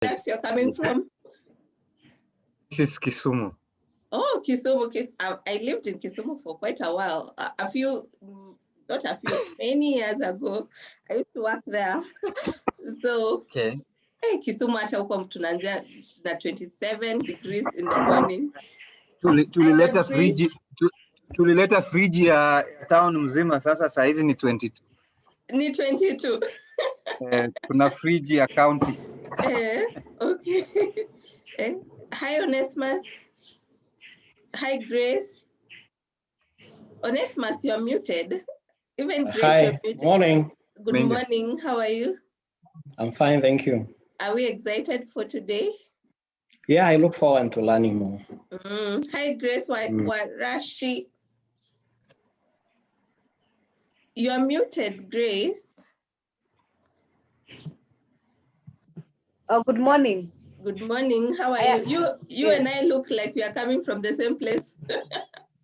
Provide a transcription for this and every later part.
that you're coming from? This is Kisumu. Oh, Kisumu. I lived in Kisumu for quite a while. Many years ago. I used to work there. So, okay. Hey, Kisumu hata huko tunaanzia na 27 degrees in the morning. Tulileta friji ya town mzima, sasa saa hizi ni 22. Ni 22. Kuna friji ya county. Okay. Hi, Onesimus. Hi, Grace. Onesimus, you're muted. Even Grace, hi, you're muted. Morning. Good morning. How are you? I'm fine, thank you. Are we excited for today? Yeah, I look forward to learning more. Hi, Grace. Rashi. You are muted, Grace. Oh, good morning. Good morning. How are you? You yes. and I look like we are coming from the same place.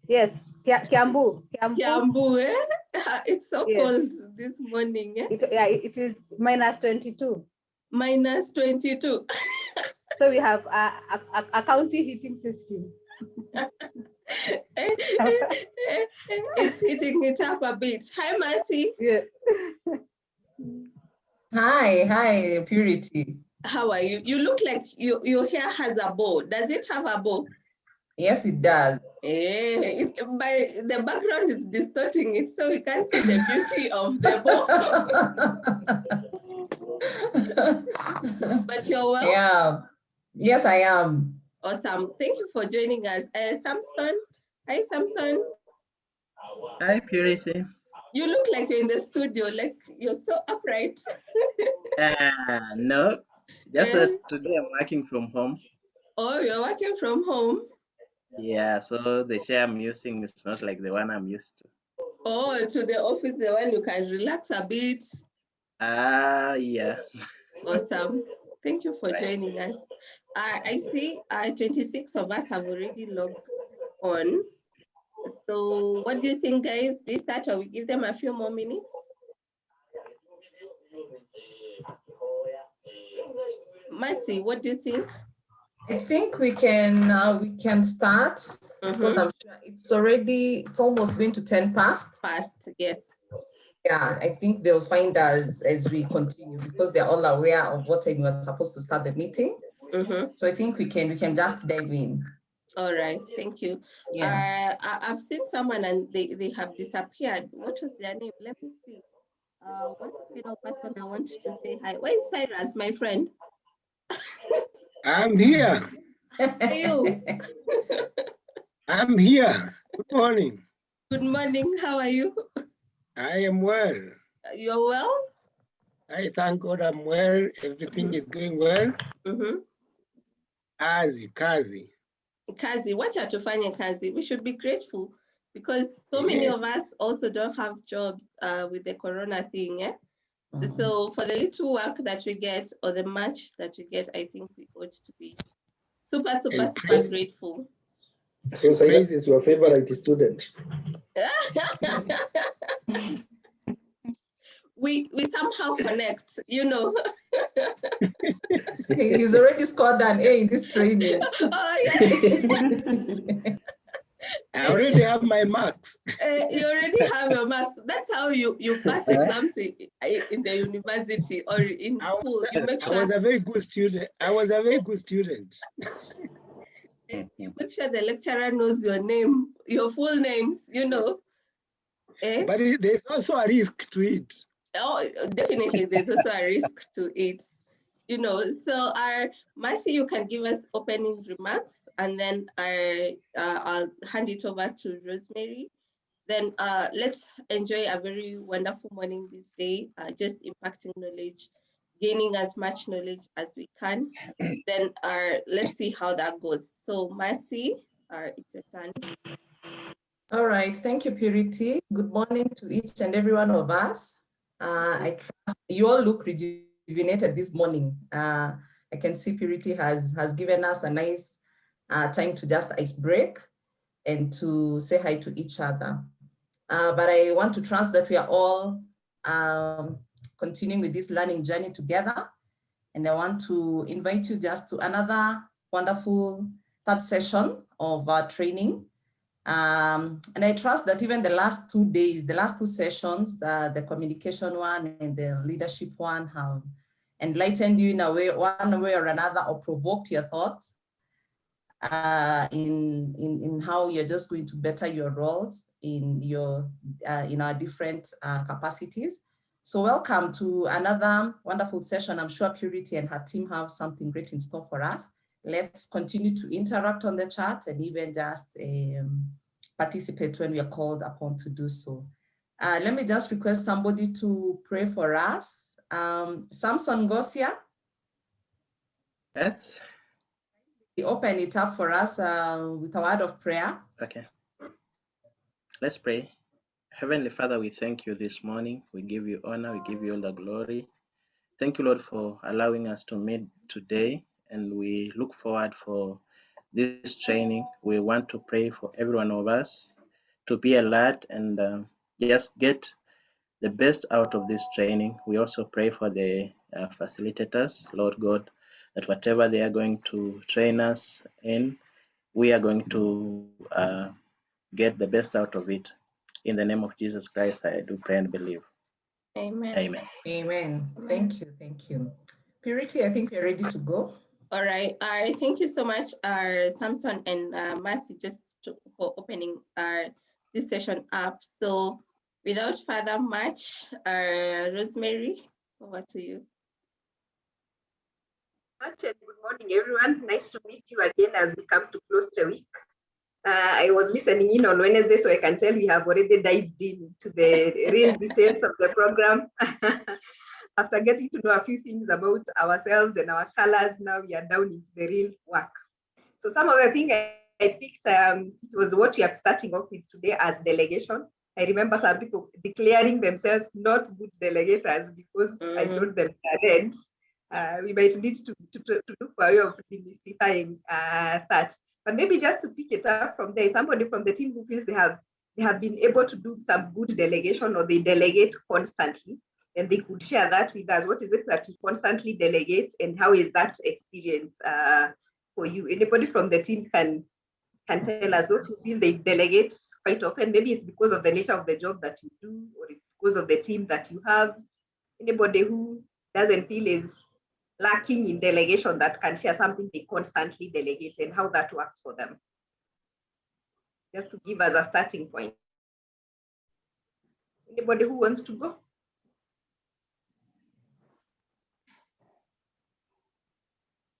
Yes, Kiambu. Kiambu, eh? It's so cold this morning. Eh? It is minus 22. Minus 22. So we have a county heating system. It's heating it up a bit. Hi, Mercy. Yeah. Hi, Purity. How are you? You look like your hair has a bow. Does it have a bow? Yes, it does. The background is distorting it, so we can't see the beauty of the bow. But you're well? Yeah. Yes, I am. Awesome. Thank you for joining us. Samson. Hi, Samson. Hi, Purity. You look like you're in the studio, like you're so upright. No, just that today I'm working from home. Oh, you're working from home? Yeah, so the chair I'm using is not like the one I'm used to. Oh, to the office, the one you can relax a bit. Yeah. Awesome. Thank you for joining us. I see 26 of us have already logged on. So what do you think, guys? We start or we give them a few more minutes? Mercy, what do you think? I think we can start. Because I'm sure it's almost going to 10 past. Past, yes. Yeah, I think they'll find us as we continue because they're all aware of what time we're supposed to start the meeting. So I think we can just dive in. All right, thank you. Yeah. I've seen someone and they have disappeared. What was their name? Let me see. One person I want to say hi. Where is Cyrus, my friend? I'm here. Are you? I'm here. Good morning. Good morning. How are you? I am well. You're well? I thank God I'm well. Everything is going well. Kazi. Wacha tufanye kazi. We should be grateful because so many of us also don't have jobs with the corona thing. So for the little work that we get or the much that we get, I think we ought to be super grateful. So Cyrus is your favorite student. We somehow connect, you know. He's already scored an A in this training. Oh, yeah. I already have my marks. You already have your marks. That's how you pass exams in the university or in school. You make sure. I was a very good student. You make sure the lecturer knows your name, your full names, you know. But there's also a risk to it. Oh, definitely, there's also a risk to it. You know, so Mercy, you can give us opening remarks, and then I'll hand it over to Rosemary. Then let's enjoy a very wonderful morning this day, just impacting knowledge, gaining as much knowledge as we can. Then let's see how that goes. So Mercy, it's your turn. All right, thank you, Purity. Good morning to each and every one of us. I trust you all look rejuvenated this morning. I can see Purity has given us a nice time to just ice break and to say hi to each other. But I want to trust that we are all continuing with this learning journey together. And I want to invite you just to another wonderful third session of our training. And I trust that even the last 2 days, the last 2 sessions, the communication one and the leadership one have enlightened you in a way, one way or another, or provoked your thoughts in how you're just going to better your roles in our different capacities. So welcome to another wonderful session. I'm sure Purity and her team have something great in store for us. Let's continue to interact on the chat and even just participate when we are called upon to do so. Let me just request somebody to pray for us. Samson Gosia. Yes. We open it up for us with a word of prayer. Okay. Let's pray. Heavenly Father, we thank you this morning. We give you honor. We give you all the glory. Thank you, Lord, for allowing us to meet today. And we look forward for this training. We want to pray for every one of us to be alert and just get the best out of this training. We also pray for the facilitators, Lord God, that whatever they are going to train us in, we are going to get the best out of it. In the name of Jesus Christ, I do pray and believe. Amen. Amen. Amen. Thank you. Thank you. Purity, I think we're ready to go. All right. Thank you so much, Samson and Mercy, for opening this session up. So without further much, Rosemary, over to you. Good morning, everyone. Nice to meet you again as we come to close the week. I was listening in on Wednesday, so I can tell we have already dived into the real details of the program. After getting to know a few things about ourselves and our colors, now we are down into the real work. So some of the things I picked, it was what we are starting off with today as delegation. I remember some people declaring themselves not good delegators because I told them that we might need to look for a way of demystifying that. But maybe just to pick it up from there, somebody from the team who feels they have been able to do some good delegation or they delegate constantly, and they could share that with us. What is it that you constantly delegate, and how is that experience for you? Anybody from the team can tell us. Those who feel they delegate quite often, maybe it's because of the nature of the job that you do, or it's because of the team that you have. Anybody who doesn't feel is lacking in delegation that can share something they constantly delegate and how that works for them. Just to give us a starting point. Anybody who wants to go?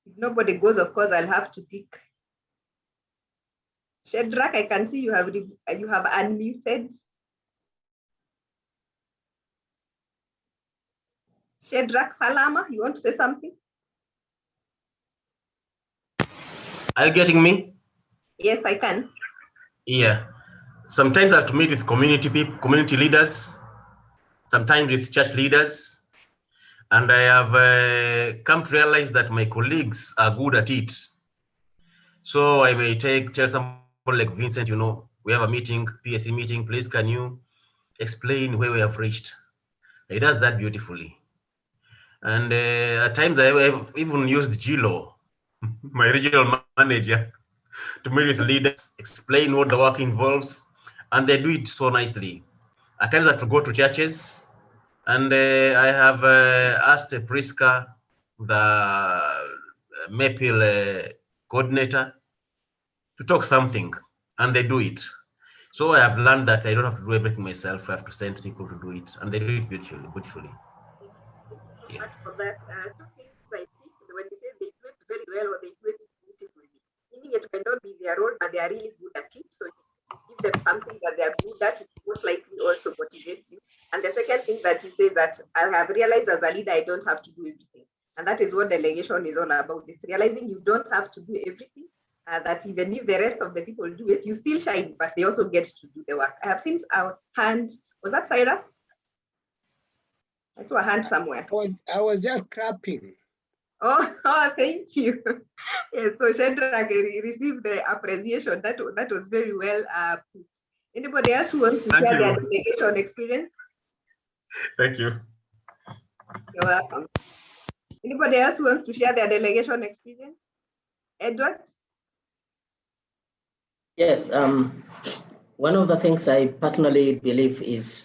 If nobody goes, of course, I'll have to pick. Shedrack, I can see you have unmuted. Shedrack Falama, you want to say something? Are you getting me? Yes, I can. Yeah. Sometimes I have to meet with community people, community leaders, sometimes with church leaders. And I have come to realize that my colleagues are good at it. So I may tell someone like Vincent, you know, we have a meeting, PSC meeting, please can you explain where we have reached? He does that beautifully. And at times I have even used GLO, my regional manager, to meet with leaders, explain what the work involves, and they do it so nicely. At times I have to go to churches, and I have asked Priska, the Maple coordinator, to talk something, and they do it. So I have learned that I don't have to do everything myself. I have to send people to do it, and they do it beautifully. Thank you so much for that. Two things I think when you say they do it very well or they do it beautifully, meaning it might not be their role, but they are really good at it. So you give them something that they are good at, it most likely also motivates you. And the second thing that you say that I have realized as a leader, I don't have to do everything. And that is what delegation is all about. It's realizing you don't have to do everything. That even if the rest of the people do it, you still shine, but they also get to do the work. I have seen our hand. Was that Cyrus? I saw a hand somewhere. I was just clapping. Oh, thank you. Yes, so Shedrack received the appreciation. That was very well put. Anybody else who wants to share their delegation experience? Thank you. You're welcome. Anybody else who wants to share their delegation experience? Edward? Yes, one of the things I personally believe is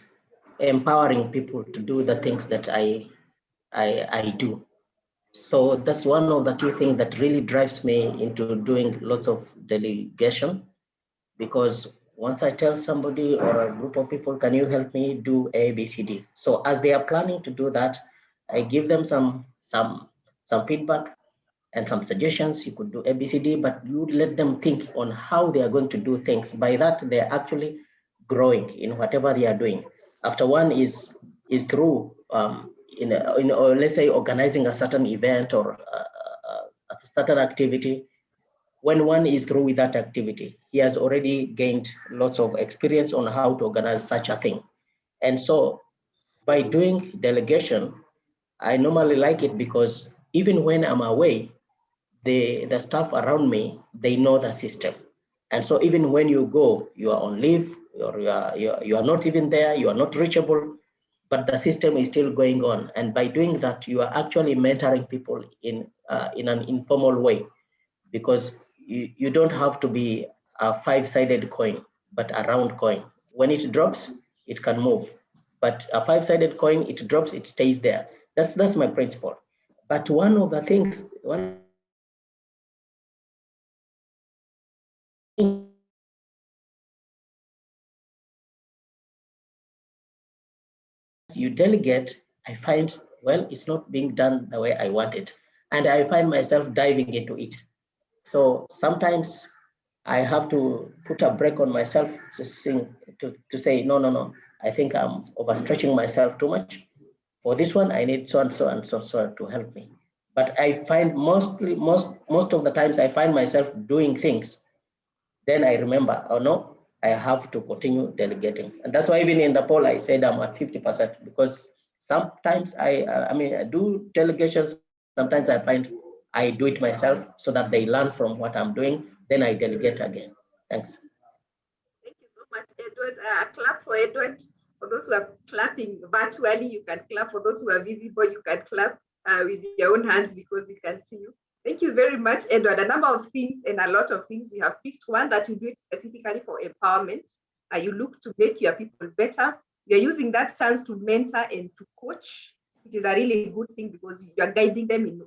empowering people to do the things that I do. So that's one of the key things that really drives me into doing lots of delegation, because once I tell somebody or a group of people, can you help me do A, B, C, D? So as they are planning to do that, I give them some feedback and some suggestions. You could do A, B, C, D, but you let them think on how they are going to do things. By that, they are actually growing in whatever they are doing. After one is through or let's say organizing a certain event or a certain activity. When one is through with that activity, he has already gained lots of experience on how to organize such a thing. And so by doing delegation, I normally like it because even when I'm away, the staff around me, they know the system. And so even when you go, you are on leave, or you are not even there, you are not reachable, but the system is still going on. And by doing that, you are actually mentoring people in an informal way, because you don't have to be a five-sided coin, but a round coin. When it drops, it can move. But a five-sided coin, it drops, it stays there. That's my principle. But one of the things, you delegate, I find, well, it's not being done the way I want it. And I find myself diving into it. So sometimes I have to put a break on myself to say, no, I think I'm overstretching myself too much. For this one, I need so and so and so to help me. But I find most of the times I find myself doing things. Then I remember, oh no, I have to continue delegating. And that's why even in the poll, I said I'm at 50%, because sometimes I do delegations. Sometimes I find I do it myself so that they learn from what I'm doing. Then I delegate again. Thanks. Thank you so much, Edward. Clap for Edward. For those who are clapping virtually, you can clap. For those who are visible, you can clap with your own hands because we can see you. Thank you very much, Edward. A number of things and a lot of things we have picked. One, that you do it specifically for empowerment. You look to make your people better. You're using that sense to mentor and to coach, which is a really good thing because you are guiding them in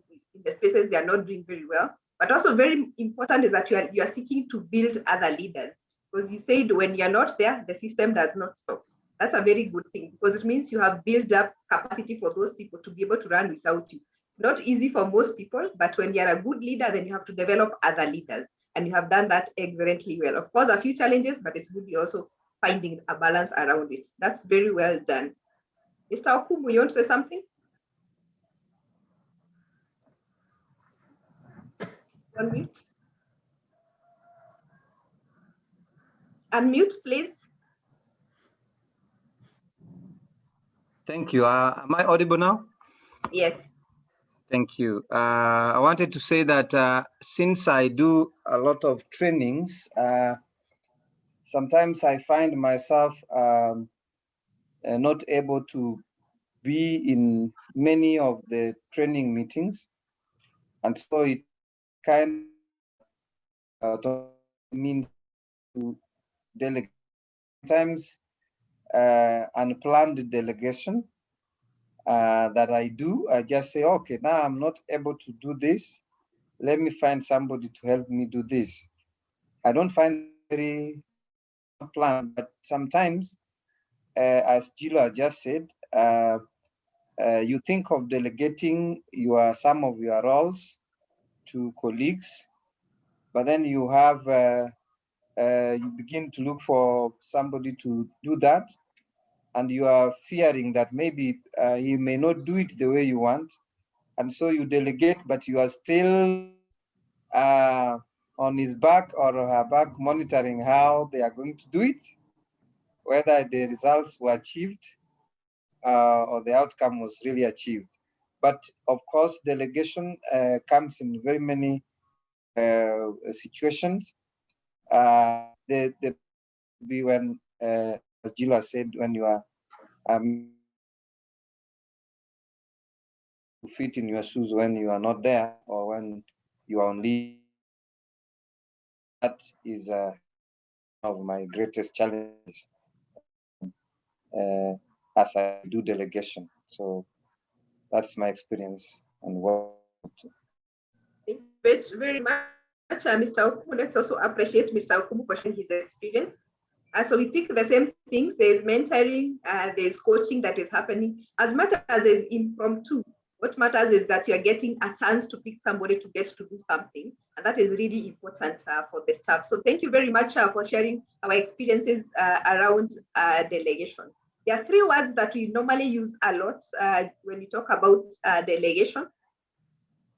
the spaces they are not doing very well. But also very important is that you are seeking to build other leaders. Because you said when you're not there, the system does not stop. That's a very good thing because it means you have built up capacity for those people to be able to run without you. It's not easy for most people, but when you're a good leader, then you have to develop other leaders. And you have done that excellently well. Of course, a few challenges, but it's good you're also finding a balance around it. That's very well done. Mr. Okumu, you want to say something? Unmute. Unmute, please. Thank you. Am I audible now? Yes. Thank you. I wanted to say that since I do a lot of trainings, sometimes I find myself not able to be in many of the training meetings. And so it kind of means to delegate. Sometimes unplanned delegation that I do, I just say, okay, now I'm not able to do this. Let me find somebody to help me do this. I don't find very planned, but sometimes, as Gila just said, you think of delegating some of your roles to colleagues, but then you have you begin to look for somebody to do that, and you are fearing that maybe he may not do it the way you want, and so you delegate, but you are still on his back or her back, monitoring how they are going to do it, whether the results were achieved or the outcome was really achieved. But of course, delegation comes in very many situations. The be when, as Gila said, when you are to fit in your shoes when you are not there or when you are on leave. That is one of my greatest challenges as I do delegation. So that's my experience and what. Thank you very much, Mr. Okumu. Let's also appreciate Mr. Okumu for sharing his experience. So we pick the same things. There's mentoring, there's coaching that is happening. As much as there's impromptu, what matters is that you're getting a chance to pick somebody to get to do something. And that is really important for the staff. So thank you very much for sharing our experiences around delegation. There are 3 words that we normally use a lot when we talk about delegation.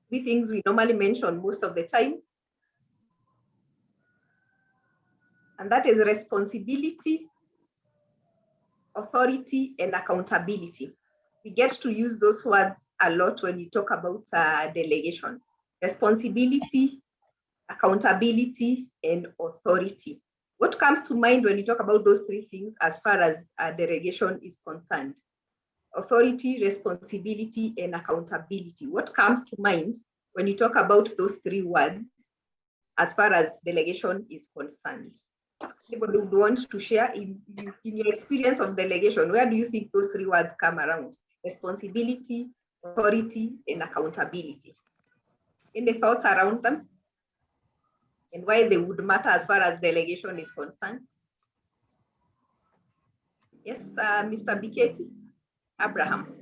3 things we normally mention most of the time. And that is responsibility, authority, and accountability. We get to use those words a lot when we talk about delegation. Responsibility, accountability, and authority. What comes to mind when you talk about those 3 things as far as delegation is concerned? Authority, responsibility, and accountability. What comes to mind when you talk about those 3 words as far as delegation is concerned? Anybody would want to share in your experience of delegation, where do you think those 3 words come around? Responsibility, authority, and accountability. Any thoughts around them? And why they would matter as far as delegation is concerned? Yes, Mr. Biketi, Abraham.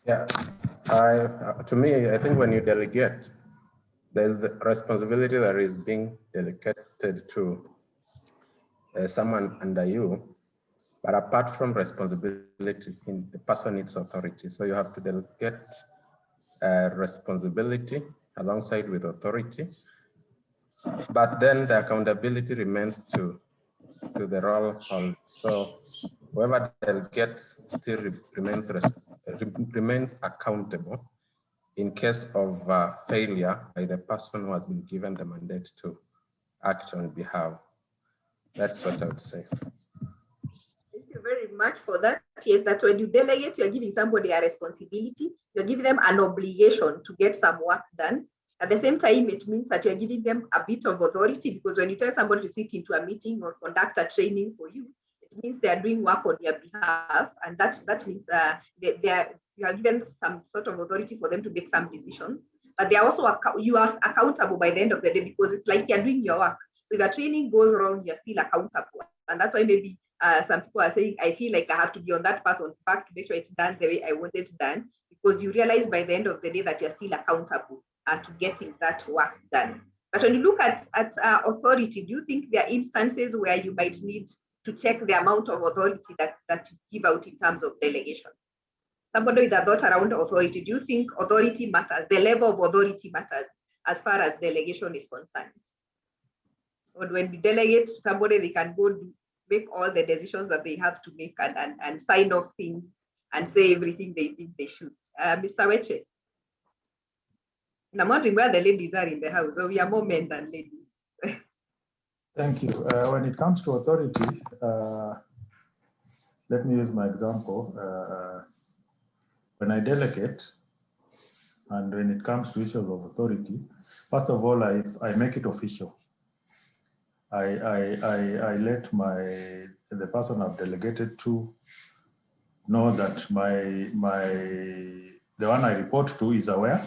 Yeah, to me, I think when you delegate, there's the responsibility that is being delegated to someone under you. But apart from responsibility, the person needs authority. So you have to delegate responsibility alongside with authority. But then the accountability remains to the role holder. So whoever delegates still remains accountable in case of failure by the person who has been given the mandate to act on behalf. That's what I would say. Thank you very much for that. Yes, that when you delegate, you're giving somebody a responsibility, you're giving them an obligation to get some work done. At the same time, it means that you're giving them a bit of authority, because when you tell somebody to sit into a meeting or conduct a training for you, it means they're doing work on your behalf. And that means you are given some sort of authority for them to make some decisions. But they are also, you are accountable by the end of the day, because it's like you're doing your work. So if your training goes wrong, you're still accountable. And that's why maybe some people are saying, I feel like I have to be on that person's back to make sure it's done the way I want it done, because you realize by the end of the day that you're still accountable to getting that work done. But when you look at authority, do you think there are instances where you might need to check the amount of authority that you give out in terms of delegation? Somebody with a thought around authority, do you think authority matters, the level of authority matters as far as delegation is concerned? Or when we delegate to somebody, they can go make all the decisions that they have to make and sign off things and say everything they think they should. Mr. Weche. And I'm wondering where the ladies are in the house. So we are more men than ladies. Thank you. When it comes to authority, let me use my example. When I delegate, and when it comes to issues of authority, first of all, I make it official. I let the person I've delegated to know that the one I report to is aware,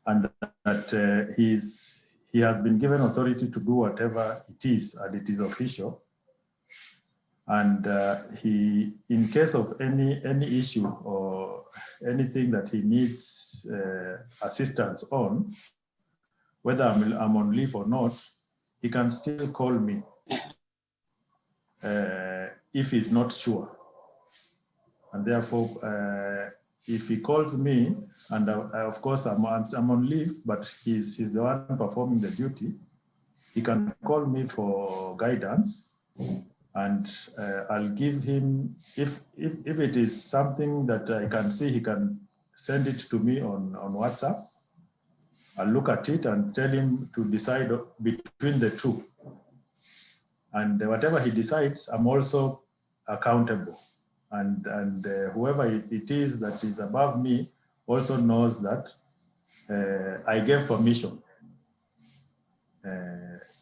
and that he has been given authority to do whatever it is, and it is official. And in case of any issue or anything that he needs assistance on, whether I'm on leave or not, he can still call me if he's not sure. And therefore, if he calls me, and of course I'm on leave, but he's the one performing the duty, he can call me for guidance, and I'll give him, if it is something that I can see, he can send it to me on WhatsApp. I'll look at it and tell him to decide between the two. And whatever he decides, I'm also accountable. and whoever it is that is above me also knows that I gave permission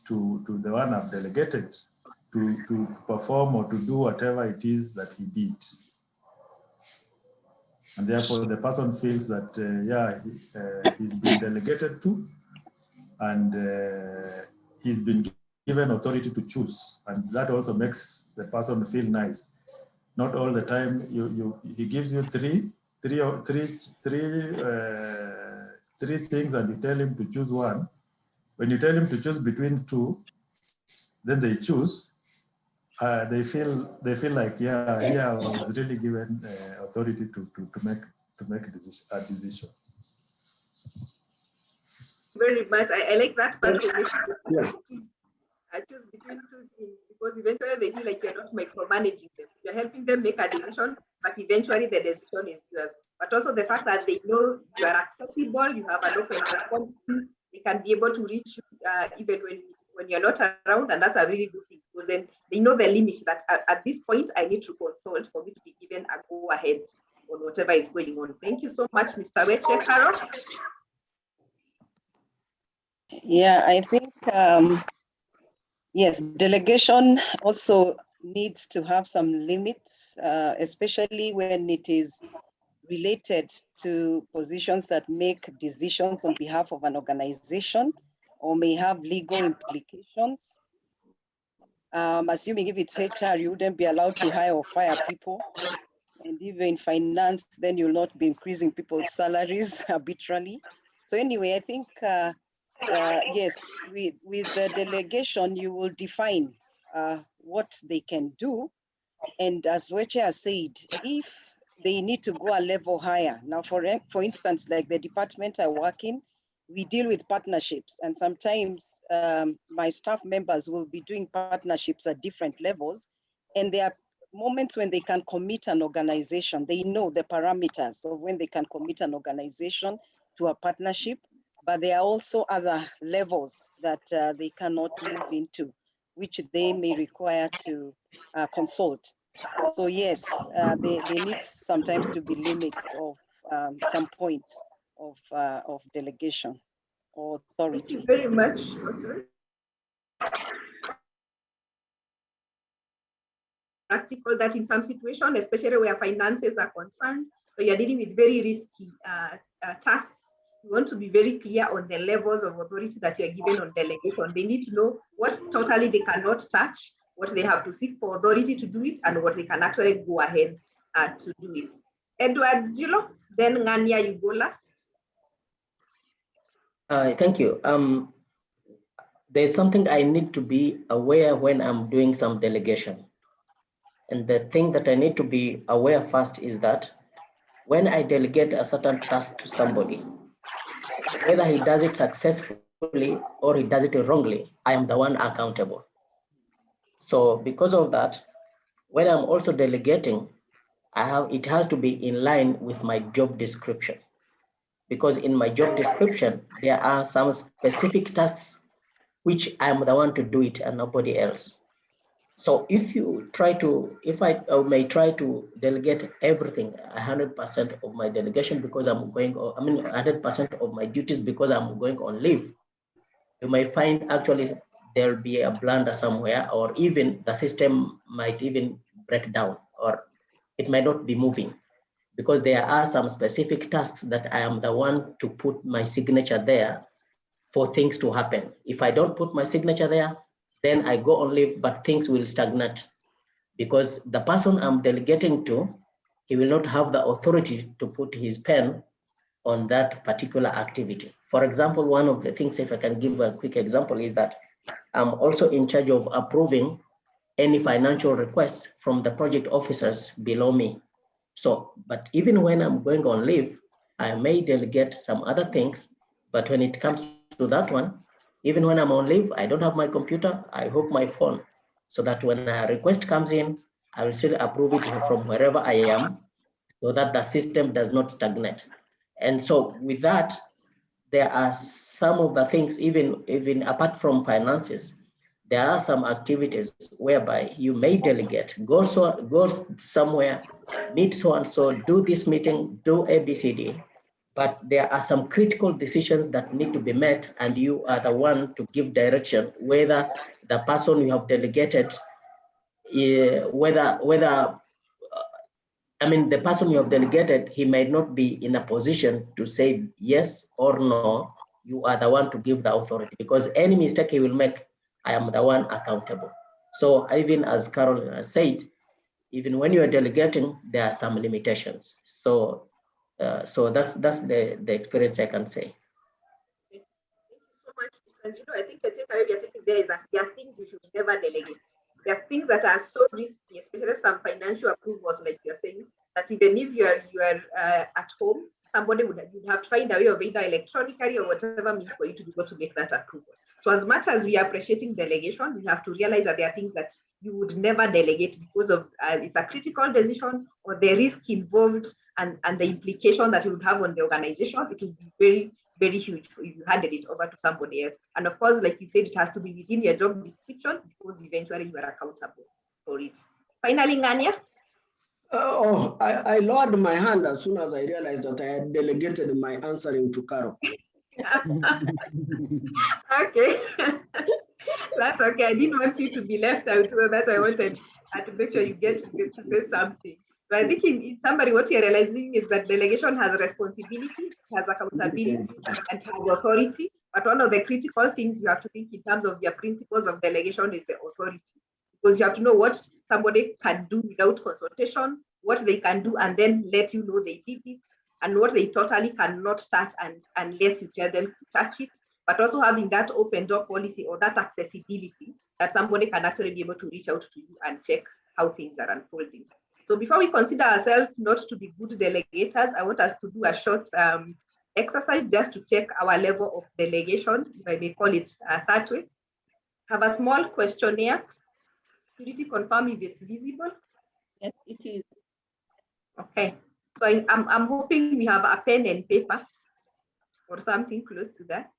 to the one I've delegated to perform or to do whatever it is that he did. And therefore the person feels that, he's been delegated to, and he's been given authority to choose. And that also makes the person feel nice. Not all the time he gives you three things and you tell him to choose one. When you tell him to choose between two, then they choose. They feel like, I was really given authority to make a decision. Very much. I like that part of it. Yeah. I choose between two things because eventually they feel like you're not micromanaging them. You're helping them make a decision, but eventually the decision is yours. But also the fact that they know you are accessible, you have an open response, they can be able to reach you even when you're not around, and that's a really good thing because then they know the limit that at this point I need to consult for me to be given a go ahead on whatever is going on. Thank you so much, Mr. Weche. Carol? Yeah, I think, yes, delegation also needs to have some limits, especially when it is related to positions that make decisions on behalf of an organization or may have legal implications. Assuming if it's HR, you wouldn't be allowed to hire or fire people. And even in finance, then you'll not be increasing people's salaries arbitrarily. So anyway, I think, yes, with the delegation, you will define what they can do. And as Weche has said, if they need to go a level higher. Now, for instance, like the department I work in, we deal with partnerships. And sometimes my staff members will be doing partnerships at different levels. And there are moments when they can commit an organization. They know the parameters of when they can commit an organization to a partnership. But there are also other levels that they cannot move into, which they may require to consult. So yes, there needs sometimes to be limits of some points of delegation or authority. Thank you very much. Practical that in some situations, especially where finances are concerned, so you're dealing with very risky tasks, you want to be very clear on the levels of authority that you're given on delegation. They need to know what totally they cannot touch, what they have to seek for authority to do it, and what they can actually go ahead to do it. Edward Gilo, then Ngania, you go last. Thank you. There's something I need to be aware when I'm doing some delegation. And the thing that I need to be aware first is that when I delegate a certain task to somebody, whether he does it successfully or he does it wrongly, I am the one accountable. So because of that, when I'm also delegating, it has to be in line with my job description. Because in my job description, there are some specific tasks which I'm the one to do it and nobody else. So if I may try to delegate everything, 100% of my delegation because 100% of my duties because I'm going on leave, you may find actually there'll be a blunder somewhere, or even the system might even break down, or it might not be moving because there are some specific tasks that I am the one to put my signature there for things to happen. If I don't put my signature there, then I go on leave, but things will stagnate because the person I'm delegating to, he will not have the authority to put his pen on that particular activity. For example, one of the things, if I can give a quick example, is that I'm also in charge of approving any financial requests from the project officers below me. So, but even when I'm going on leave, I may delegate some other things, but when it comes to that one, even when I'm on leave, I don't have my computer, I hook my phone so that when a request comes in, I will still approve it from wherever I am so that the system does not stagnate. And so with that, there are some of the things, even apart from finances, there are some activities whereby you may delegate, go somewhere, meet so-and-so, do this meeting, do ABCD, but there are some critical decisions that need to be met, and you are the one to give direction, whether the person you have delegated, the person you have delegated, he might not be in a position to say yes or no. You are the one to give the authority, because any mistake he will make, I am the one accountable. So even as Carol said, even when you are delegating, there are some limitations. So that's the experience I can say. Thank you so much. And I think the takeaway you're taking there is that there are things you should never delegate. There are things that are so risky, especially some financial approvals, like you're saying, that even if you are at home, somebody you'd have to find a way of either electronically or whatever means for you to be able to make that approval. So as much as we are appreciating delegation, we have to realize that there are things that you would never delegate because of it's a critical decision, or the risk involved and the implication that it would have on the organization. It would be very, very huge if you handed it over to somebody else. And of course, like you said, it has to be within your job description, because eventually you are accountable for it. Finally, Ngania. I lowered my hand as soon as I realized that I had delegated my answering to Carol. Okay. That's okay. I didn't want you to be left out, so that's why I wanted to make sure you get to say something. But I think in summary, what you're realizing is that delegation has responsibility, has accountability, and has authority. But one of the critical things you have to think in terms of your principles of delegation is the authority, because you have to know what somebody can do without consultation, what they can do and then let you know they did it, and what they totally cannot touch unless you tell them to touch it. But also having that open door policy, or that accessibility, that somebody can actually be able to reach out to you and check how things are unfolding. So before we consider ourselves not to be good delegators, I want us to do a short exercise just to check our level of delegation, if I may call it that way. Have a small questionnaire. Purity, confirm if it's visible. Yes, it is. Okay. So I'm hoping we have a pen and paper or something close to that.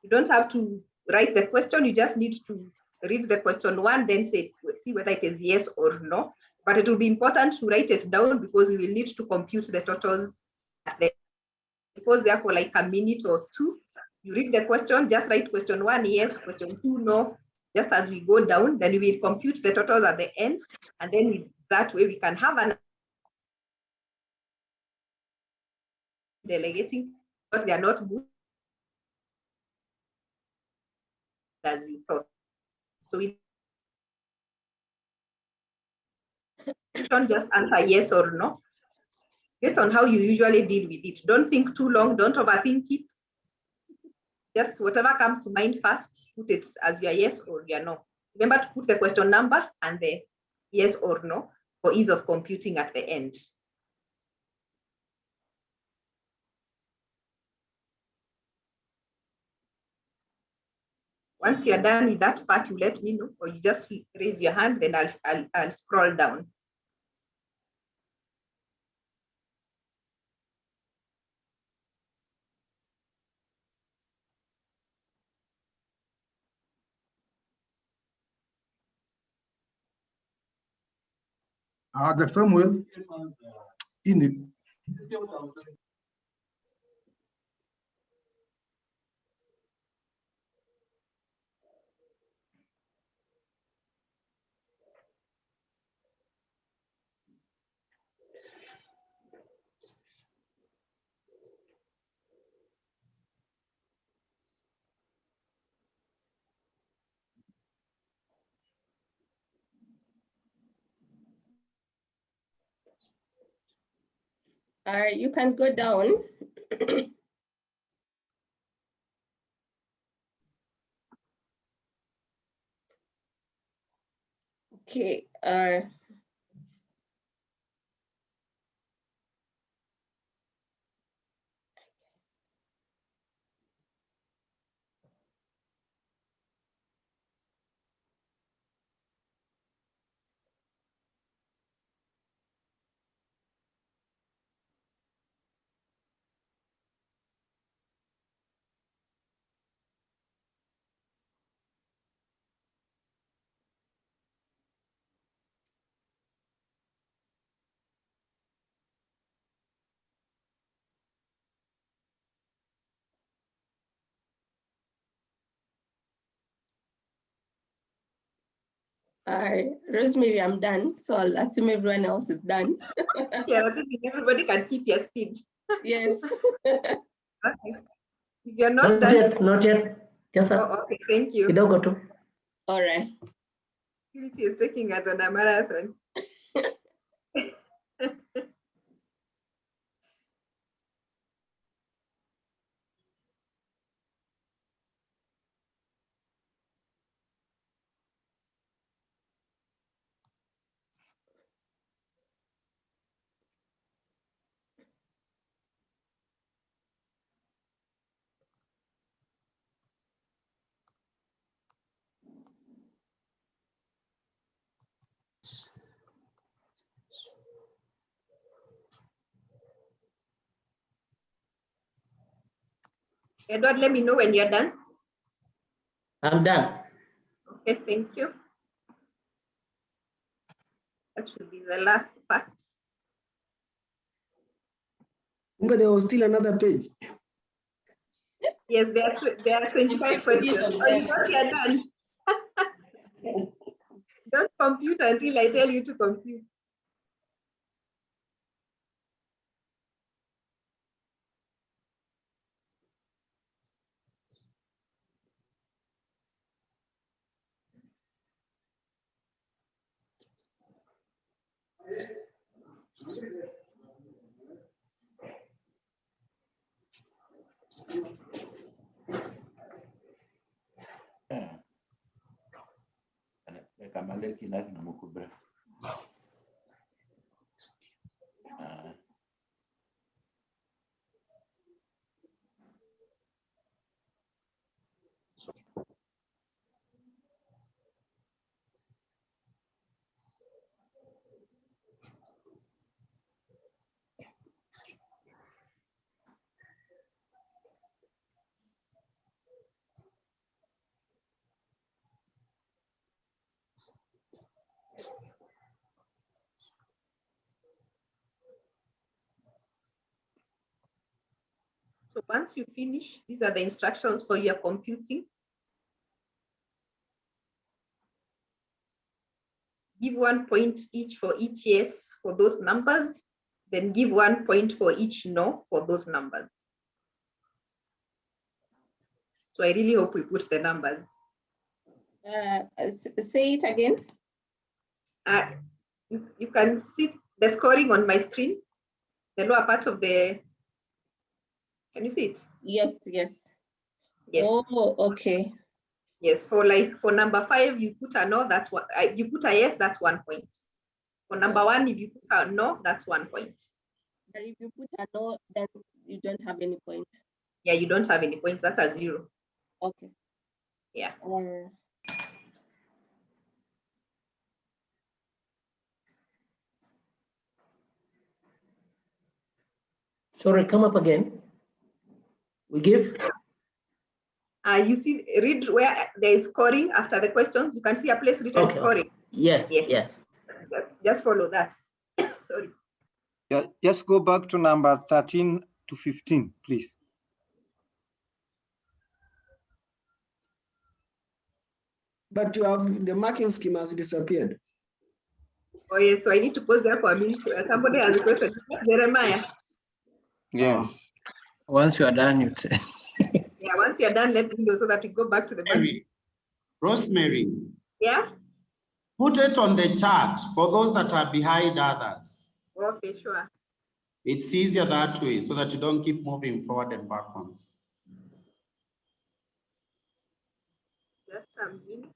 You don't have to write the question. You just need to read the question one, then see whether it is yes or no. But it will be important to write it down, because we will need to compute the totals at the Suppose there for like a minute or two. You read the question, just write question one, yes, question two, no. Just as we go down, then we will compute the totals at the end. And then that way we can have an delegating, but they are not good as you thought. So we don't just answer yes or no, based on how you usually deal with it. Don't think too long, don't overthink it. Just whatever comes to mind first, put it as your yes or your no. Remember to put the question number and the yes or no for ease of computing at the end. Once you're done with that part, you let me know, or you just raise your hand, then I'll scroll down. The Samuel in it. You can go down. Okay. Rosemary, I'm done. So I'll assume everyone else is done. Yeah, I think everybody can keep your speed. Yes. Okay. If you're not Not done. yet, not yet. Yes, sir. Oh, okay, thank you. Kidogo tu. All right. Purity is taking us on a marathon. Edward, let me know when you're done. I'm done. Okay, thank you. That should be the last part. But there was still another page. Yes, there are 25 questions. Oh, you thought you're done? Don't compute until I tell you to compute. So once you finish, these are the instructions for your computing. Give 1 point each for each yes for those numbers, then give 1 point for each no for those numbers. So I really hope we put the numbers. Say it again. You can see the scoring on my screen, the lower part of the, can you see it? Yes, yes. Yes. Oh, okay. Yes, for number 5, you put a no, that's what, you put a yes, that's 1 point. For number 1, if you put a no, that's 1 point. But if you put a no, then you don't have any point. Yeah, you don't have any points, that's a 0. Okay. Yeah. Sorry, come up again. We give? You see, read where there is scoring after the questions. You can see a place written scoring. Okay. Yes, yes. Just follow that. Sorry. Yeah, just go back to number 13 to 15, please. But you have the marking scheme has disappeared. Oh yes, so I need to pause there for a minute. Somebody has a question. Jeremiah. Yes. Once you are done, you Yeah, once you're done, let me know so that we go back to the marking. Rosemary. Yeah. Put it on the chart for those that are behind others. Okay, sure. It's easier that way so that you don't keep moving forward and backwards. Just a minute.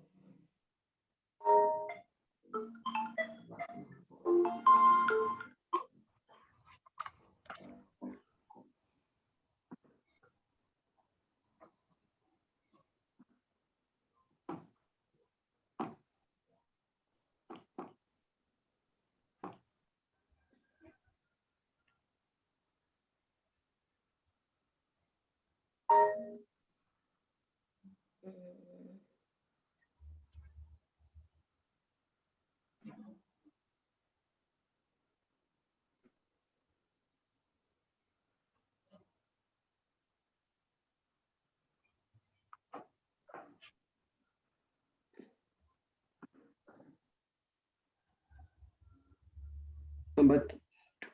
Number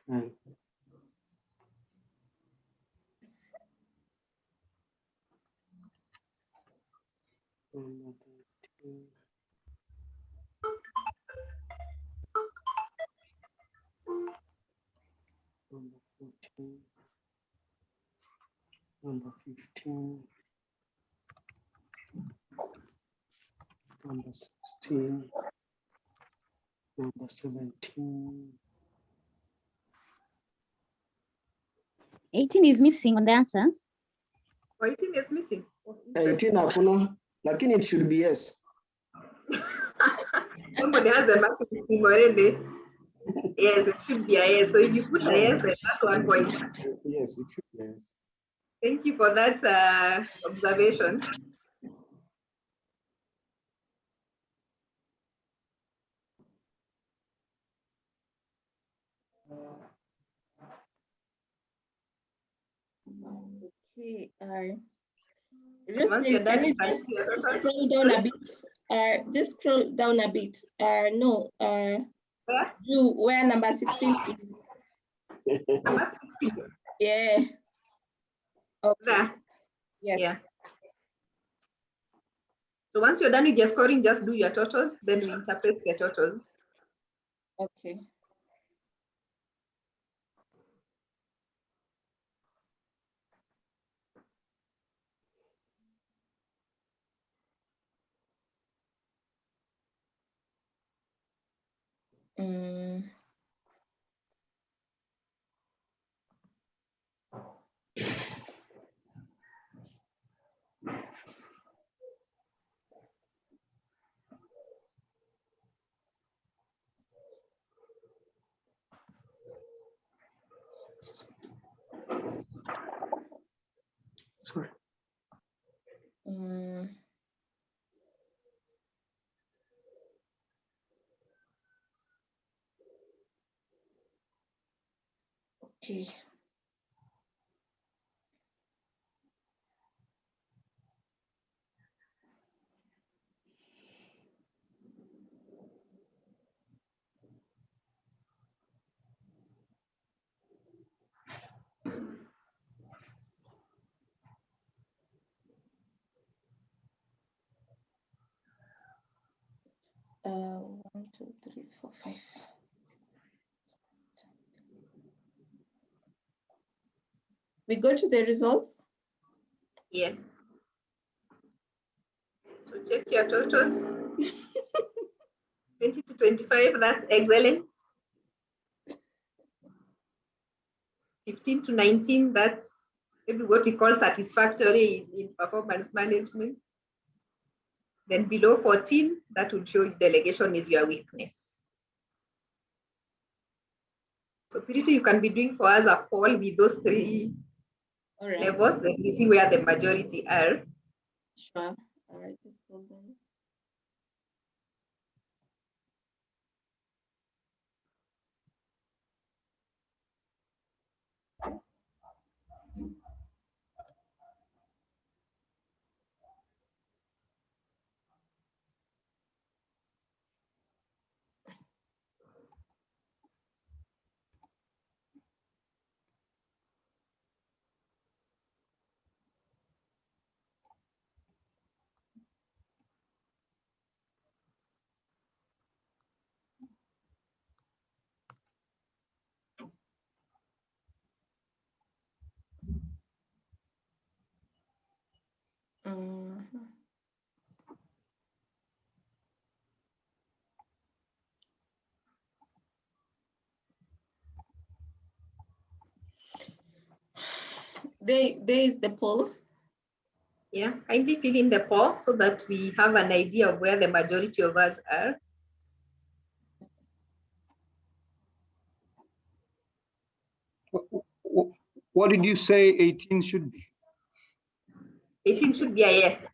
12. Number 13. Number 14. Number 15. Number 16. Number 17. 18 is missing on the answers. 18 is missing. 18 hakuna, lakini it should be yes. Somebody has the marking scheme already. Yes, it should be a yes. So if you put a yes, then that's 1 point. Yes, it should be yes. Thank you for that observation. Okay. Once you're done, you can just see your total. scroll down a bit. Just scroll down a bit. No. You where number 16 is. Number 16. Yeah. Okay. There. Yes. Yeah. So once you're done with your scoring, just do your totals, then we interpret the totals. Okay. Sorry. Okay. One, two, three, four, five. We go to the results. Yes. So check your totals. 20 to 25, that's excellent. 15 to 19, that's maybe what we call satisfactory in performance management. Then below 14, that would show delegation is your weakness. So Purity, you can be doing for us a poll with those 3 levels, then we see where the majority are. Sure. All right, just hold on. There is the poll. Yeah, kindly fill in the poll so that we have an idea of where the majority of us are. What did you say 18 should be? 18 should be a yes.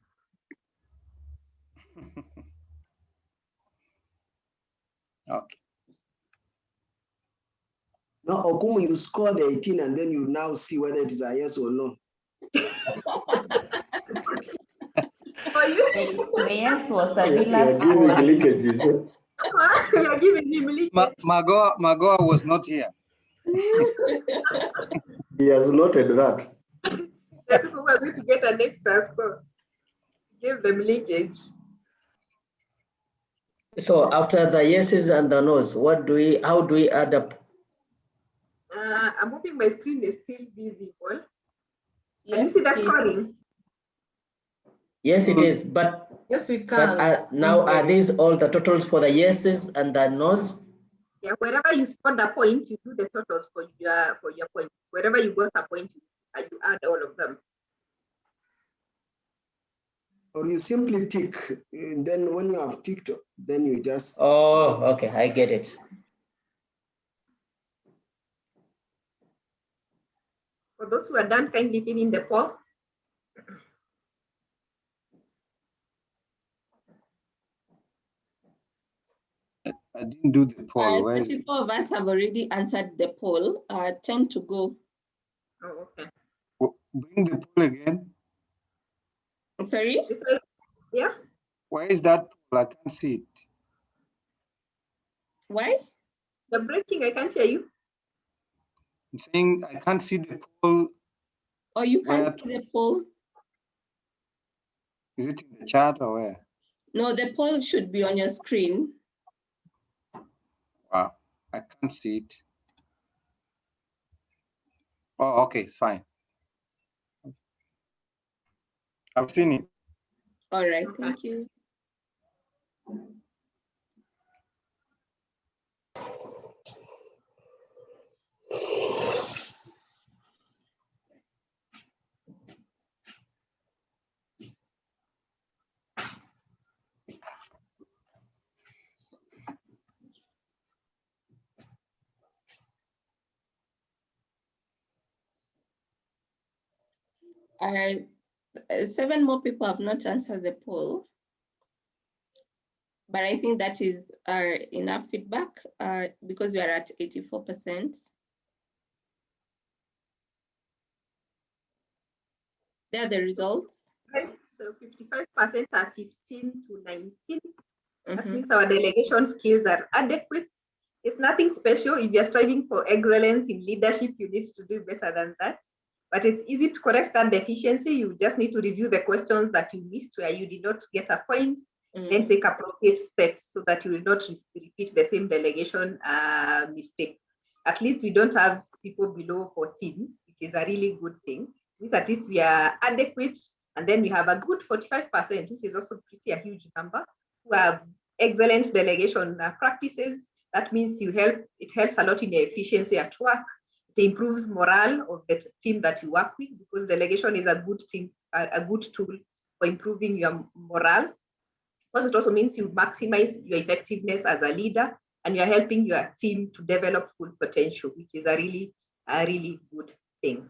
Okay. Now, Okumu, you score the 18 and then you now see whether it is a yes or no. The yes was a bit last one. We are giving him leakage. Magoa was not here. He has noted that. The people who are going to get an extra score. Give them leakage. So after the yeses and the nos, how do we add up? I'm hoping my screen is still visible. Yes, Can you see the scoring? Yes, it is. But yes, we but can. now are these all the totals for the yeses and the nos? Yeah, wherever you scored a point, you do the totals for your points. Wherever you got a point, you add all of them. Or you simply tick, and then when you have ticked, then you just. Oh, okay, I get it. For those who are done, kindly fill in the poll. I didn't do the poll. 34 of us have already answered the poll. 10 to go. Oh, okay. Bring the poll again. I'm sorry? Yeah. Why is that poll? I can't see it. Why? You're breaking, I can't hear you. I'm saying I can't see the poll. Oh, you can't see the poll? Is it in the chat or where? No, the poll should be on your screen. Wow, I can't see it. Oh, okay, fine. I've seen it. All right, thank you. Seven more people have not answered the poll, but I think that is enough feedback because we are at 84%. There are the results. Right. So 55% are 15 to 19. That means our delegation skills are adequate. It's nothing special. If you're striving for excellence in leadership, you need to do better than that. But it's easy to correct that deficiency. You just need to review the questions that you missed where you did not get a point, then take appropriate steps so that you will not repeat the same delegation mistakes. At least we don't have people below 14, which is a really good thing. It means at least we are adequate, and then we have a good 45%, which is also pretty a huge number, who have excellent delegation practices. That means it helps a lot in the efficiency at work. It improves morale of the team that you work with, because delegation is a good tool for improving your morale. Because it also means you maximize your effectiveness as a leader, and you're helping your team to develop full potential, which is a really good thing.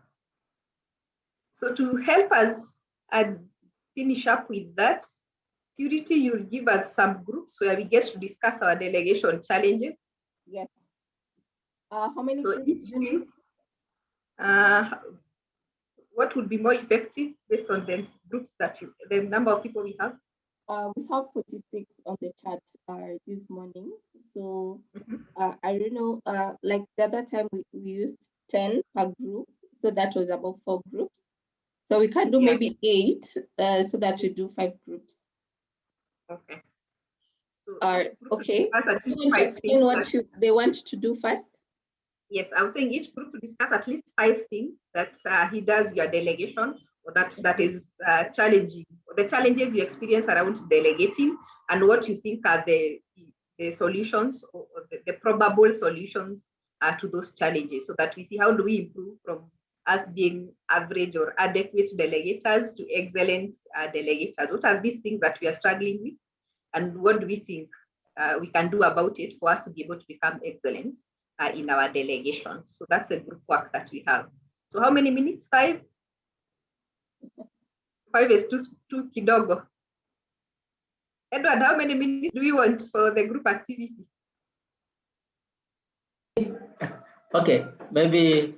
So to help us finish up with that, Purity, you'll give us some groups where we get to discuss our delegation challenges. Yes. How many so groups do you need? What would be more effective based on the groups the number of people we have? We have 46 on the chat this morning. So I don't know, like the other time we used 10 per group. So that was about 4 groups. So we can do maybe 8 so that we do 5 groups. Okay. So okay. You want to explain what they want to do first? Yes, I was saying each group to discuss at least 5 things that he does your delegation, or that is challenging, or the challenges you experience around delegating, and what you think are the solutions or the probable solutions to those challenges, so that we see how do we improve from us being average or adequate delegators to excellent delegators. What are these things that we are struggling with, and what do we think we can do about it for us to be able to become excellent in our delegation? So that's a group work that we have. So how many minutes? 5? 5 is too kidogo. Edward, how many minutes do we want for the group activity? Okay, maybe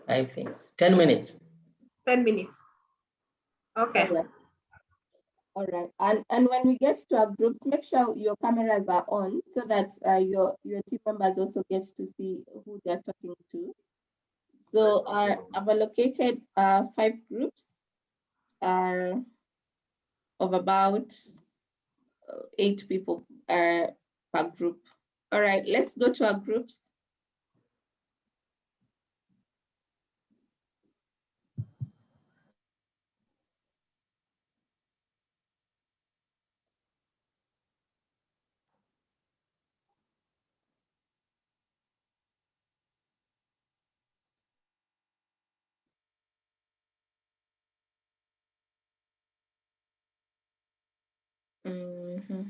5 things. 10 minutes. 10 minutes. Okay. All right, and when we get to our groups, make sure your cameras are on so that your team members also get to see who they're talking to. So I've allocated 5 groups of about 8 people per group. All right, let's go to our groups. Mm-hmm.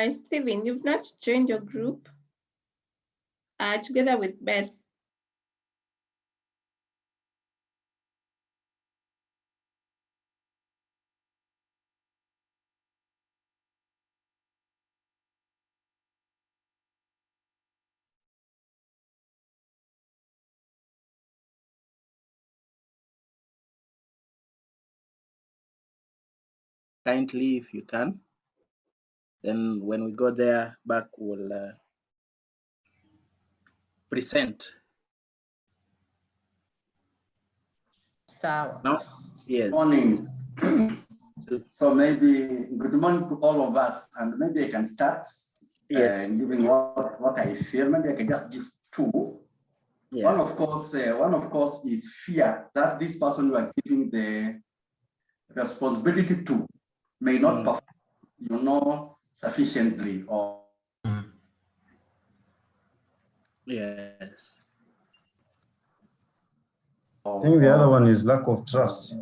Stephen, you've not joined your group together with Beth. Kindly, if you can. Then when we go there back, we'll present. Sawa. No? Yes. Morning. So maybe good morning to all of us, and maybe I can start giving what I feel. Maybe I can just give 2. Yeah. One of course is fear that this person you are giving the responsibility to may not perform, sufficiently or. Yes. I think the other one is lack of trust.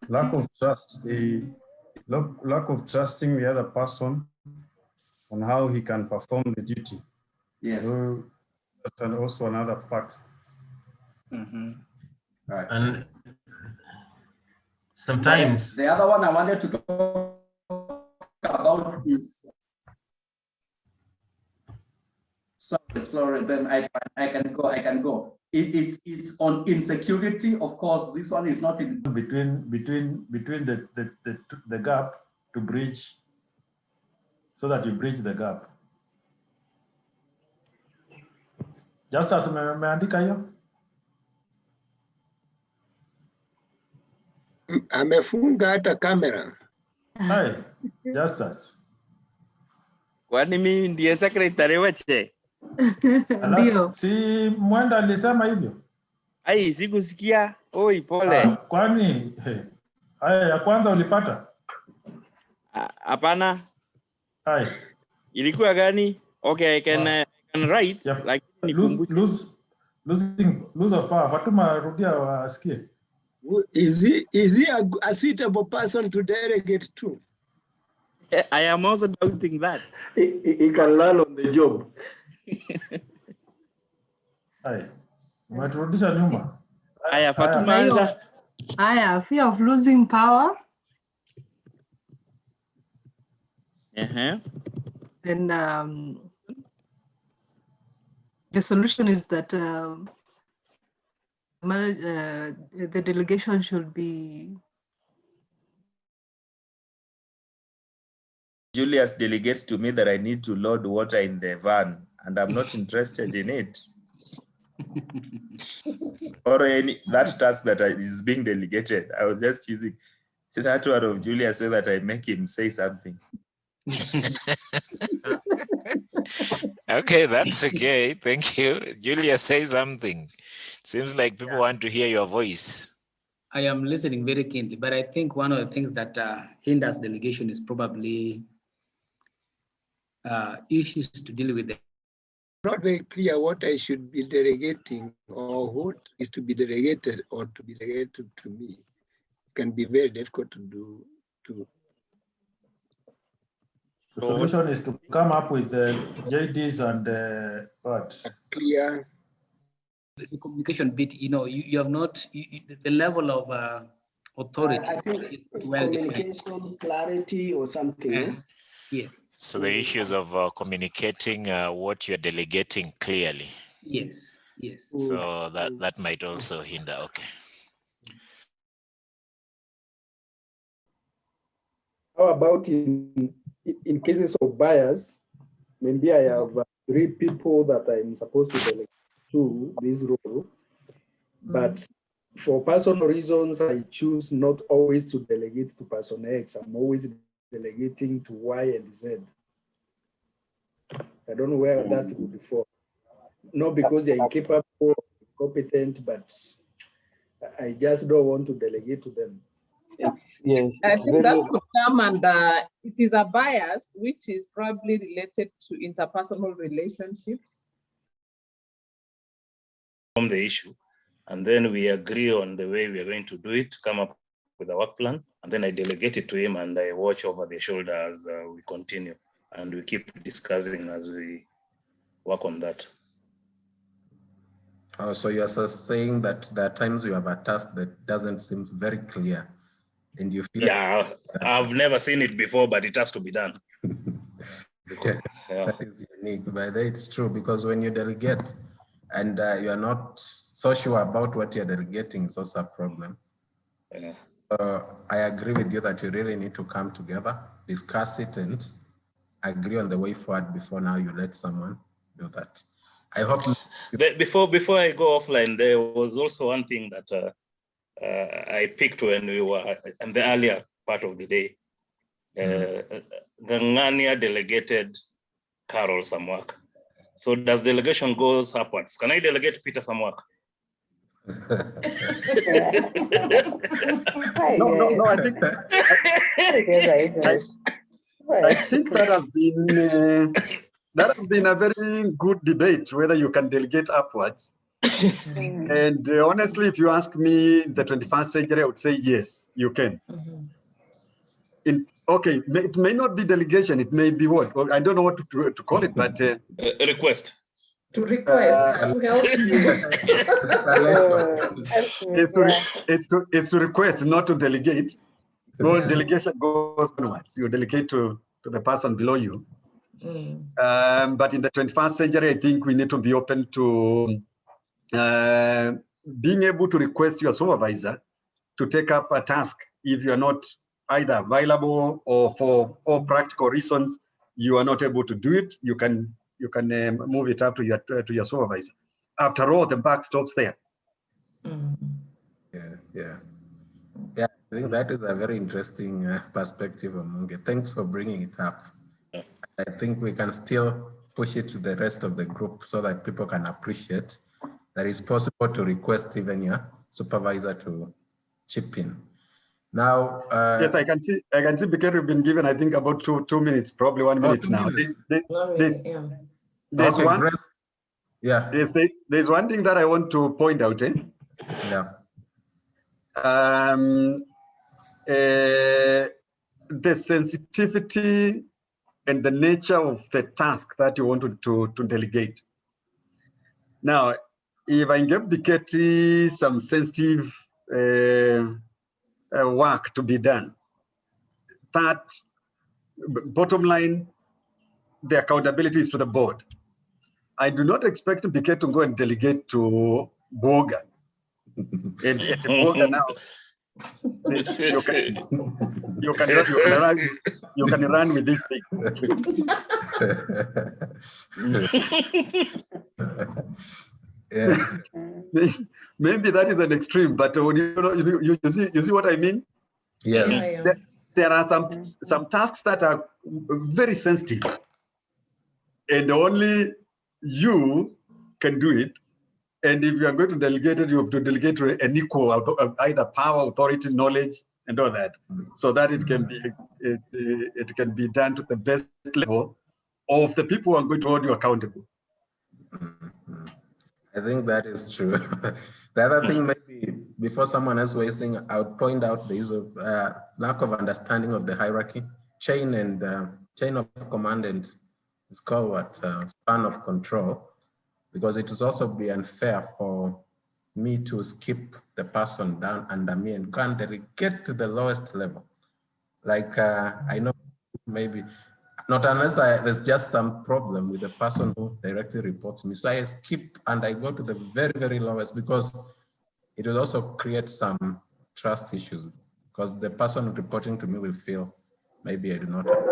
Lack of trust. Lack of trusting the other person on how he can perform the duty. Yes. So that's also another part. Right. And sometimes the other one I wanted to talk about is sorry, then I can go. It's on insecurity. Of course, this one is not in between the gap to bridge, so that you bridge the gap. Just as umeandika hiyo. Amefunga hata kamera. Hey, Justus. Kwani mimi ndiye secretary wache? Ndio. Si Mwenda alisema hivyo? Ai, sikusikia. Oi, pole. Kwani haya ya kwanza ulipata? Hapana. Hai. Ilikuwa gani? Okay, I can write. Yeah. Like lose of power. Fatuma, rudia wasikie. Is he a suitable person to delegate to? I am also doubting that. He can learn on the job. Hai. Umeturudisha nyuma. Aya, Fatuma anza. Aya, fear of losing power. And the solution is that the delegation should be. Julius delegates to me that I need to load water in the van, and I'm not interested in it. or any that task that is being delegated. I was just using that word of Julia so that I make him say something. Okay, that's okay. Thank you. Julia, say something. Seems like people want to hear your voice. I am listening very keenly, but I think one of the things that hinders delegation is probably issues to deal with. Not very clear what I should be delegating or what is to be delegated or to be delegated to me. It can be very difficult to do. The solution is to come up with the JDs and what? Clear. The communication bit, you have not, the level of authority. I think communication, clarity or something. Yes. So the issues of communicating what you're delegating clearly. Yes, yes. So that might also hinder. Okay. How about in cases of bias? Maybe I have 3 people that I'm supposed to delegate to this role, but for personal reasons, I choose not always to delegate to person X. I'm always delegating to Y and Z. I don't know where that would fall. Not because they're incapable, incompetent, but I just don't want to delegate to them. Yes, I think that could come under, it is a bias, which is probably related to interpersonal relationships. From the issue, and then we agree on the way we are going to do it, come up with a work plan, and then I delegate it to him and I watch over the shoulder as we continue, and we keep discussing as we work on that. Oh, so you're saying that there are times you have a task that doesn't seem very clear, and you feel... Yeah, I've never seen it before, but it has to be done. Yeah. That is unique, but it's true, because when you delegate and you are not so sure about what you're delegating, it's also a problem. Yeah. I agree with you that you really need to come together, discuss it, and agree on the way forward before now you let someone do that. I hope... Before I go offline, there was also one thing that I picked when we were in the earlier part of the day. Gangania delegated Carol some work. So does delegation goes upwards? Can I delegate Peter some work? No, I think I think that has been a very good debate whether you can delegate upwards. And honestly, if you ask me, in the 21st century, I would say yes, you can. Okay, it may not be delegation, it may be what? Well, I don't know what to call it, but request. To request, to help it's to request, not to delegate. Well, delegation goes onwards. You delegate to the person below you. But in the 21st century, I think we need to be open to being able to request your supervisor to take up a task if you're not either available or for all practical reasons you are not able to do it. You can move it up to your supervisor. After all, the buck stops there. Yeah. I think that is a very interesting perspective, Omunge. Thanks for bringing it up. I think we can still push it to the rest of the group so that people can appreciate that it's possible to request even your supervisor to chip in. Now, yes, I can see because we've been given, I think, about two minutes, probably 1 minute 2 now. minutes. There's Okay, one. Grace. Yeah. There's one thing that I want to point out. Yeah. The sensitivity and the nature of the task that you want to delegate. Now, if I give Biketi some sensitive work to be done, that bottom line, the accountability is to the board. I do not expect Biketi to go and delegate to Boga. And Boga now, you can run with this thing. maybe that is an extreme, but when you see what I mean? Yes. There are some tasks that are very sensitive, and only you can do it. And if you are going to delegate it, you have to delegate to an equal, either power, authority, knowledge, and all that, so that it can be done to the best level of the people who are going to hold you accountable. I think that is true. The other thing, maybe before someone else wasting, I would point out the use of lack of understanding of the hierarchy, chain of command, and it's called what span of control, because it would also be unfair for me to skip the person down under me and go and delegate to the lowest level. Like I know maybe not unless there's just some problem with the person who directly reports me. So I skip and I go to the very, very lowest, because it will also create some trust issues, because the person reporting to me will feel maybe I do not have.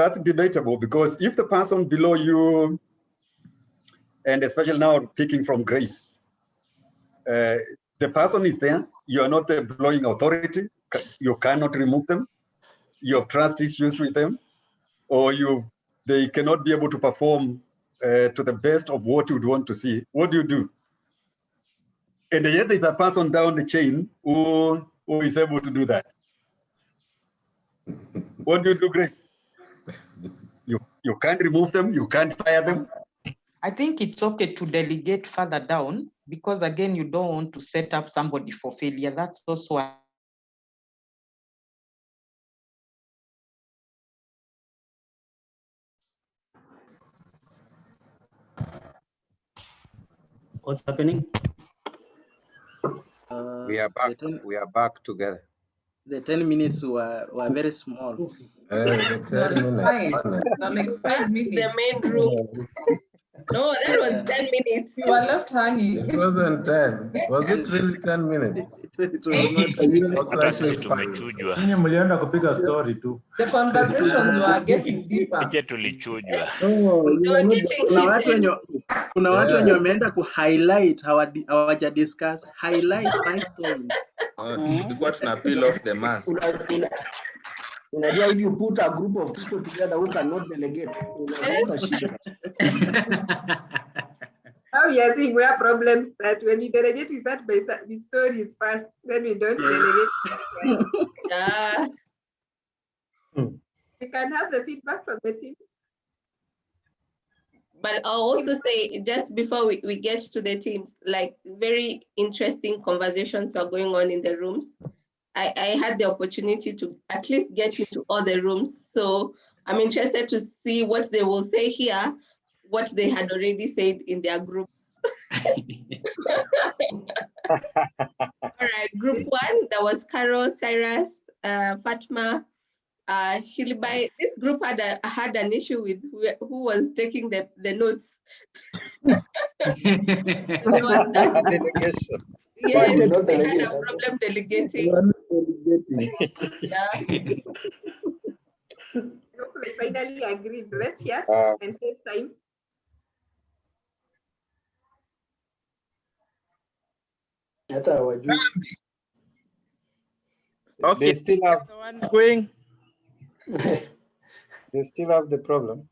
That's debatable, because if the person below you, and especially now picking from Grace, the person is there, you are not employing authority, you cannot remove them, you have trust issues with them, or they cannot be able to perform to the best of what you would want to see. What do you do? And yet there's a person down the chain who is able to do that. What do you do, Grace? You can't remove them, you can't fire them. I think it's okay to delegate further down, because again, you don't want to set up somebody for failure. That's also What's happening? We are back. We are back together. The 10 minutes were very small. The 10 minutes. Like 5 minutes. The main room. No, that was 10 minutes. You were left hanging. It wasn't 10. Was it really 10 minutes? It was Hata sisi tumechujwa. Ninyi mlienda kupiga story tu. The conversations were getting deeper. Je, tulichujwa. Kuna watu wenye wameenda ku highlight hawaja discuss highlight 5 points. Tulikuwa tuna peel off the mask. Unajua, if you put a group of people together who cannot delegate, Now we are seeing where problems start. When you delegate, we start by the stories first, then we don't delegate. Yeah. We can have the feedback from the teams. But I'll also say, just before we get to the teams, like very interesting conversations are going on in the rooms. I had the opportunity to at least get into all the rooms. So I'm interested to see what they will say here, what they had already said in their groups. All right, group 1, that was Carol, Cyrus, Fatma, Hilibai. This group had an issue with who was taking the notes. Yes, they had a problem delegating. Yeah. We finally agreed. Let's hear and save time. Okay. They still have going. They still have the problem.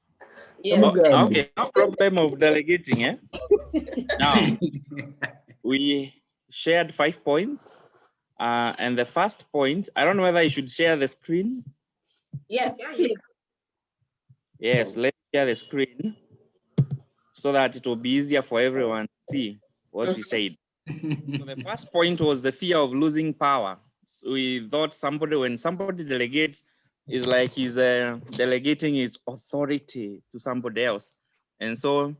Yes. Okay, no problem of delegating. Now, we shared 5 points. And the first point, I don't know whether I should share the screen. Yes, please. Yes, let's share the screen so that it will be easier for everyone to see what we said. So the first point was the fear of losing power. So we thought when somebody delegates, is like he's delegating his authority to somebody else. And so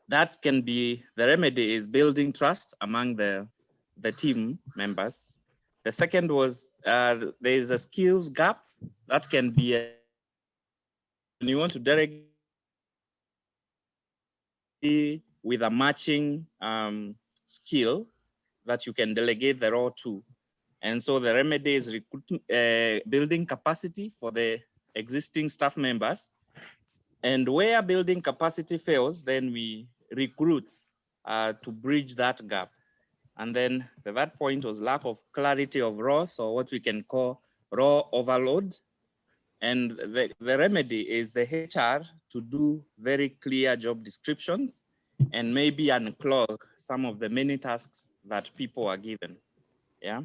that can be, the remedy is building trust among the team members. The second was there is a skills gap that can be when you want to delegate with a matching skill that you can delegate the role to. And so the remedy is building capacity for the existing staff members And where building capacity fails, then we recruit to bridge that gap. And then the third point was lack of clarity of roles, or what we can call role overload. And the remedy is the HR to do very clear job descriptions and maybe unclog some of the many tasks that people are given. Yeah.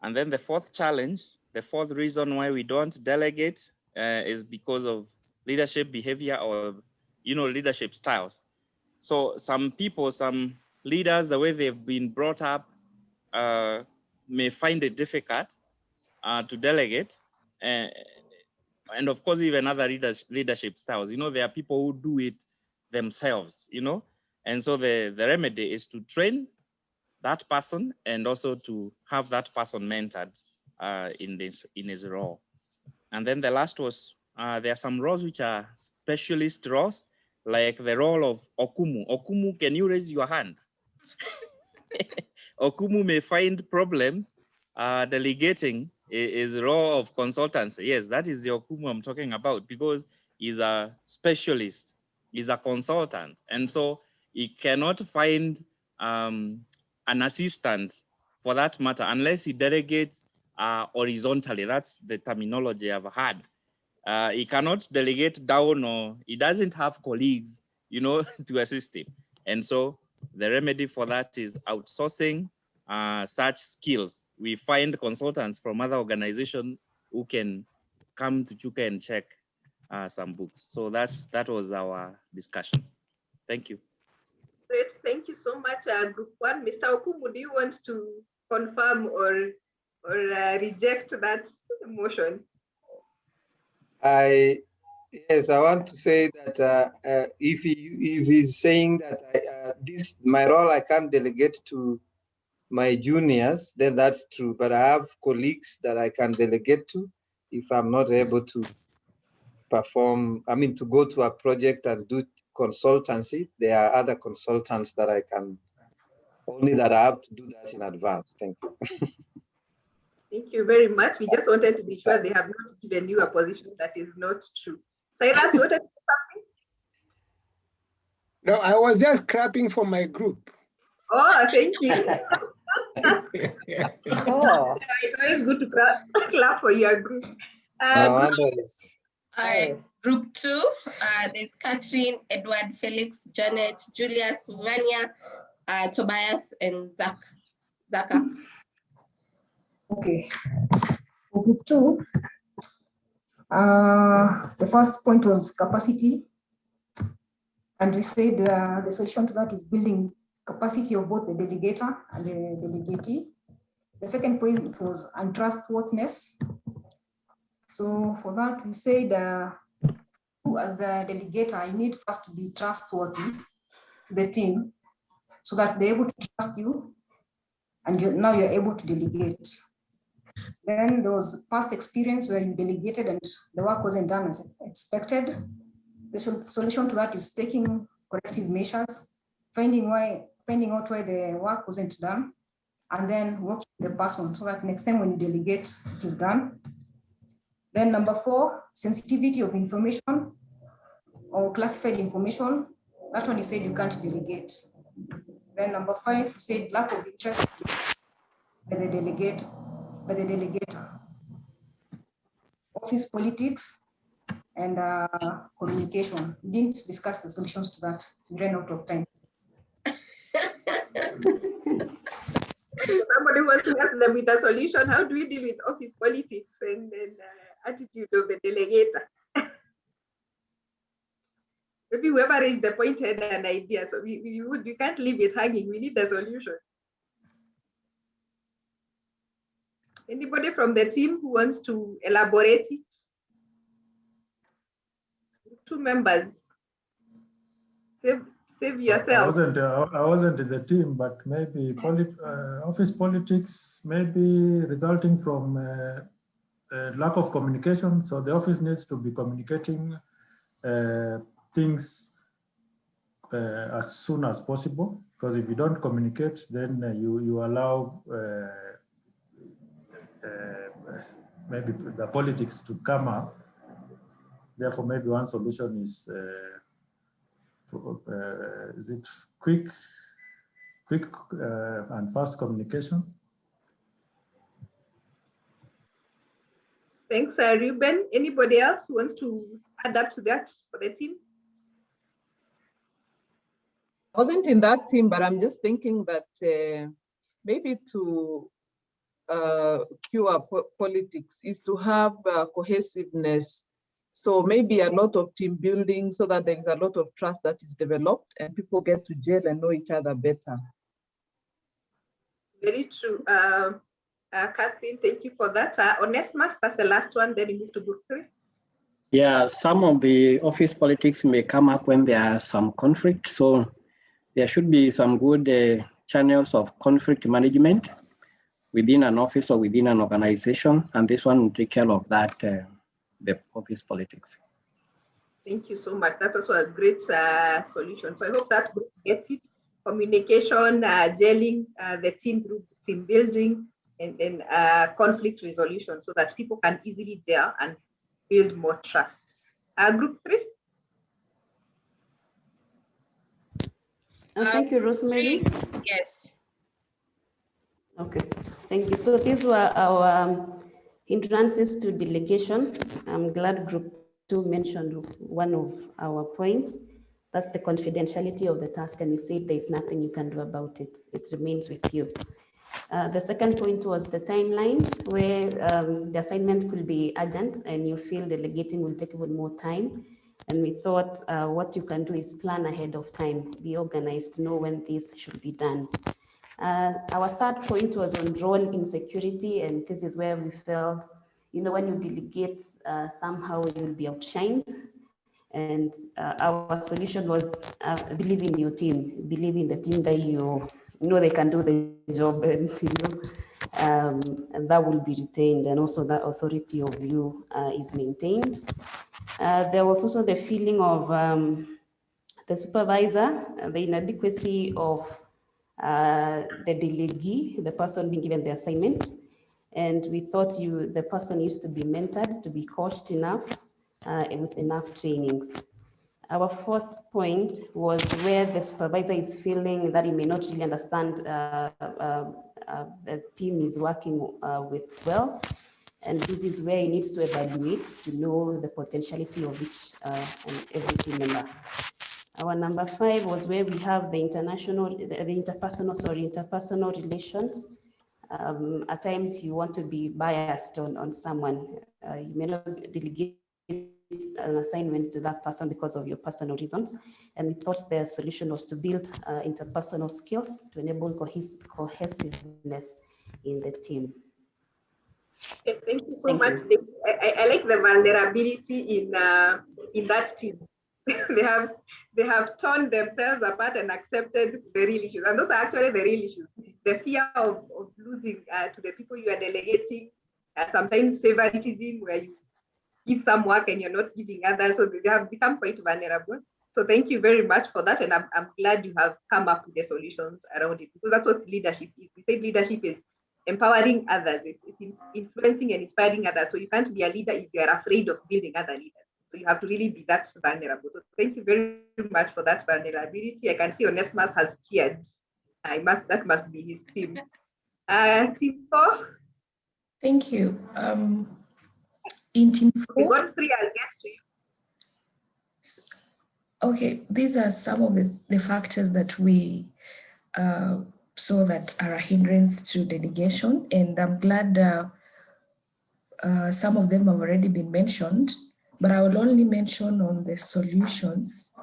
And then the fourth challenge, the fourth reason why we don't delegate is because of leadership behavior, or leadership styles. So some people, some leaders, the way they've been brought up, may find it difficult to delegate. And of course, even other leadership styles, there are people who do it themselves, and so the remedy is to train that person and also to have that person mentored in his role. And then the last was, there are some roles which are specialist roles, like the role of Okumu. Okumu, can you raise your hand? Okumu may find problems delegating his role of consultancy. Yes, that is the Okumu I'm talking about, because he's a specialist, he's a consultant. And so he cannot find an assistant for that matter, unless he delegates horizontally. That's the terminology I've had. He cannot delegate down, or he doesn't have colleagues, to assist him. And so the remedy for that is outsourcing such skills. We find consultants from other organizations who can come to Chuka and check some books. So that was our discussion. Thank you. Great, thank you so much, Group 1. Mr. Okumu, do you want to confirm or reject that motion? Yes, I want to say that if he's saying that my role I can't delegate to my juniors, then that's true. But I have colleagues that I can delegate to if I'm not able to perform, to go to a project and do consultancy. There are other consultants that I can, only that I have to do that in advance. Thank you. Thank you very much. We just wanted to be sure they have not given you a position that is not true. Cyrus, you wanted to say something? No, I was just clapping for my group. Oh, thank you. It's always good to clap for your group. Group 2, there's Catherine, Edward, Felix, Janet, Julius, Ngania, Tobias, and Zaka. Okay. For group 2, the first point was capacity. And we said the solution to that is building capacity of both the delegator and the delegatee. The second point was untrustworthiness. So for that, we said as the delegator, you need first to be trustworthy to the team so that they're able to trust you, and now you're able to delegate. Then there was past experience where you delegated and the work wasn't done as expected. The solution to that is taking corrective measures, finding out why the work wasn't done, and then working with the person so that next time when you delegate, it is done. Then number 4, sensitivity of information or classified information. That one you said you can't delegate. Then number 5, you said lack of interest by the delegator. Office politics and communication. We didn't discuss the solutions to that. We ran out of time. Somebody wants to help them with a solution. How do we deal with office politics and attitude of the delegator? Maybe whoever raised the point had an idea. So we can't leave it hanging. We need a solution. Anybody from the team who wants to elaborate it? 2 members. Save yourself. I wasn't in the team, but maybe office politics may be resulting from lack of communication. So the office needs to be communicating things as soon as possible, because if you don't communicate, then you allow maybe the politics to come up Therefore, maybe one solution is it quick and fast communication? Thanks, Ruben. Anybody else who wants to add up to that for the team? I wasn't in that team, but I'm just thinking that maybe to cure politics is to have cohesiveness. So maybe a lot of team building so that there is a lot of trust that is developed and people get to gel and know each other better. Very true. Catherine, thank you for that. Onesimus, that's the last one, then we move to group 3. Yeah, some of the office politics may come up when there are some conflict. So there should be some good channels of conflict management within an office or within an organization. And this one will take care of that, the office politics. Thank you so much. That's also a great solution. So I hope that group gets it. Communication, gelling, the team group, team building, and then conflict resolution so that people can easily gel and build more trust. Group 3. Thank you, Rosemary. Yes. Okay, thank you. So these were our hindrances to delegation. I'm glad group 2 mentioned one of our points. That's the confidentiality of the task, and you said there's nothing you can do about it. It remains with you. The second point was the timelines, where the assignment could be urgent and you feel delegating will take even more time. And we thought what you can do is plan ahead of time, be organized, know when this should be done. Our third point was on role insecurity, and this is where we felt, you know, when you delegate, somehow you'll be outshined. And our solution was believe in your team, believe in the team that you know they can do the job, and and that will be retained, and also that authority of you is maintained. There was also the feeling of the supervisor, the inadequacy of the delegee, the person being given the assignment. And we thought the person used to be mentored, to be coached enough and with enough trainings. Our fourth point was where the supervisor is feeling that he may not really understand the team is working with well. And this is where he needs to evaluate to know the potentiality of each and every team member. Our number 5 was where we have the interpersonal relations. At times you want to be biased on someone. You may not delegate an assignment to that person because of your personal reasons. And we thought the solution was to build interpersonal skills to enable cohesiveness in the team. Okay, thank you so much. I like the vulnerability in that team. they have torn themselves apart and accepted the real issues. And those are actually the real issues. The fear of losing to the people you are delegating, sometimes favoritism where you give some work and you're not giving others. So they have become quite vulnerable. So thank you very much for that. And I'm glad you have come up with the solutions around it, because that's what leadership is. We say leadership is empowering others. It's influencing and inspiring others. So you can't be a leader if you are afraid of building other leaders. So you have to really be that vulnerable. So thank you very much for that vulnerability. I can see Onesimus has cheered. That must be his team. Team 4. Thank you. In team 4. We got 3, I'll get to you. Okay, these are some of the factors that we saw that are a hindrance to delegation, and I'm glad some of them have already been mentioned, but I will only mention on the solutions.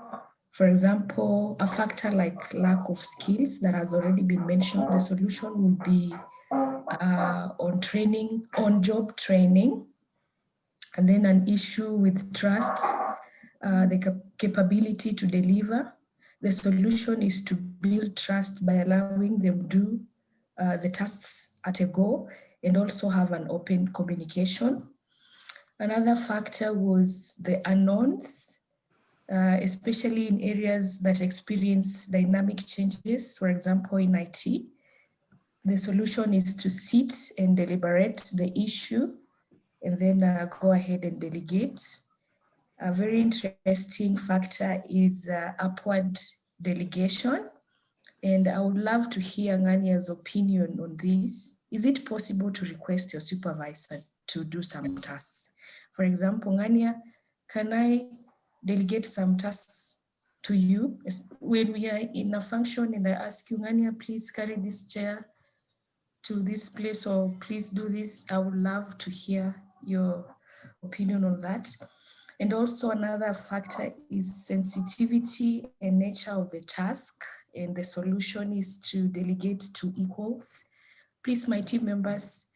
For example, a factor like lack of skills that has already been mentioned, the solution will be on training, on-job training, and then an issue with trust, the capability to deliver. The solution is to build trust by allowing them do the tasks at a go and also have an open communication. Another factor was the unknowns, especially in areas that experience dynamic changes, for example, in IT. The solution is to sit and deliberate the issue and then go ahead and delegate. A very interesting factor is upward delegation. And I would love to hear Ngania's opinion on this. Is it possible to request your supervisor to do some tasks? For example, Ngania, can I delegate some tasks to you? When we are in a function and I ask you, Ngania, please carry this chair to this place, or please do this, I would love to hear your opinion on that. And also another factor is sensitivity and nature of the task. And the solution is to delegate to equals. Please, my team members,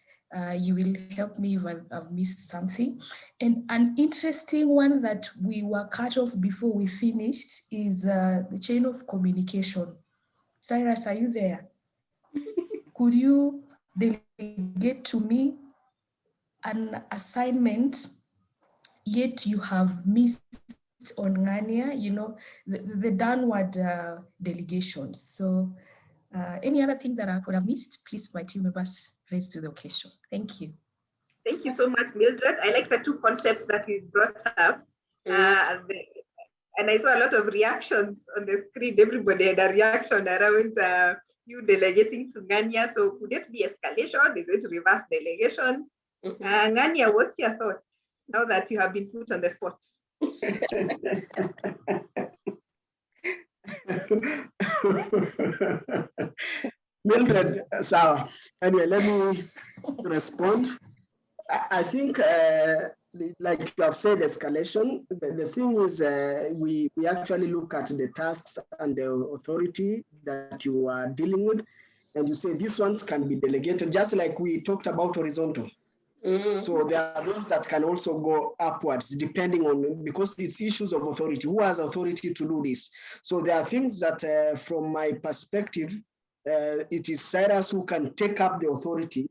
you will help me if I've missed something. And an interesting one that we were cut off before we finished is the chain of communication. Cyrus, are you there? Could you delegate to me an assignment, yet you have missed on Ngania, you know, the downward delegations. So any other thing that I could have missed, please, my team members, raise to the occasion. Thank you. Thank you so much, Mildred. I like the two concepts that you brought up. And I saw a lot of reactions on the screen. Everybody had a reaction around you delegating to Ngania. So could it be escalation? Is it reverse delegation? Ngania, what's your thoughts now that you have been put on the spot? Mildred, so anyway, let me respond. I think, like you have said, escalation. The thing is, we actually look at the tasks and the authority that you are dealing with, and you say these ones can be delegated, just like we talked about horizontal. So there are those that can also go upwards, depending on, because it's issues of authority. Who has authority to do this? So there are things that, from my perspective, it is Cyrus who can take up the authority.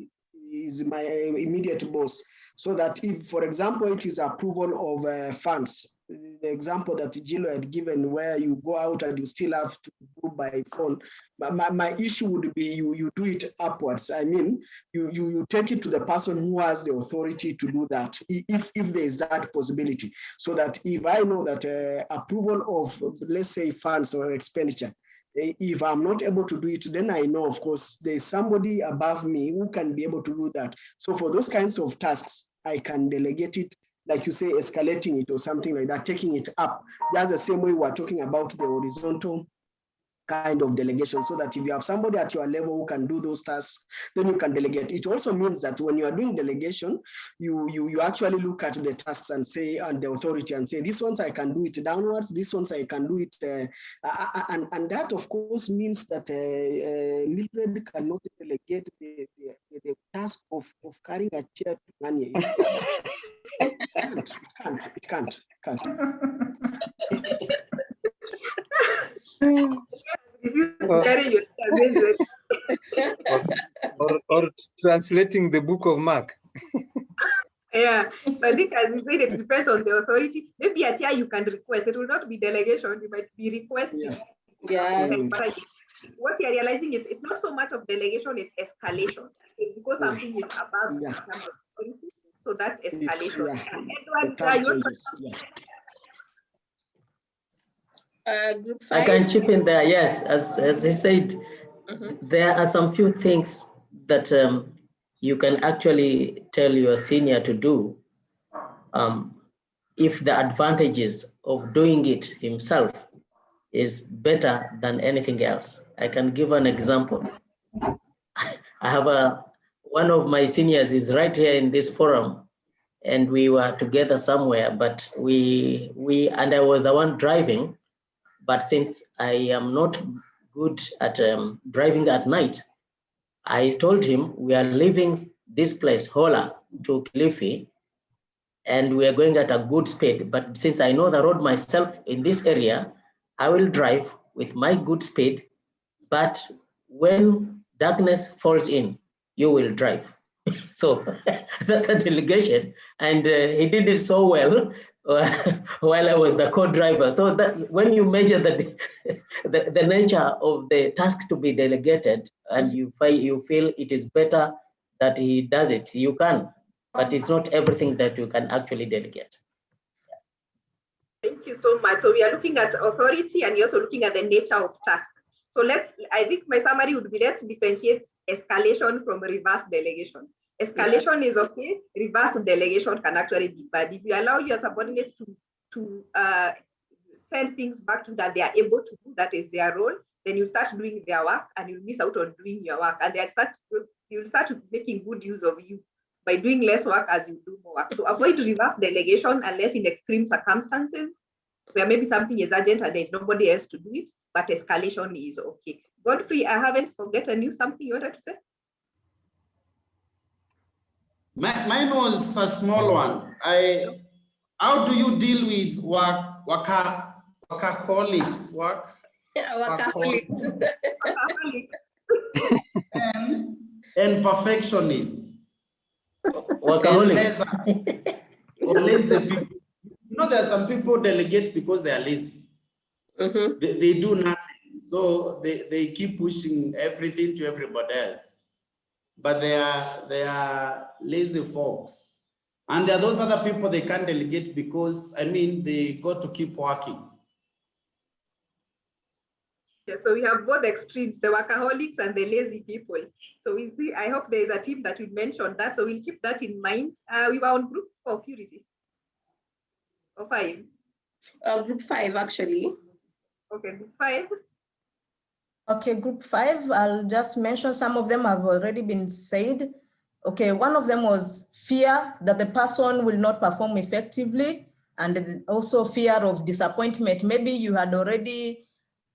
Is my immediate boss. So that if, for example, it is approval of funds, the example that Gillo had given, where you go out and you still have to do by phone. But my issue would be you do it upwards. I mean, you take it to the person who has the authority to do that, if there is that possibility. So that if I know that approval of, let's say, funds or expenditure, if I'm not able to do it, then I know, of course, there's somebody above me who can be able to do that. So for those kinds of tasks, I can delegate it, like you say, escalating it or something like that, taking it up. That's the same way we're talking about the horizontal kind of delegation, so that if you have somebody at your level who can do those tasks, then you can delegate. It also means that when you are doing delegation, you actually look at the tasks and say, and the authority, and say, these ones I can do it downwards, these ones I can do it, and that of course means that Mildred cannot delegate the task of carrying a chair to Ngania. It can't. Or translating the book of Mark. Yeah, so I think, as you said, it depends on the authority. Maybe at here you can request. It will not be delegation. You might be requesting. Yeah. But what you're realizing is it's not so much of delegation; it's escalation. It's because something is above in terms of authority. So that's escalation. Group 5. I can chip in there. Yes, as he said, there are some few things that you can actually tell your senior to do if the advantages of doing it himself is better than anything else. I can give an example. I have one of my seniors is right here in this forum, and we were together somewhere, but and I was the one driving. But since I am not good at driving at night, I told him we are leaving this place, Hola, to Kilifi, and we are going at a good speed. But since I know the road myself in this area, I will drive with my good speed. But when darkness falls in, you will drive. So that's a delegation. And he did it so well while I was the co-driver. So that when you measure the nature of the tasks to be delegated, and you feel it is better that he does it, you can, but it's not everything that you can actually delegate. Thank you so much. So we are looking at authority and you're also looking at the nature of task. So I think my summary would be, let's differentiate escalation from reverse delegation. Escalation is okay, reverse delegation can actually be bad. If you allow your subordinates to send things back to that they are able to do, that is their role, then you start doing their work and you'll miss out on doing your work. And you'll start making good use of you by doing less work as you do more work. So avoid reverse delegation unless in extreme circumstances where maybe something is urgent and there's nobody else to do it, but escalation is okay. Godfrey, I haven't forgotten you, something you wanted to say? Mine was a small one. How do you deal with workaholics? And perfectionists. Workaholics. Or lazy people. You know, there are some people delegate because they are lazy. They do nothing. So they keep pushing everything to everybody else. But they are lazy folks. And there are those other people they can't delegate because, I mean, they got to keep working. Yeah, so we have both extremes, the workaholics and the lazy people. So we see, I hope there is a team that would mention that. So we'll keep that in mind. We were on group 4, Purity. Or 5? Group 5, actually. Okay, group 5. Okay, group 5, I'll just mention some of them have already been said. Okay, one of them was fear that the person will not perform effectively, and also fear of disappointment. Maybe you had already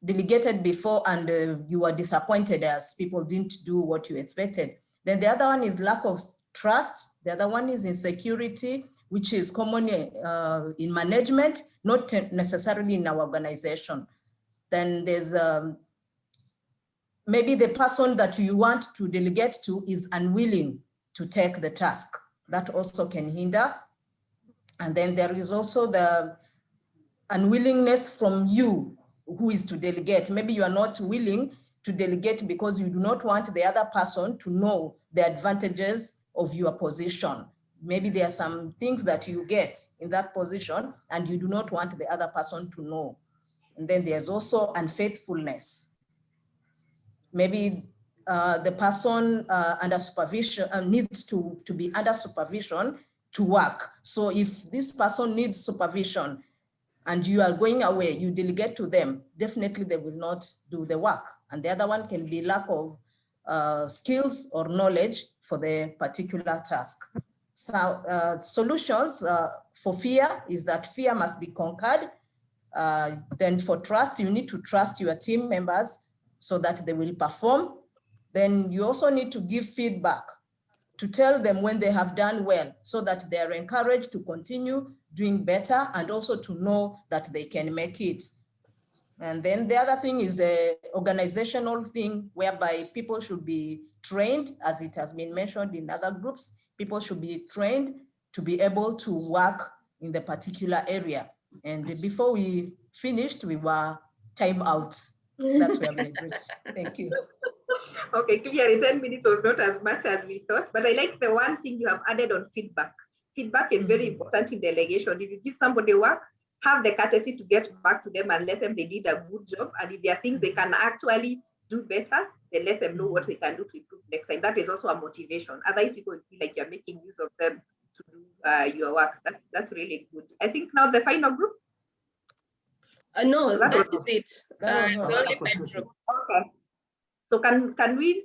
delegated before and you were disappointed as people didn't do what you expected. Then the other one is lack of trust. The other one is insecurity, which is common in management, not necessarily in our organization. Then there's maybe the person that you want to delegate to is unwilling to take the task. That also can hinder. And then there is also the unwillingness from you who is to delegate. Maybe you are not willing to delegate because you do not want the other person to know the advantages of your position. Maybe there are some things that you get in that position and you do not want the other person to know. And then there's also unfaithfulness. Maybe the person under supervision needs to be under supervision to work. So if this person needs supervision and you are going away, you delegate to them, definitely they will not do the work. And the other one can be lack of skills or knowledge for the particular task. So solutions for fear is that fear must be conquered. Then for trust, you need to trust your team members so that they will perform. Then you also need to give feedback to tell them when they have done well so that they are encouraged to continue doing better and also to know that they can make it. And then the other thing is the organizational thing whereby people should be trained, as it has been mentioned in other groups, people should be trained to be able to work in the particular area. And before we finished, we were time out. That's where we agreed. Thank you. Okay, clearly 10 minutes was not as much as we thought, but I like the one thing you have added on feedback. Feedback is very important in delegation. If you give somebody work, have the courtesy to get back to them and let them they did a good job. And if there are things they can actually do better, then let them know what they can do to improve next time. That is also a motivation. Otherwise, people feel like you're making use of them to do your work. That's really good. I think now the final group. No, that is it. That was the only 5 group. Okay. So can we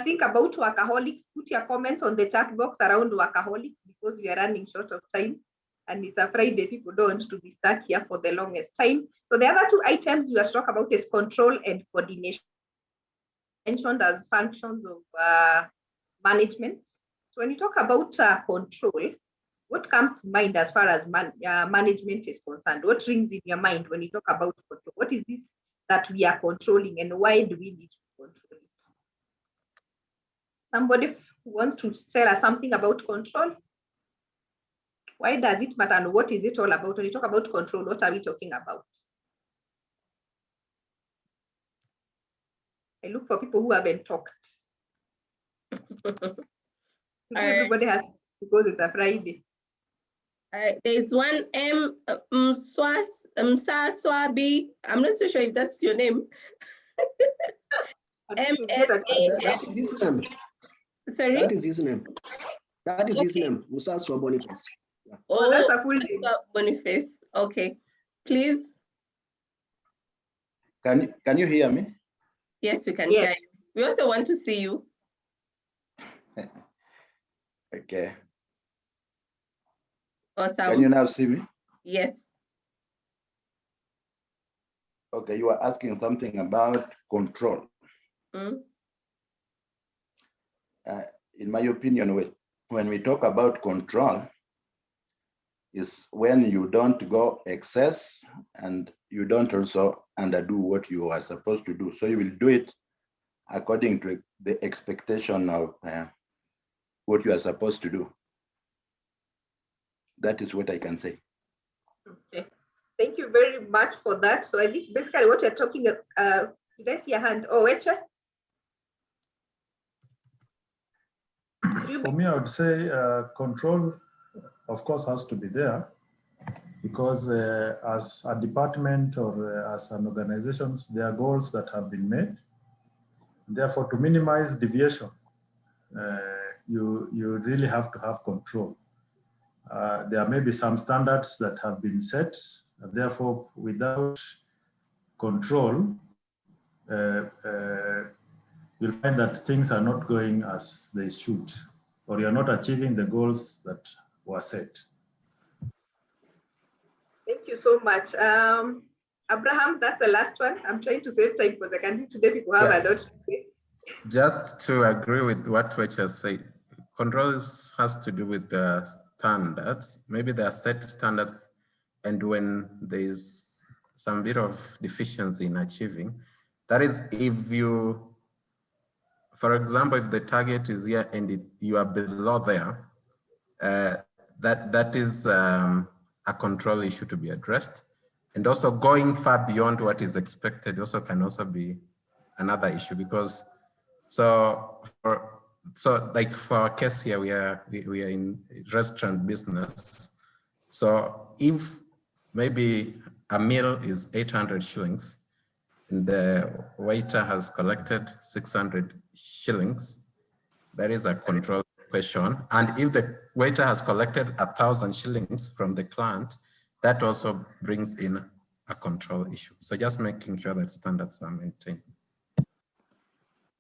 think about workaholics? Put your comments on the chat box around workaholics because we are running short of time and it's a Friday. People don't want to be stuck here for the longest time. So the other 2 items we are talking about is control and coordination, mentioned as functions of management. So when you talk about control, what comes to mind as far as management is concerned? What rings in your mind when you talk about control? What is this that we are controlling and why do we need to control it? Somebody who wants to tell us something about control? Why does it matter and what is it all about? When you talk about control, what are we talking about? I look for people who haven't talked. Everybody has, because it's a Friday. There's one Msaswabi. I'm not so sure if that's your name. That is his name. Sorry? That is his name. That is his name, Musaswa Boniface. Yeah. Oh, that's a full name. Boniface. Okay. Please. Can you hear me? Yes, we can hear you. We also want to see you. Okay. Awesome. Can you now see me? Yes. Okay, you are asking something about control. Mm. In my opinion, when we talk about control, is when you don't go excess and you don't also underdo what you are supposed to do. So you will do it according to the expectation of what you are supposed to do. That is what I can say. Okay. Thank you very much for that. So I think basically what you're talking about, did I see a hand? Oh, Weche? For me, I would say control, of course, has to be there because as a department or as an organization, there are goals that have been made. Therefore, to minimize deviation, you really have to have control. There may be some standards that have been set, and therefore, without control, you'll find that things are not going as they should, or you're not achieving the goals that were set. Thank you so much. Abraham, that's the last one. I'm trying to save time because I can see today people have a lot to say. Just to agree with what Weche said, controls has to do with the standards. Maybe there are set standards, and when there's some bit of deficiency in achieving, that is, if you, for example, if the target is here and you are below there, that is a control issue to be addressed. And also going far beyond what is expected also can also be another issue, because so like for our case here, we are in restaurant business. So if maybe a meal is 800 shillings and the waiter has collected 600 shillings, that is a control question. And if the waiter has collected 1,000 shillings from the client, that also brings in a control issue. So just making sure that standards are maintained.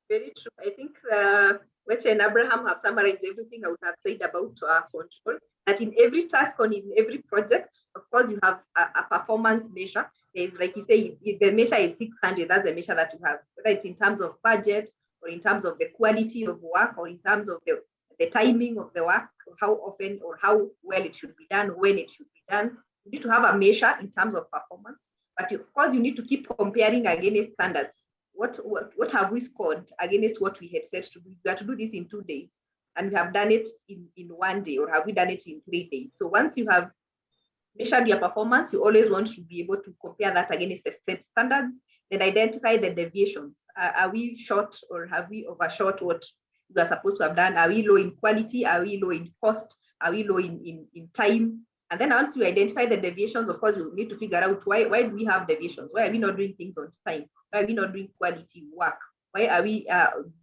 Very true. I think Weche and Abraham have summarized everything I would have said about control. That in every task or in every project, of course, you have a performance measure. There's, like you say, if the measure is 600, that's the measure that you have, whether it's in terms of budget or in terms of the quality of work or in terms of the timing of the work, or how often or how well it should be done, when it should be done. You need to have a measure in terms of performance, but of course, you need to keep comparing against standards. What have we scored against what we had said to do? We have to do this in 2 days, and we have done it in 1 day, or have we done it in 3 days? So once you have measured your performance, you always want to be able to compare that against the set standards, then identify the deviations. Are we short or have we overshot what we are supposed to have done? Are we low in quality? Are we low in cost? Are we low in time? And then once you identify the deviations, of course, you need to figure out why do we have deviations? Why are we not doing things on time? Why are we not doing quality work? Why are we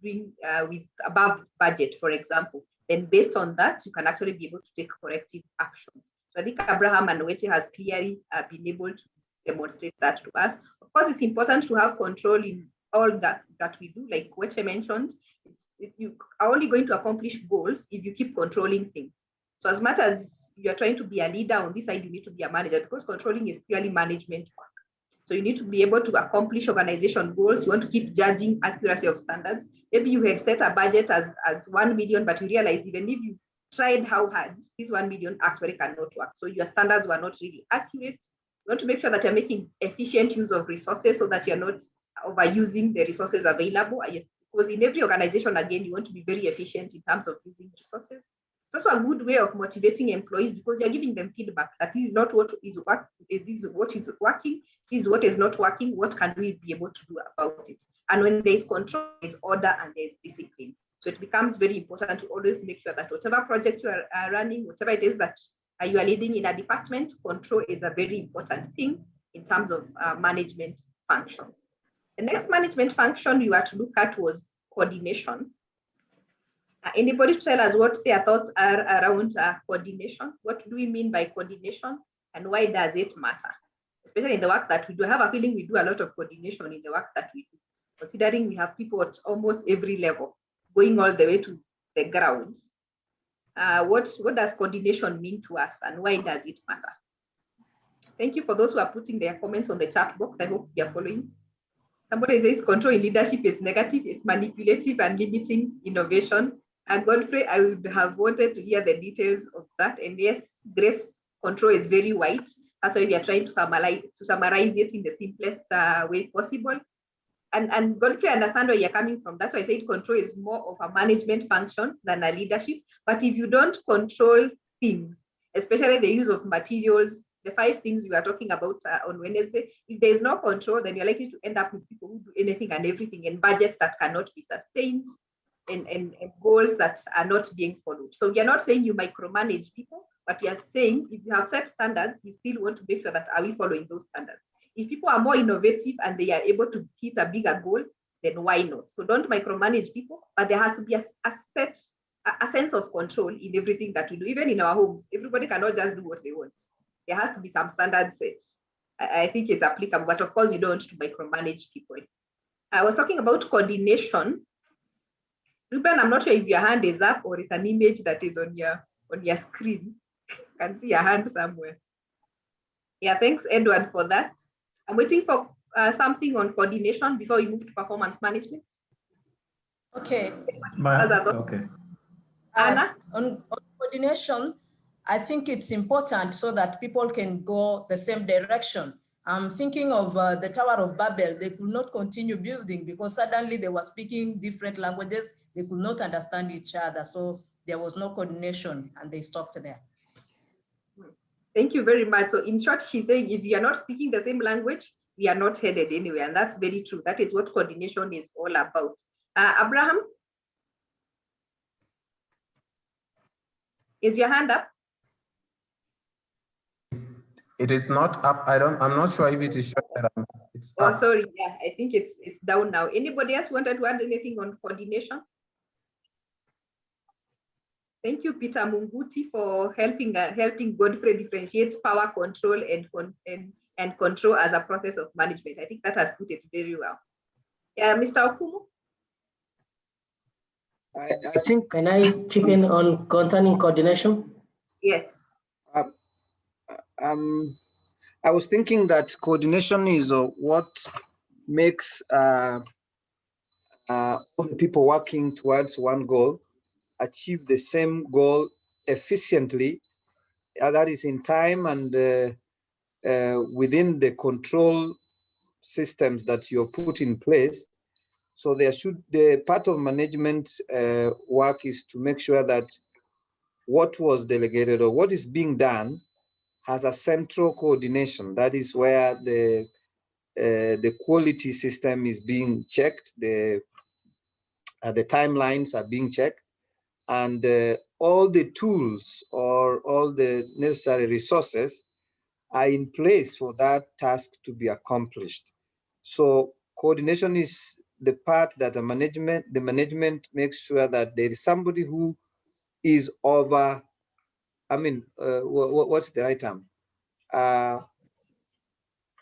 doing with above budget, for example? Then based on that, you can actually be able to take corrective actions. So I think Abraham and Weche has clearly been able to demonstrate that to us. Of course, it's important to have control in all that we do. Like Weche mentioned, you are only going to accomplish goals if you keep controlling things. So as much as you're trying to be a leader on this side, you need to be a manager, because controlling is purely management work. So you need to be able to accomplish organization goals. You want to keep judging accuracy of standards. Maybe you had set a budget as 1 million, but you realize even if you tried how hard, this 1 million actually cannot work. So your standards were not really accurate. You want to make sure that you're making efficient use of resources so that you're not overusing the resources available. Because in every organization, again, you want to be very efficient in terms of using resources. It's also a good way of motivating employees, because you're giving them feedback that this is not what is working, this is what is working, this is what is not working, what can we be able to do about it? And when there's control, there's order and there's discipline. So it becomes very important to always make sure that whatever project you are running, whatever it is that you are leading in a department, control is a very important thing in terms of management functions. The next management function you are to look at was coordination. Anybody tell us what their thoughts are around coordination? What do we mean by coordination and why does it matter? Especially in the work that we do. I have a feeling we do a lot of coordination in the work that we do, considering we have people at almost every level, going all the way to the ground. What does coordination mean to us and why does it matter? Thank you for those who are putting their comments on the chat box. I hope you are following. Somebody says control in leadership is negative, it's manipulative and limiting innovation. And Godfrey, I would have wanted to hear the details of that. And yes, Grace, control is very wide. That's why we are trying to summarize it in the simplest way possible. And Godfrey, I understand where you're coming from. That's why I said control is more of a management function than a leadership. But if you don't control things, especially the use of materials, the 5 things we are talking about on Wednesday, if there is no control, then you're likely to end up with people who do anything and everything and budgets that cannot be sustained and goals that are not being followed. So we are not saying you micromanage people, but we are saying if you have set standards, you still want to make sure that are we following those standards. If people are more innovative and they are able to hit a bigger goal, then why not? So don't micromanage people, but there has to be a sense of control in everything that we do. Even in our homes, everybody cannot just do what they want. There has to be some standard sets. I think it's applicable, but of course you don't want to micromanage people. I was talking about coordination. Ruben, I'm not sure if your hand is up or it's an image that is on your screen. I can see your hand somewhere. Yeah, thanks, Edward, for that. I'm waiting for something on coordination before we move to performance management. Okay. Okay. Anna? On coordination, I think it's important so that people can go the same direction. I'm thinking of the Tower of Babel. They could not continue building because suddenly they were speaking different languages. They could not understand each other. So there was no coordination and they stopped there. Thank you very much. So in short, she's saying if you are not speaking the same language, we are not headed anywhere. And that's very true. That is what coordination is all about. Abraham? Is your hand up? It is not up. I'm not sure if it is showing that it's up. Oh, sorry. Yeah, I think it's down now. Anybody else wanted to add anything on coordination? Thank you, Peter Munguti, for helping Godfrey differentiate power control and control as a process of management. I think that has put it very well. Yeah, Mr. Okumu? I think. Can I chip in on concerning coordination? Yes. I was thinking that coordination is what makes all the people working towards one goal achieve the same goal efficiently, that is in time and within the control systems that you're put in place. So the part of management work is to make sure that what was delegated or what is being done has a central coordination. That is where the quality system is being checked, the timelines are being checked, and all the tools or all the necessary resources are in place for that task to be accomplished. So coordination is the part that the management makes sure that there is somebody who is over, what's the right term?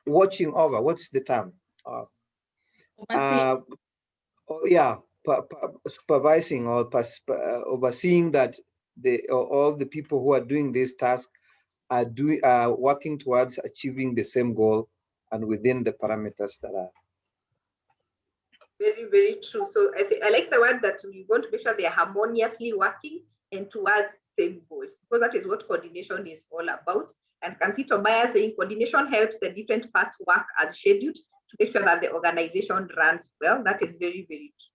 Watching over, what's the term? Supervising or overseeing that all the people who are doing this task are working towards achieving the same goal and within the parameters that are. Very, very true. So I like the word that we want to make sure they are harmoniously working and towards same goals, because that is what coordination is all about. And can see Tobias saying coordination helps the different parts work as scheduled to make sure that the organization runs well. That is very, very true.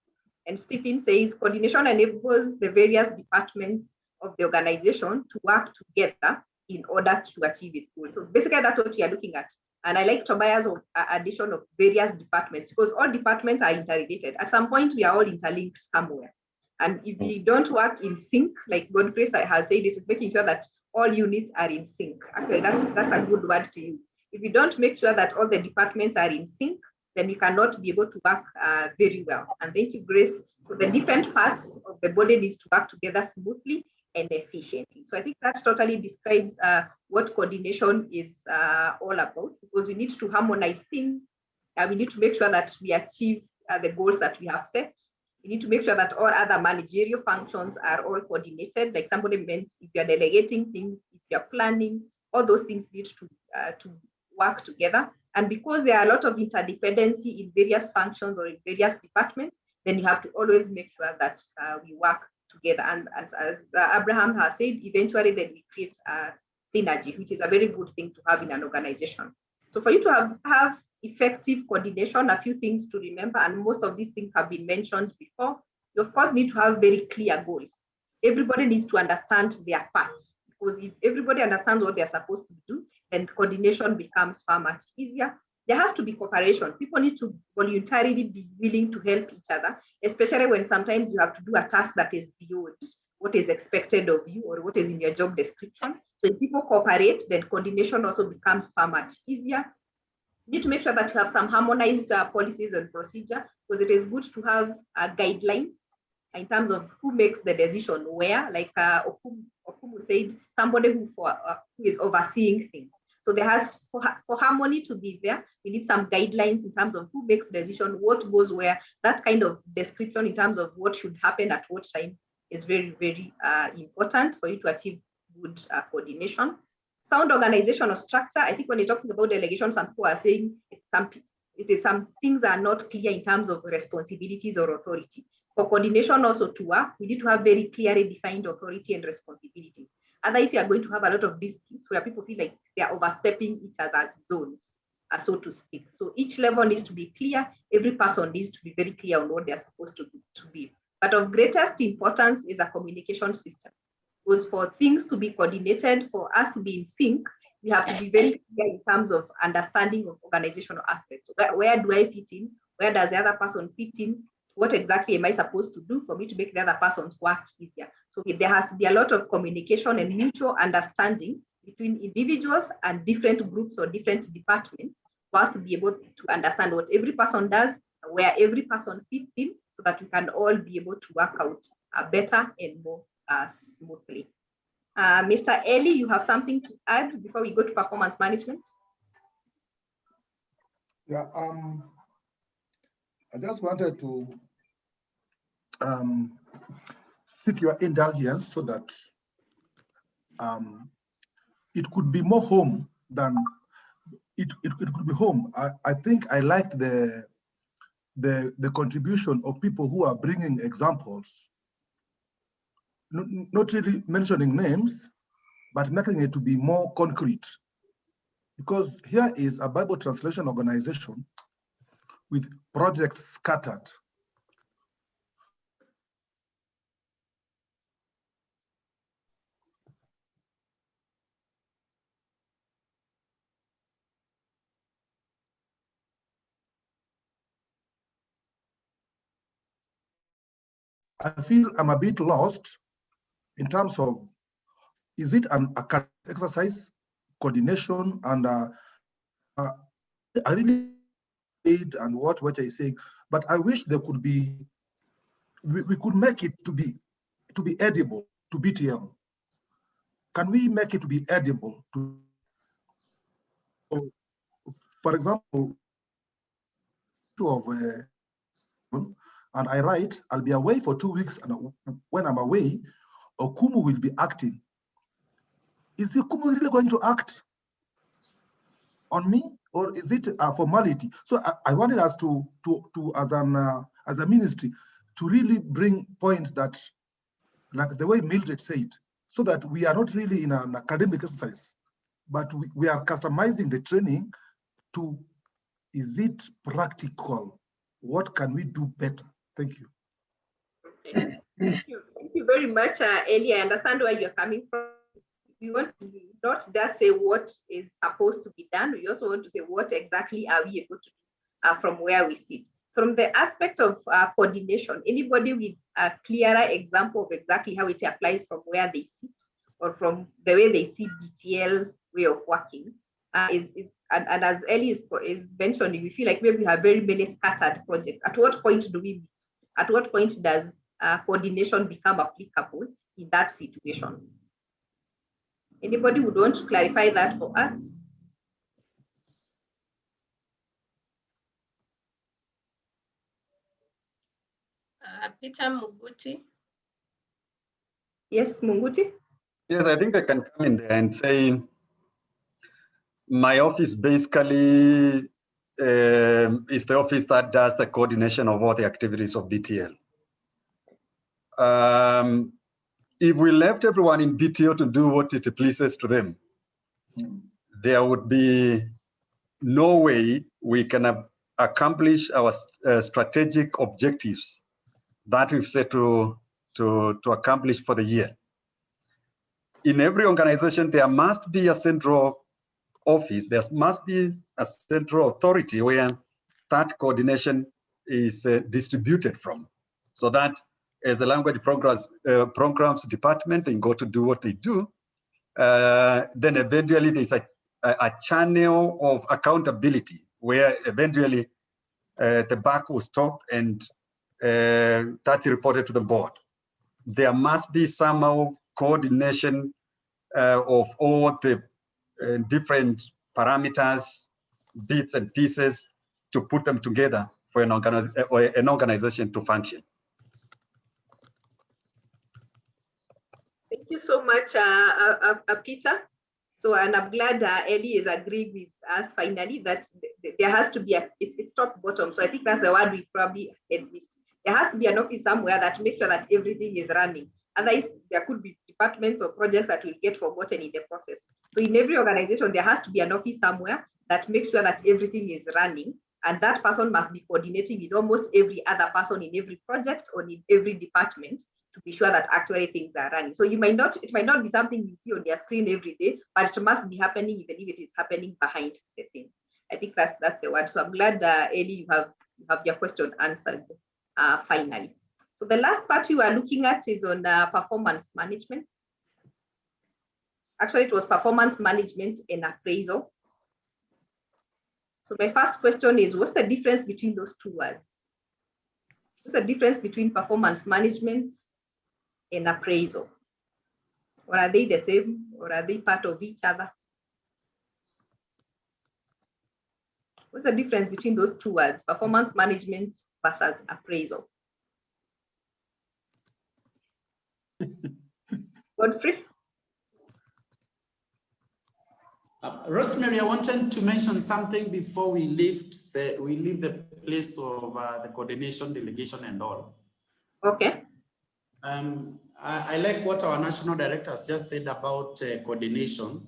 And Stephen says coordination enables the various departments of the organization to work together in order to achieve its goals. So basically that's what we are looking at. And I like Tobias' addition of various departments, because all departments are interrelated. At some point, we are all interlinked somewhere. And if we don't work in sync, like Godfrey has said, it is making sure that all units are in sync. Actually, that's a good word to use. If you don't make sure that all the departments are in sync, then you cannot be able to work very well. And thank you, Grace. So the different parts of the body needs to work together smoothly and efficiently. So I think that totally describes what coordination is all about, because we need to harmonize things. We need to make sure that we achieve the goals that we have set. We need to make sure that all other managerial functions are all coordinated. Like somebody meant, if you're delegating things, if you're planning, all those things need to work together. And because there are a lot of interdependency in various functions or in various departments, then you have to always make sure that we work together. And as Abraham has said, eventually then we create synergy, which is a very good thing to have in an organization. So for you to have effective coordination, a few things to remember, and most of these things have been mentioned before. You of course need to have very clear goals. Everybody needs to understand their parts, because if everybody understands what they're supposed to do, then coordination becomes far much easier. There has to be cooperation. People need to voluntarily be willing to help each other, especially when sometimes you have to do a task that is beyond what is expected of you or what is in your job description. So if people cooperate, then coordination also becomes far much easier. You need to make sure that you have some harmonized policies and procedure, because it is good to have guidelines in terms of who makes the decision where, like Okumu said, somebody who is overseeing things. So there has, for harmony to be there, we need some guidelines in terms of who makes the decision, what goes where. That kind of description in terms of what should happen at what time is very, very important for you to achieve good coordination. Sound organizational structure. I think when you're talking about delegation, some people are saying some things are not clear in terms of responsibilities or authority. For coordination also to work, we need to have very clearly defined authority and responsibilities. Otherwise, you are going to have a lot of disputes where people feel like they are overstepping each other's zones, so to speak. So each level needs to be clear. Every person needs to be very clear on what they're supposed to be. But of greatest importance is a communication system. Because for things to be coordinated, for us to be in sync, we have to be very clear in terms of understanding of organizational aspects. Where do I fit in? Where does the other person fit in? What exactly am I supposed to do for me to make the other person's work easier? So there has to be a lot of communication and mutual understanding between individuals and different groups or different departments for us to be able to understand what every person does, where every person fits in, so that we can all be able to work out better and more smoothly. Mr. Eli, you have something to add before we go to performance management? Yeah, I just wanted to seek your indulgence so that it could be more home than it could be home. I think I like the contribution of people who are bringing examples, not really mentioning names, but making it to be more concrete. Because here is a Bible translation organization with projects scattered. I feel I'm a bit lost in terms of, is it an academic exercise, coordination, and I really did and what you're saying, but I wish there could be, we could make it to be edible to BTL. Can we make it to be edible to, for example, and I write, I'll be away for 2 weeks, and when I'm away, Okumu will be acting. Is Okumu really going to act on me, or is it a formality? So I wanted us to as a ministry, to really bring points that, like the way Mildred said, so that we are not really in an academic exercise, but we are customizing the training to, is it practical? What can we do better? Thank you. Okay. Thank you very much, Eli. I understand where you're coming from. We want to not just say what is supposed to be done, we also want to say what exactly are we able to do from where we sit. So from the aspect of coordination, anybody with a clearer example of exactly how it applies from where they sit, or from the way they see BTL's way of working. And as Ellie is mentioning, we feel like maybe we have very many scattered projects. At what point do we meet? At what point does coordination become applicable in that situation? Anybody would want to clarify that for us? Peter Muguti. Yes, Munguti. Yes, I think I can come in there and say my office basically is the office that does the coordination of all the activities of BTL. If we left everyone in BTL to do what it pleases to them, there would be no way we can accomplish our strategic objectives that we've set to accomplish for the year. In every organization, there must be a central office, there must be a central authority where that coordination is distributed from, so that as the language programs department, they go to do what they do, then eventually there's a channel of accountability where eventually the buck will stop and that's reported to the board. There must be somehow coordination of all the different parameters, bits and pieces to put them together for an organization to function. Thank you so much, Peter. So, and I'm glad Ellie is agreeing with us finally that there has to be it's top bottom. So I think that's the word we probably had missed. There has to be an office somewhere that makes sure that everything is running. Otherwise, there could be departments or projects that will get forgotten in the process. So in every organization, there has to be an office somewhere that makes sure that everything is running. And that person must be coordinating with almost every other person in every project or in every department to be sure that actually things are running. So it might not be something you see on their screen every day, but it must be happening even if it is happening behind the scenes. I think that's the word. So I'm glad, Ellie, you have your question answered finally. So the last part we were looking at is on performance management. Actually, it was performance management and appraisal. So my first question is, what's the difference between those two words? What's the difference between performance management and appraisal? Or are they the same, or are they part of each other? What's the difference between those two words, performance management versus appraisal? Godfrey? Rosemary, I wanted to mention something before we leave the place of the coordination, delegation, and all. Okay. I like what our national director has just said about coordination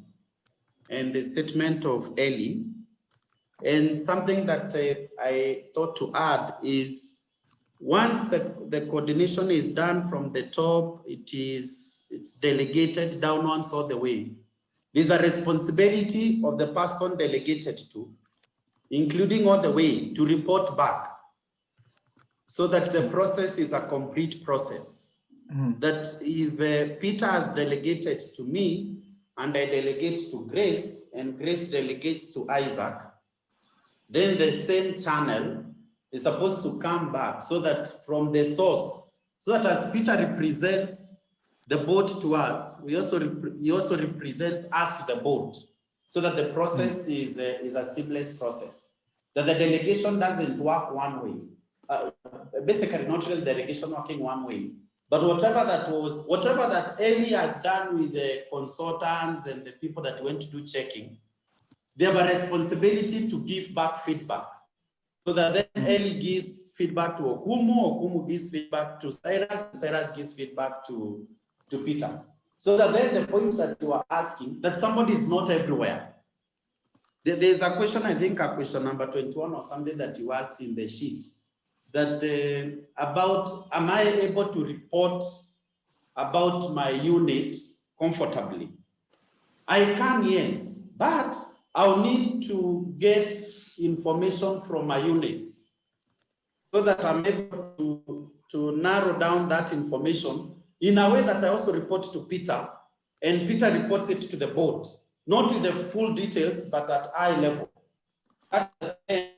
and the statement of Ellie. And something that I thought to add is, once the coordination is done from the top, it's delegated downwards all the way. There's a responsibility of the person delegated to, including all the way to report back, so that the process is a complete process. That if Peter has delegated to me and I delegate to Grace and Grace delegates to Isaac, then the same channel is supposed to come back so that from the source, so that as Peter represents the board to us, he also represents us to the board, so that the process is a seamless process. That the delegation doesn't work one way. Basically, not really delegation working one way, but whatever that Ellie has done with the consultants and the people that went to do checking, they have a responsibility to give back feedback. So that then Ellie gives feedback to Okumu gives feedback to Cyrus, and Cyrus gives feedback to Peter. So that then the point that you are asking, that somebody is not everywhere. There's a question, I think a question number 21 or something that you asked in the sheet, that about, am I able to report about my unit comfortably? I can, yes, but I'll need to get information from my units so that I'm able to narrow down that information in a way that I also report to Peter and Peter reports it to the board, not with the full details, but at eye level.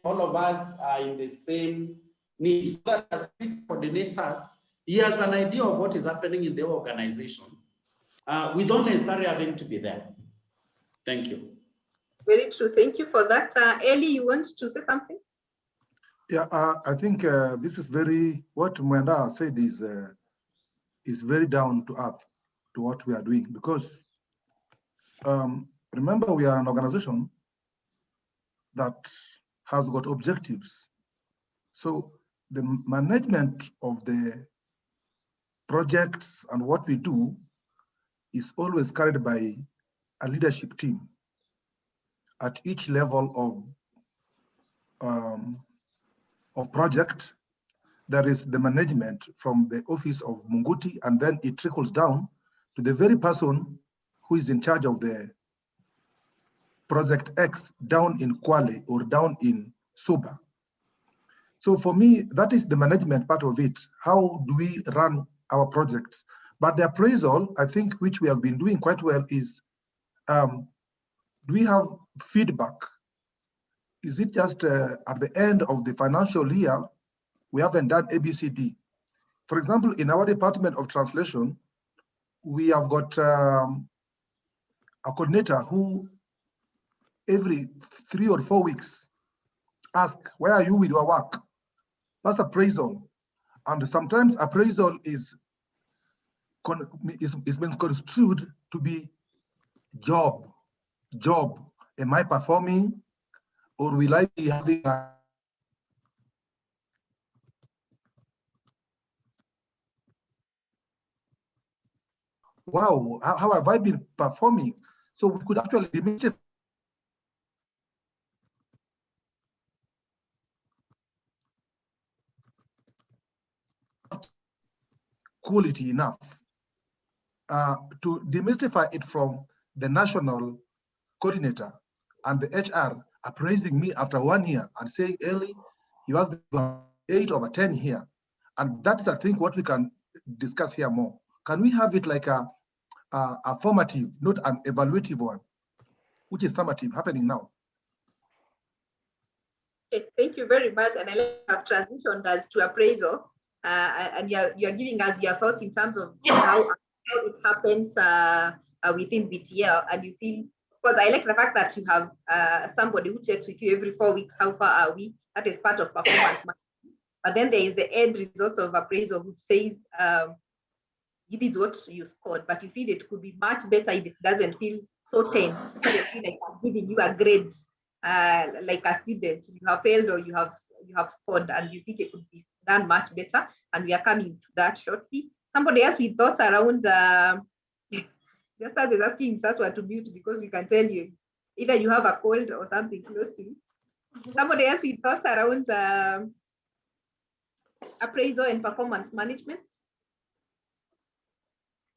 All of us are in the same need. So that as Peter coordinates us, he has an idea of what is happening in the organization. We don't necessarily having to be there. Thank you. Very true. Thank you for that. Ellie, you want to say something? Yeah, I think this is what Mwenda said is very down to earth to what we are doing, because remember, we are an organization that has got objectives. So the management of the projects and what we do is always carried by a leadership team at each level of project. There is the management from the office of Munguti, and then it trickles down to the very person who is in charge of the project X down in Kwale or down in Suba. So for me, that is the management part of it. How do we run our projects? But the appraisal, I think, which we have been doing quite well, is do we have feedback? Is it just at the end of the financial year, we haven't done ABCD? For example, in our department of translation, we have got a coordinator who every 3 or 4 weeks ask, where are you with your work? That's appraisal. And sometimes appraisal is been construed to be job. Am I performing, or will I be having a wow, how have I been performing? So we could actually diminish quality enough to demystify it from the national coordinator and the HR appraising me after 1 year and saying, Ellie, you have 8 over 10 here. And that's, I think, what we can discuss here more. Can we have it like a formative, not an evaluative one, which is summative happening now? Okay, thank you very much. And I like have transitioned us to appraisal. And you're giving us your thoughts in terms of how it happens within BTL. And you feel, because I like the fact that you have somebody who checks with you every 4 weeks, how far are we? That is part of performance management. But then there is the end result of appraisal, which says, it is what you scored, but you feel it could be much better if it doesn't feel so tense. You feel like I'm giving you a grade, like a student, you have failed or you have scored, and you think it could be done much better. And we are coming to that shortly. Somebody else with thoughts around, just as is asking himself what to mute, because we can tell you either you have a cold or something close to you. Somebody else with thoughts around appraisal and performance management.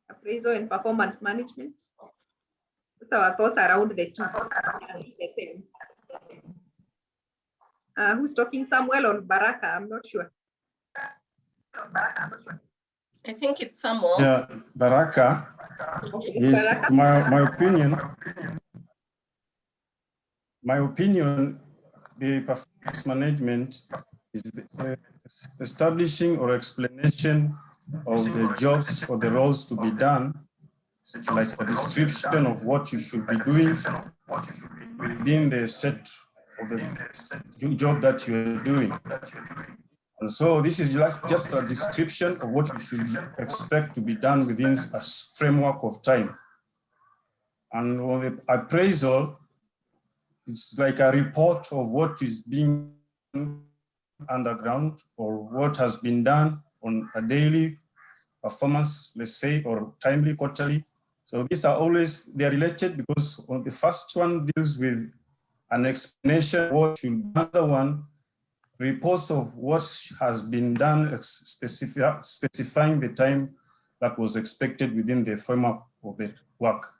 Appraisal and performance management. What's our thoughts around the two? Who's talking, Samuel or Baraka? I'm not sure. I think it's Samuel. Yeah, Baraka. Okay, Yes, Baraka. my opinion, the performance management is the establishing or explanation of the jobs or the roles to be done, like a description of what you should be doing within the set of the job that you're doing. And so this is like just a description of what you should expect to be done within a framework of time. And on the appraisal, it's like a report of what is being done underground or what has been done on a daily performance, let's say, or timely, quarterly. So these are always, they're related because on the first one deals with an explanation of what should be, another one reports of what has been done, specifying the time that was expected within the framework of the work.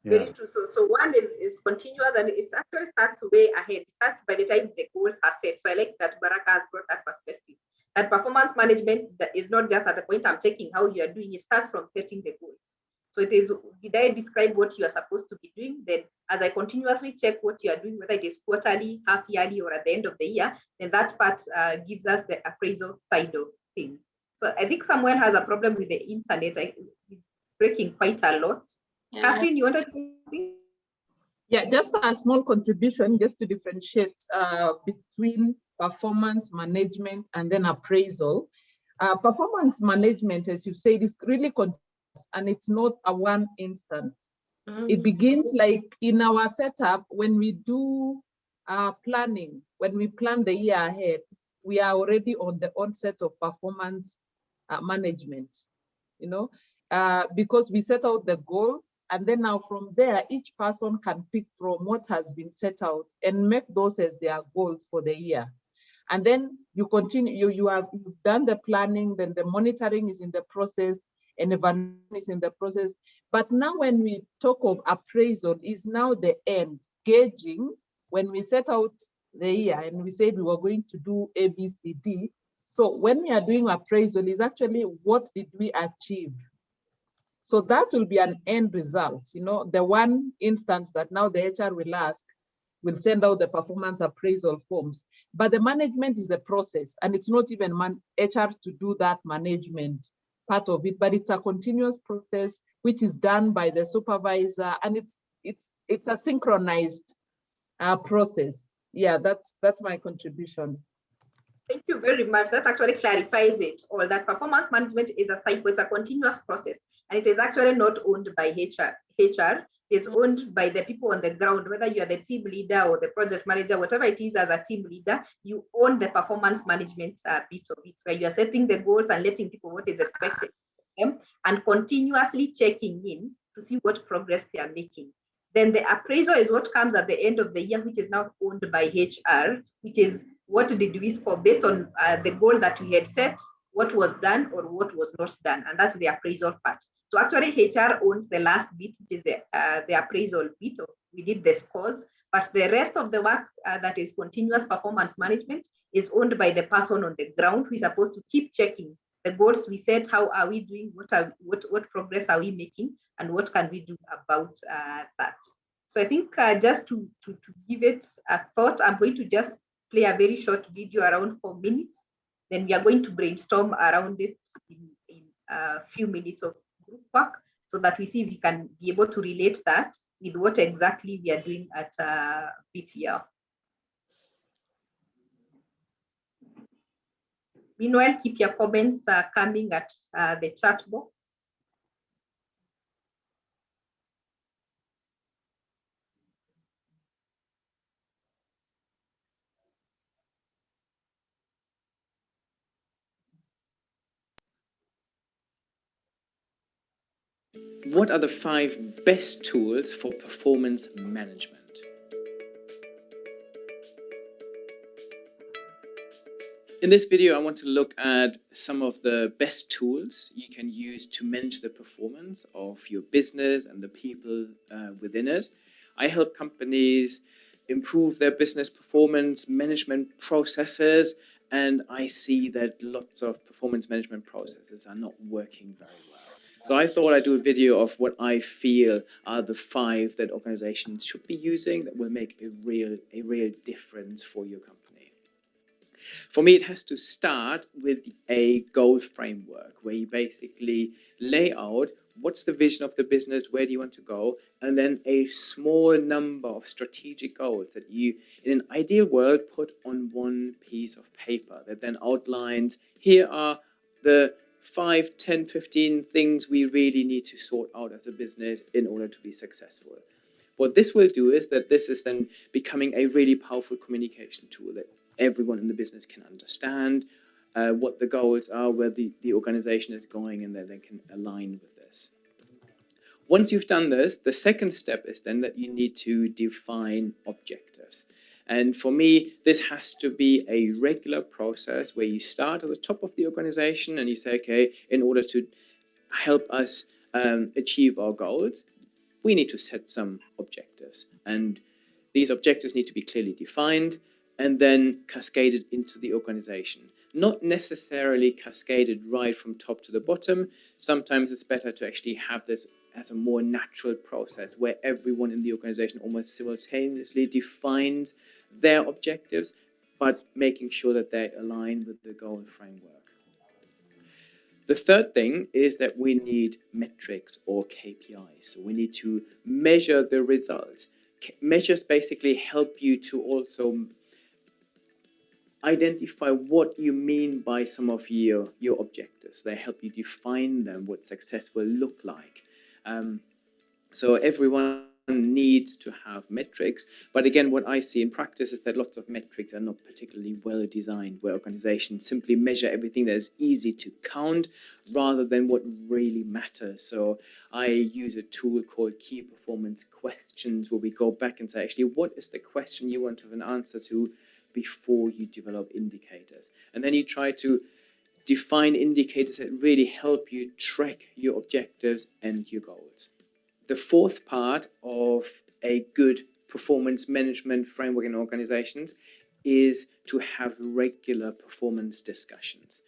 Very true. So one is continuous, and it actually starts way ahead. It starts by the time the goals are set. So I like that Baraka has brought that perspective. That performance management that is not just at the point I'm checking how you are doing, it starts from setting the goals. So it is, did I describe what you are supposed to be doing? Then as I continuously check what you are doing, whether it is quarterly, half yearly, or at the end of the year, then that part gives us the appraisal side of things. So I think someone has a problem with the internet. It's breaking quite a lot. Catherine, you wanted to say something? Yeah, just a small contribution just to differentiate between performance management and then appraisal. Performance management, as you said, is really continuous and it's not a one instance. It begins like in our setup when we do planning, when we plan the year ahead, we are already on the onset of performance management, you know, because we set out the goals. And then now from there, each person can pick from what has been set out and make those as their goals for the year. And then you continue, you've done the planning, then the monitoring is in the process and evaluation is in the process. But now when we talk of appraisal, is now the end, gauging when we set out the year and we said we were going to do A, B, C, D. So when we are doing appraisal, is actually what did we achieve? So that will be an end result. You know, the one instance that now the HR will ask, will send out the performance appraisal forms. But the management is the process, and it's not even HR to do that management part of it, but it's a continuous process which is done by the supervisor, and it's a synchronized process. Yeah, that's my contribution. Thank you very much. That actually clarifies it all. That performance management is a cycle, it's a continuous process. And it is actually not owned by HR. HR is owned by the people on the ground, whether you are the team leader or the project manager, whatever it is as a team leader, you own the performance management bit of it, where you are setting the goals and letting people what is expected of them and continuously checking in to see what progress they are making. Then the appraisal is what comes at the end of the year, which is now owned by HR, which is what did we score based on the goal that we had set, what was done or what was not done. And that's the appraisal part. So actually HR owns the last bit, which is the appraisal bit. We did the scores, but the rest of the work that is continuous performance management is owned by the person on the ground who is supposed to keep checking the goals we set. How are we doing? What progress are we making? And what can we do about that? So I think just to give it a thought, I'm going to just play a very short video around 4 minutes. Then we are going to brainstorm around it in a few minutes of group work so that we see if we can be able to relate that with what exactly we are doing at BTL. Meanwhile, keep your comments coming at the chat box. What are the 5 best tools for performance management? In this video, I want to look at some of the best tools you can use to manage the performance of your business and the people within it. I help companies improve their business performance management processes, and I see that lots of performance management processes are not working very well. So I thought I'd do a video of what I feel are the 5 that organizations should be using that will make a real difference for your company. For me, it has to start with a goal framework where you basically lay out what's the vision of the business, where do you want to go, and then a small number of strategic goals that you, in an ideal world, put on one piece of paper that then outlines, here are the 5, 10, 15 things we really need to sort out as a business in order to be successful. What this will do is that this is then becoming a really powerful communication tool that everyone in the business can understand what the goals are, where the organization is going, and then they can align with this. Once you've done this, the second step is then that you need to define objectives. And for me, this has to be a regular process where you start at the top of the organization and you say, okay, in order to help us achieve our goals, we need to set some objectives. And these objectives need to be clearly defined and then cascaded into the organization. not necessarily cascaded right from top to the bottom. Sometimes it's better to actually have this as a more natural process where everyone in the organization almost simultaneously defines their objectives, but making sure that they align with the goal framework. The third thing is that we need metrics or KPIs. So we need to measure the results. Measures basically help you to also identify what you mean by some of your objectives. They help you define them, what success will look like. So everyone needs to have metrics. But again, what I see in practice is that lots of metrics are not particularly well designed, where organizations simply measure everything that is easy to count rather than what really matters. So I use a tool called Key Performance Questions, where we go back and say, actually, what is the question you want to have an answer to before you develop indicators? And then you try to define indicators that really help you track your objectives and your goals. The fourth part of a good performance management framework in organizations is to have regular performance discussions.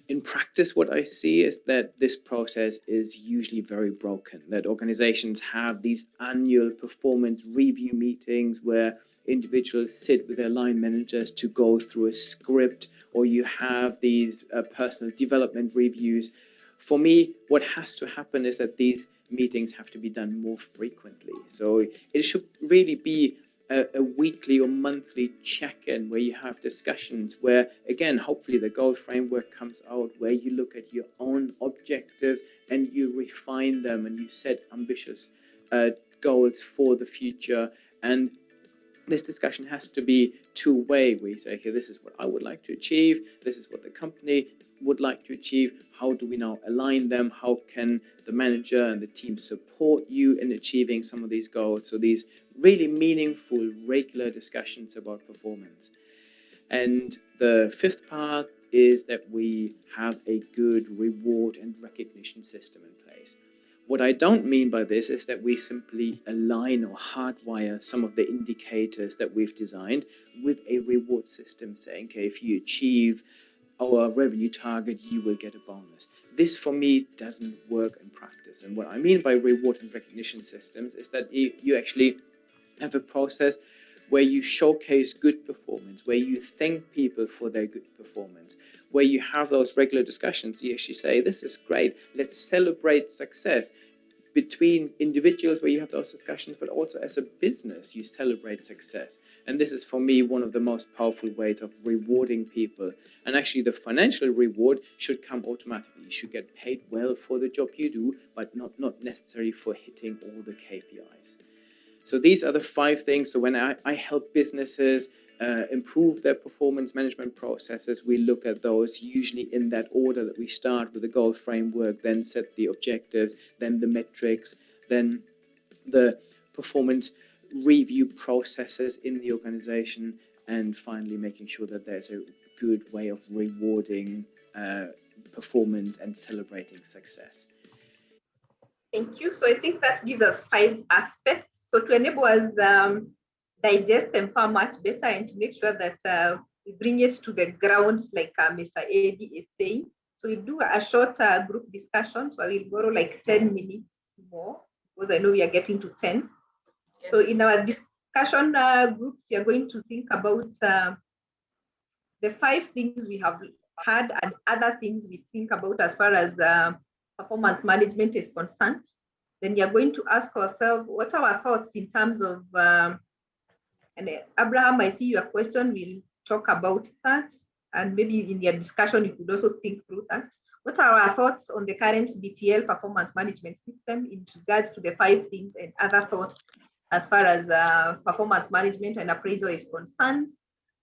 In practice, what I see is that this process is usually very broken, that organizations have these annual performance review meetings where individuals sit with their line managers to go through a script, or you have these personal development reviews. For me, what has to happen is that these meetings have to be done more frequently. So it should really be a weekly or monthly check-in where you have discussions where, again, hopefully the goal framework comes out where you look at your own objectives and you refine them and you set ambitious goals for the future. And this discussion has to be two-way, where you say, okay, this is what I would like to achieve, this is what the company would like to achieve, how do we now align them, how can the manager and the team support you in achieving some of these goals? So these really meaningful, regular discussions about performance. And the fifth part is that we have a good reward and recognition system in place. What I don't mean by this is that we simply align or hardwire some of the indicators that we've designed with a reward system saying, okay, if you achieve our revenue target, you will get a bonus. This, for me, doesn't work in practice. And what I mean by reward and recognition systems is that you actually have a process where you showcase good performance, where you thank people for their good performance, where you have those regular discussions. You actually say, this is great, let's celebrate success. Between individuals where you have those discussions, but also as a business, you celebrate success. And this is, for me, one of the most powerful ways of rewarding people. And actually, the financial reward should come automatically. You should get paid well for the job you do, but not necessarily for hitting all the KPIs. So these are the 5 things. So when I help businesses improve their performance management processes, we look at those usually in that order, that we start with the goal framework, then set the objectives, then the metrics, then the performance review processes in the organization, and finally making sure that there's a good way of rewarding performance and celebrating success. Thank you. So I think that gives us 5 aspects. So to enable us digest them far much better and to make sure that we bring it to the ground, like Mr. Eddie is saying. So we do a short group discussion. So I will borrow like 10 minutes more because I know we are getting to 10. Yes. So in our discussion groups, we are going to think about the 5 things we have had and other things we think about as far as performance management is concerned. Then you're going to ask ourselves, what are our thoughts in terms of, and Abraham, I see your question, we'll talk about that. And maybe in your discussion, you could also think through that. What are our thoughts on the current BTL performance management system in regards to the 5 things, and other thoughts as far as performance management and appraisal is concerned?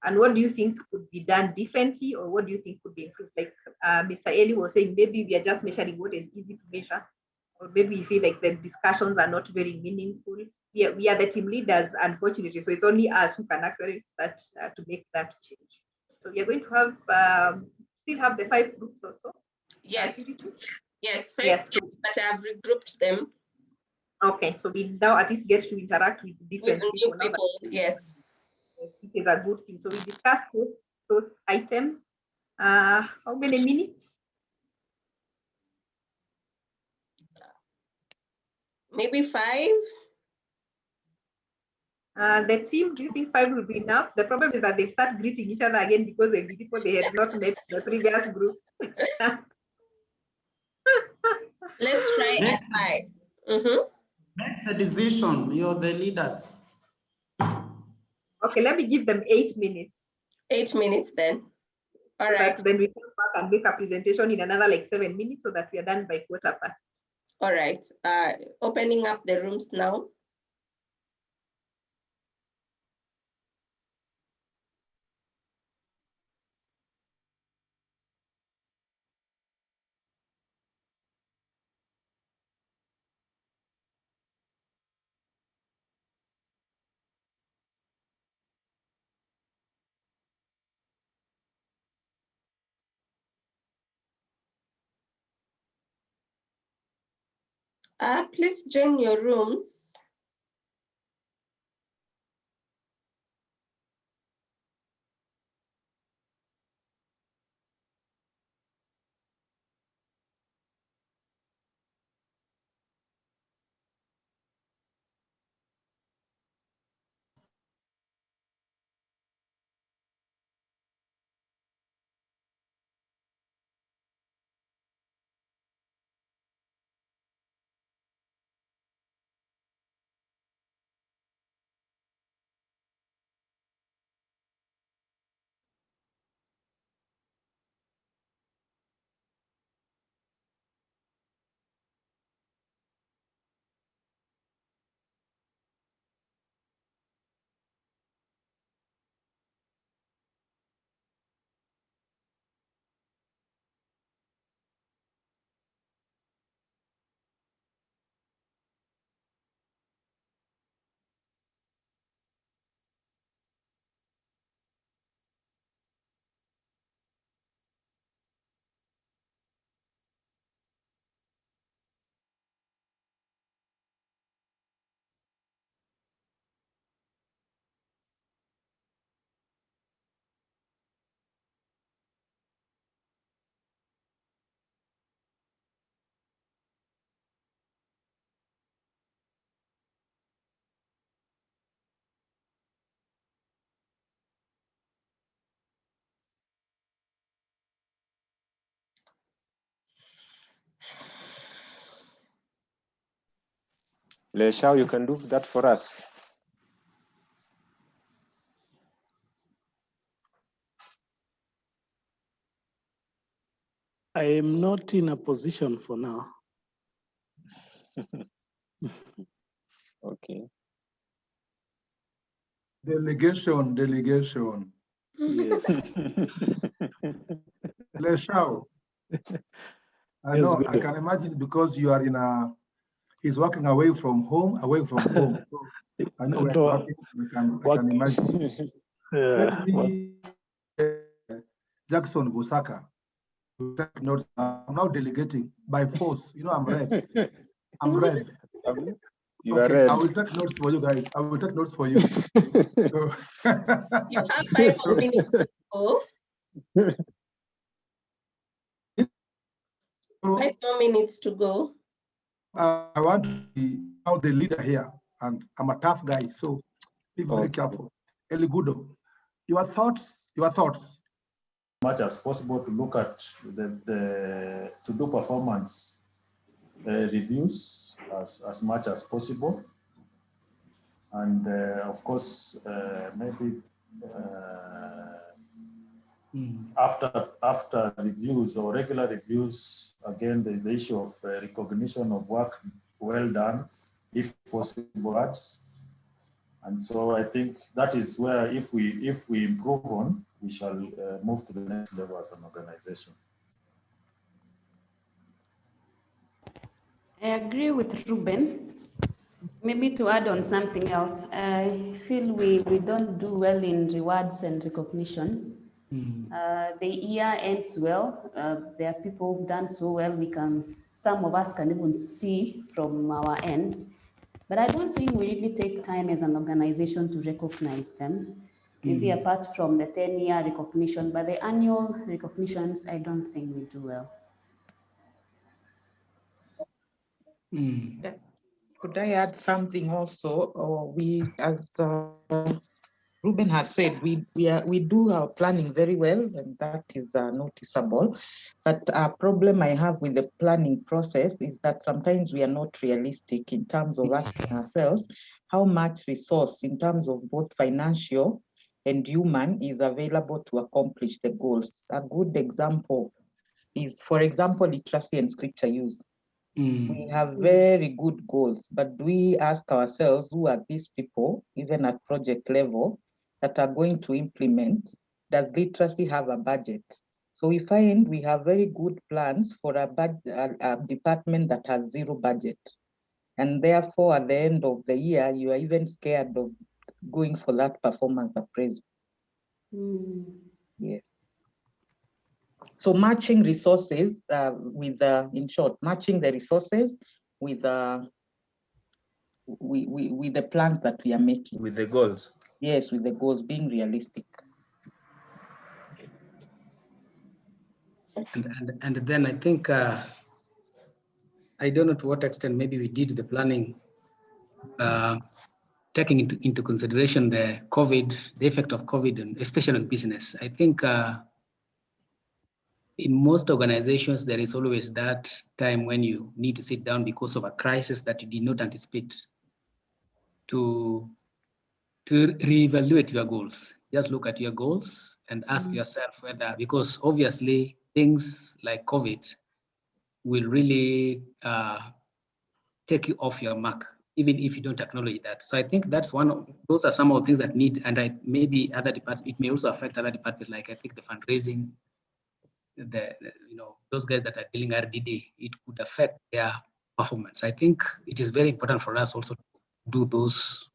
And what do you think could be done differently, or what do you think could be improved? Like Mr. Eli was saying, maybe we are just measuring what is easy to measure, or maybe we feel like the discussions are not very meaningful. We are the team leaders, unfortunately, so it's only us who can actually start to make that change. So we are going to have, still have the 5 groups also? Yes. Yes, 5 yes. groups, but I have regrouped them. Okay, so we now at least get to interact with different people. Yes. Which is a good thing. So we discussed those items. How many minutes? Maybe 5. The team, do you think 5 will be enough? The problem is that they start greeting each other again because they're people they had not met in the previous group. Let's try at 5. Make the decision. You're the leaders. Okay, let me give them 8 minutes. 8 minutes then. All right. Then we come back and make a presentation in another like 7 minutes so that we are done by 1/4 past. All right. Opening up the rooms now. Please join your rooms. Leshao, you can do that for us. I am not in a position for now. Okay. Delegation. Yes. Leshao. I Yes, know, good. I can imagine because you are he's walking away from home. So I know what's happening. I can imagine. Let me, Jackson Busaka, take notes. I'm now delegating by force. You know, I'm red. I'm red. You are red. I will take notes for you guys. I will take notes for you. So, you have 5 more minutes to go. 5 more minutes to go. I want to be now the leader here, and I'm a tough guy, so be very careful. Eligudo, your thoughts. Much as possible to look at to do performance reviews as much as possible, and of course maybe after reviews or regular reviews, again there's the issue of recognition of work well done, if possible. And so I think that is where if we improve on, we shall move to the next level as an organization. I agree with Ruben. Maybe to add on something else, I feel we don't do well in rewards and recognition. The year ends well. There are people who've done so well. Some of us can even see from our end. But I don't think we really take time as an organization to recognize them. maybe apart from the 10-year recognition, but the annual recognitions, I don't think we do well. Could I add something also? We, as Ruben has said, we do our planning very well, and that is noticeable. But a problem I have with the planning process is that sometimes we are not realistic in terms of asking ourselves how much resource in terms of both financial and human is available to accomplish the goals. A good example is, for example, literacy and scripture use. We have very good goals, but do we ask ourselves who are these people, even at project level, that are going to implement? Does literacy have a budget? So we find we have very good plans for a department that has zero budget. And therefore, at the end of the year, you are even scared of going for that performance appraisal. Yes. So matching resources with, in short, matching the resources with the plans that we are making. With the goals. Yes, with the goals, being realistic. And then I think, I don't know to what extent maybe we did the planning, taking into consideration the effect of COVID, and especially on business. I think in most organizations, there is always that time when you need to sit down because of a crisis that you did not anticipate to reevaluate your goals. Just look at your goals and ask yourself whether, because obviously things like COVID will really take you off your mark, even if you don't acknowledge that. So I think that's those are some of the things that need, and maybe other departments, it may also affect other departments, like I think the fundraising, those guys that are dealing RDD, it could affect their performance. I think it is very important for us also to do those.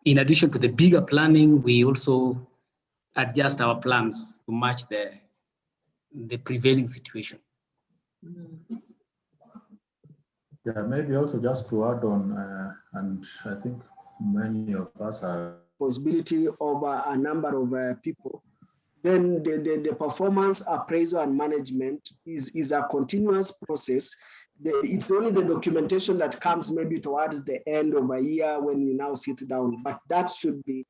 In addition to the bigger planning, we also adjust our plans to match the prevailing situation. Yeah, maybe also just to add on, and I think many of us are possibility of a number of people, then the performance appraisal and management is a continuous process. It's only the documentation that comes maybe towards the end of a year when you now sit down, but that should be,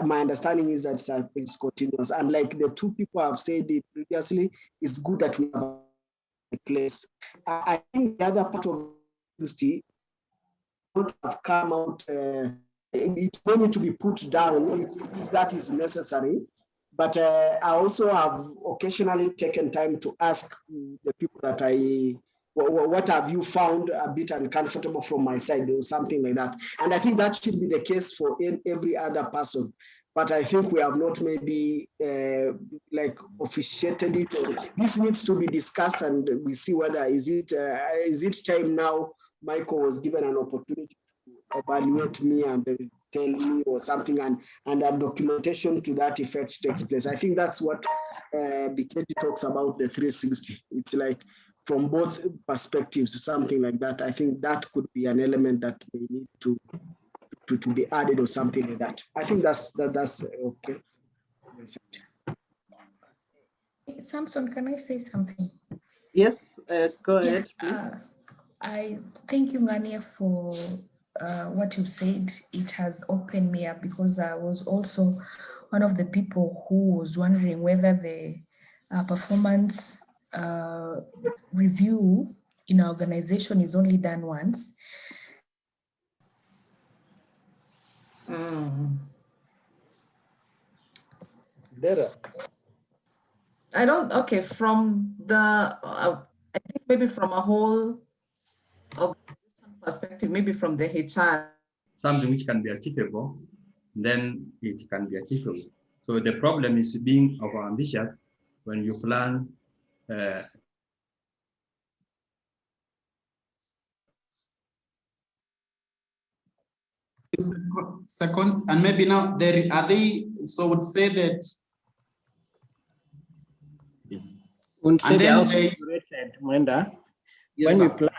my understanding is that it's continuous. And like the two people have said it previously, it's good that we have a place. I think the other part of this have come out, it's going to be put down if that is necessary. But I also have occasionally taken time to ask the people that what have you found a bit uncomfortable from my side or something like that. And I think that should be the case for every other person. But I think we have not maybe like officiated it. This needs to be discussed, and we see whether is it time now. Michael was given an opportunity to evaluate me and tell me or something, and a documentation to that effect takes place. I think that's what Biketi talks about, the 360. It's like from both perspectives, something like that. I think that could be an element that we need to be added or something like that. I think that's okay. Samson, can I say something? Yes, go ahead, please. I thank you, Ngania, for what you said. It has opened me up, because I was also one of the people who was wondering whether the performance review in our organization is only done once. I don't, okay, from the, I think maybe from a whole perspective, maybe from the HR. Something which can be achievable, then it can be achievable. So the problem is being over-ambitious when you plan seconds, and maybe now there are they, so would say that yes. And then also regulated, Mwenda, when we plan,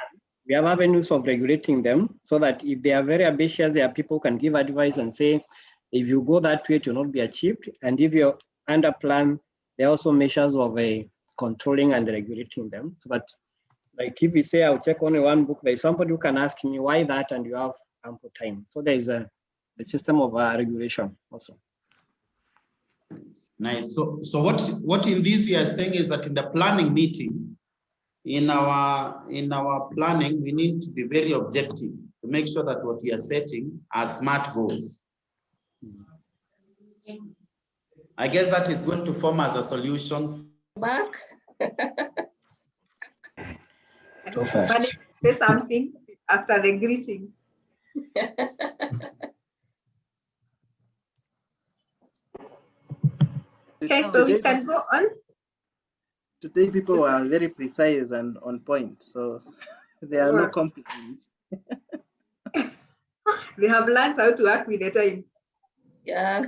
we have avenues of regulating them so that if they are very ambitious, their people can give advice and say, If you go that way, it will not be achieved. And if you're under plan, there are also measures of controlling and regulating them. So that, like if we say I'll check only one book, there's somebody who can ask me why that, and you have ample time. So there is a system of regulation also. Nice. So what in this you are saying is that in the planning meeting, in our planning, we need to be very objective to make sure that what we are setting are smart goals. I guess that is going to form as a solution. Back. Too fast. Say something after the greetings. Okay, so we can go on. Today people are very precise and on point, so there are no complaints. We have learned how to work with the time. Yeah.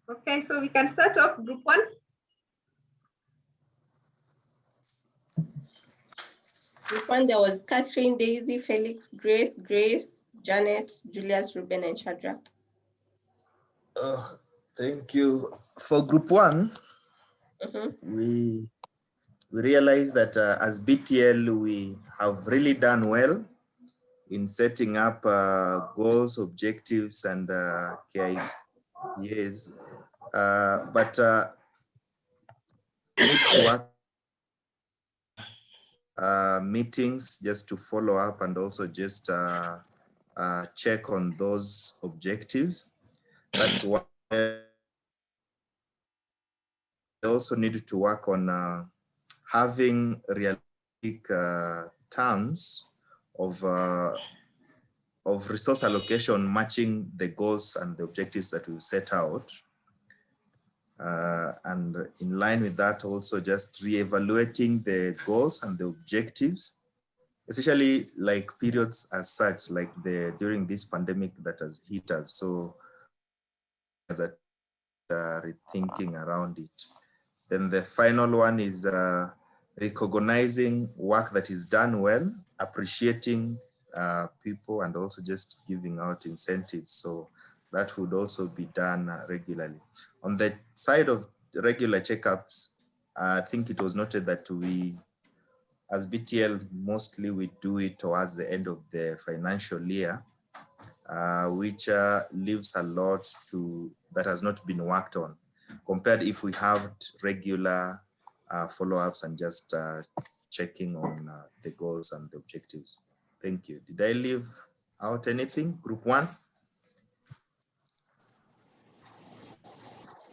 Okay, so we can start off group 1. Group 1, there was Catherine, Daisy, Felix, Grace, Janet, Julius, Ruben, and Shadrach. Thank you. For group 1, we realize that as BTL, we have really done well in setting up goals, objectives, and KIPs. But we need to work meetings just to follow up and also just check on those objectives. That's why we also need to work on having realistic terms of resource allocation matching the goals and the objectives that we set out. And in line with that, also just re-evaluating the goals and the objectives, especially like periods as such, like during this pandemic that has hit us. So as a rethinking around it. Then the final one is recognizing work that is done well, appreciating people, and also just giving out incentives. So that would also be done regularly. On the side of regular checkups, I think it was noted that we, as BTL, mostly we do it towards the end of the financial year, which leaves a lot that has not been worked on, compared if we have regular follow-ups and just checking on the goals and the objectives. Thank you. Did I leave out anything? Group 1?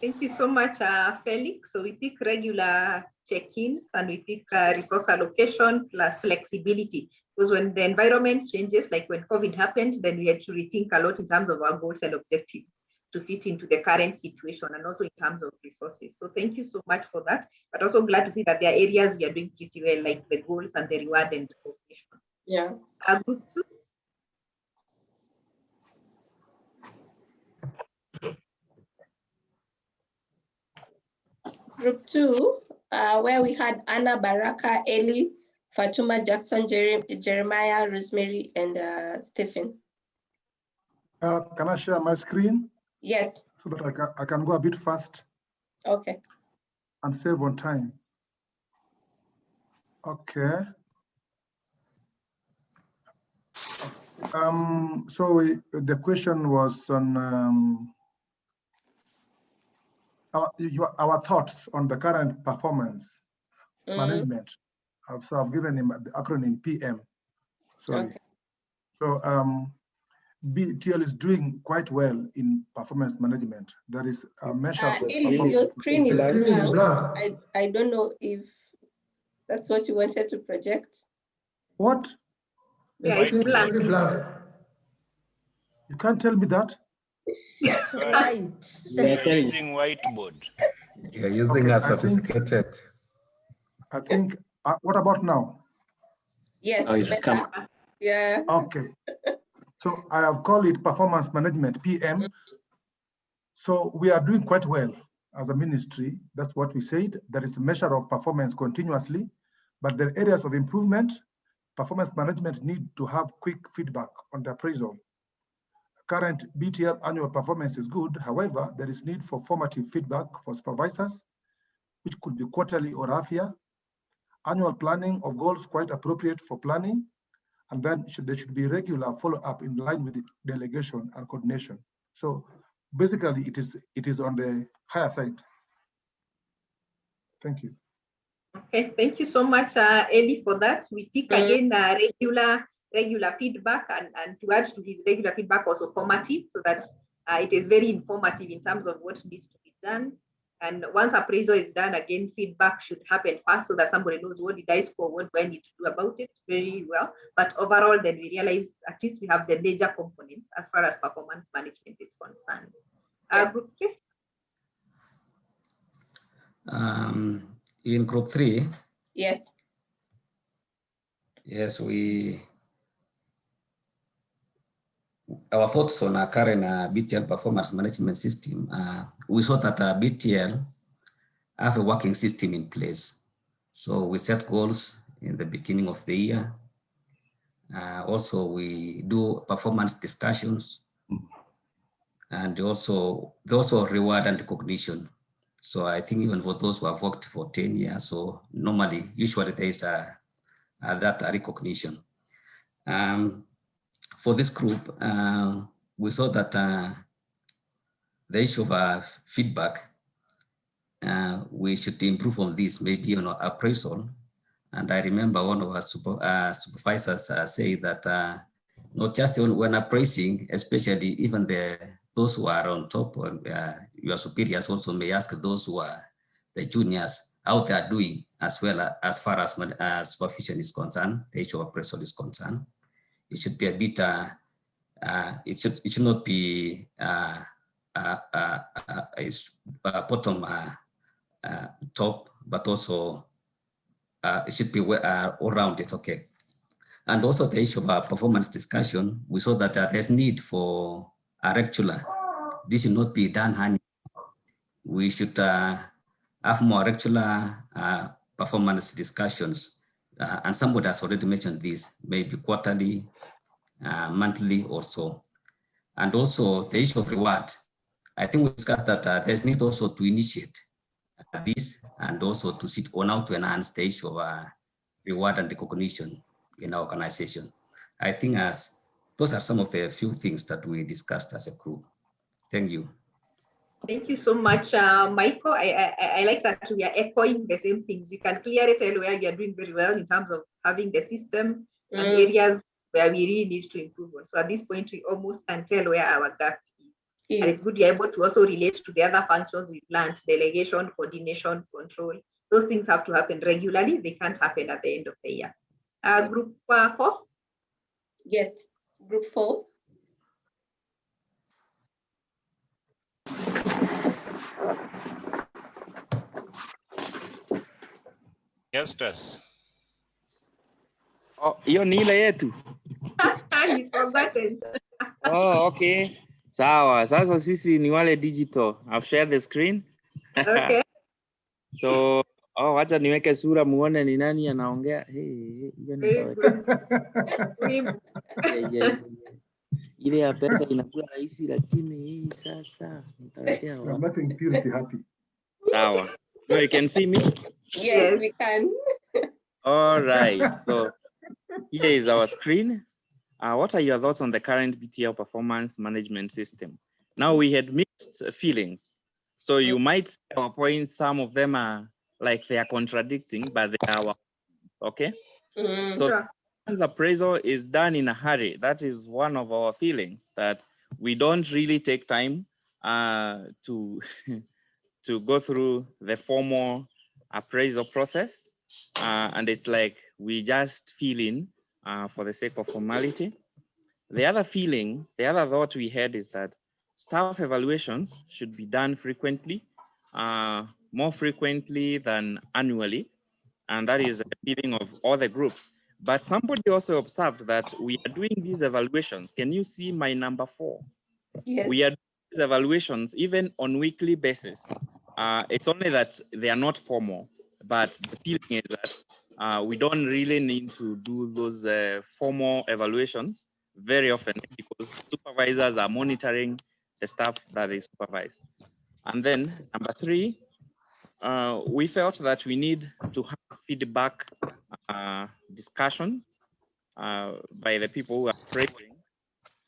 Thank you so much, Felix. So we pick regular check-ins and we pick resource allocation plus flexibility. Because when the environment changes, like when COVID happened, then we had to rethink a lot in terms of our goals and objectives to fit into the current situation and also in terms of resources. So thank you so much for that. But also glad to see that there are areas we are doing pretty well, like the goals and the reward and recognition. Yeah. Group 2. Group 2, where we had Anna, Baraka, Ellie, Fatuma, Jackson, Jeremiah, Rosemary, and Stephen. Can I share my screen? Yes. So that I can go a bit fast. Okay. And save on time. Okay. So the question was on our thoughts on the current performance management. So I've given him the acronym PM. Sorry. Okay. So BTL is doing quite well in performance management. There is a measure. Your screen is blank. I don't know if that's what you wanted to project. What? Yeah, it's blank. You can't tell me that? That's right. You're using whiteboard. You're using a sophisticated. I think, what about now? Yes, better. Yeah. Okay. So I have called it performance management, PM. So we are doing quite well as a ministry. That's what we said. There is a measure of performance continuously, but there are areas of improvement. Performance management need to have quick feedback on the appraisal. current BTL annual performance is good. However, there is need for formative feedback for supervisors, which could be quarterly or half year. Annual planning of goals quite appropriate for planning. And then there should be regular follow-up in line with the delegation and coordination. So basically it is on the higher side. Thank you. Okay, thank you so much, Eli, for that. We pick again regular feedback, and to add to his regular feedback, also formative, so that it is very informative in terms of what needs to be done. And once appraisal is done, again, feedback should happen fast so that somebody knows what did I score, what do I need to do about it very well. But overall, then we realize at least we have the major components as far as performance management is concerned. Yes. Group 3? In group 3, yes, our thoughts on our current BTL performance management system. We saw that BTL have a working system in place. So we set goals in the beginning of the year. Also, we do performance discussions, and also reward and recognition. So I think even for those who have worked for 10 years, so usually there is that recognition. For this group, we saw that the issue of feedback, we should improve on this, maybe on appraisal. And I remember one of our supervisors say that not just when appraising, especially even those who are on top, your superiors also may ask those who are the juniors how they are doing, as well as far as supervision is concerned, the issue of appraisal is concerned. It should be a bit, it should not be bottom top, but also it should be all around it, okay. And also the issue of performance discussion, we saw that there's need for a regular. This should not be done annually. We should have more regular performance discussions. And somebody has already mentioned this, maybe quarterly, monthly or so. And also the issue of reward. I think we discussed that there's need also to initiate this, and also to sit on how to enhance the issue of reward and recognition in our organization. I think those are some of the few things that we discussed as a group. Thank you. Thank you so much, Michael. I like that we are echoing the same things. We can clearly tell where you are doing very well in terms of having the system and areas where we really need to improve on. So at this point, we almost can tell where our gap is. And it's good you're able to also relate to the other functions we planned: delegation, coordination, control. Those things have to happen regularly. They can't happen at the end of the year. Group 4? Yes, group 4. Justus. Oh, hiyo ni ile yetu. He's forgotten. Oh, okay. Sawa. Sasa sisi ni wale digital. I've shared the screen. Okay. So, wacha niweke sura muone ni nani anaongea. Ile ya pesa inakuwa rahisi, lakini hii sasa nitawekea wapi? I'm not in purity happy. Sawa. No, you can see me? Yes, we can. All right. So here is our screen. What are your thoughts on the current BTL performance management system? Now, we had mixed feelings. So you might see our points, some of them are like they are contradicting, but they are okay. So appraisal is done in a hurry. That is one of our feelings, that we don't really take time to go through the formal appraisal process. And it's like we just fill in for the sake of formality. The other feeling, the other thought we had is that staff evaluations should be done frequently, more frequently than annually. And that is a feeling of all the groups. But somebody also observed that we are doing these evaluations. Can you see my number 4? Yes. We are doing these evaluations even on weekly basis. It's only that they are not formal, but the feeling is that we don't really need to do those formal evaluations very often because supervisors are monitoring the staff that they supervise. And then number three, we felt that we need to have feedback discussions by the people who are praising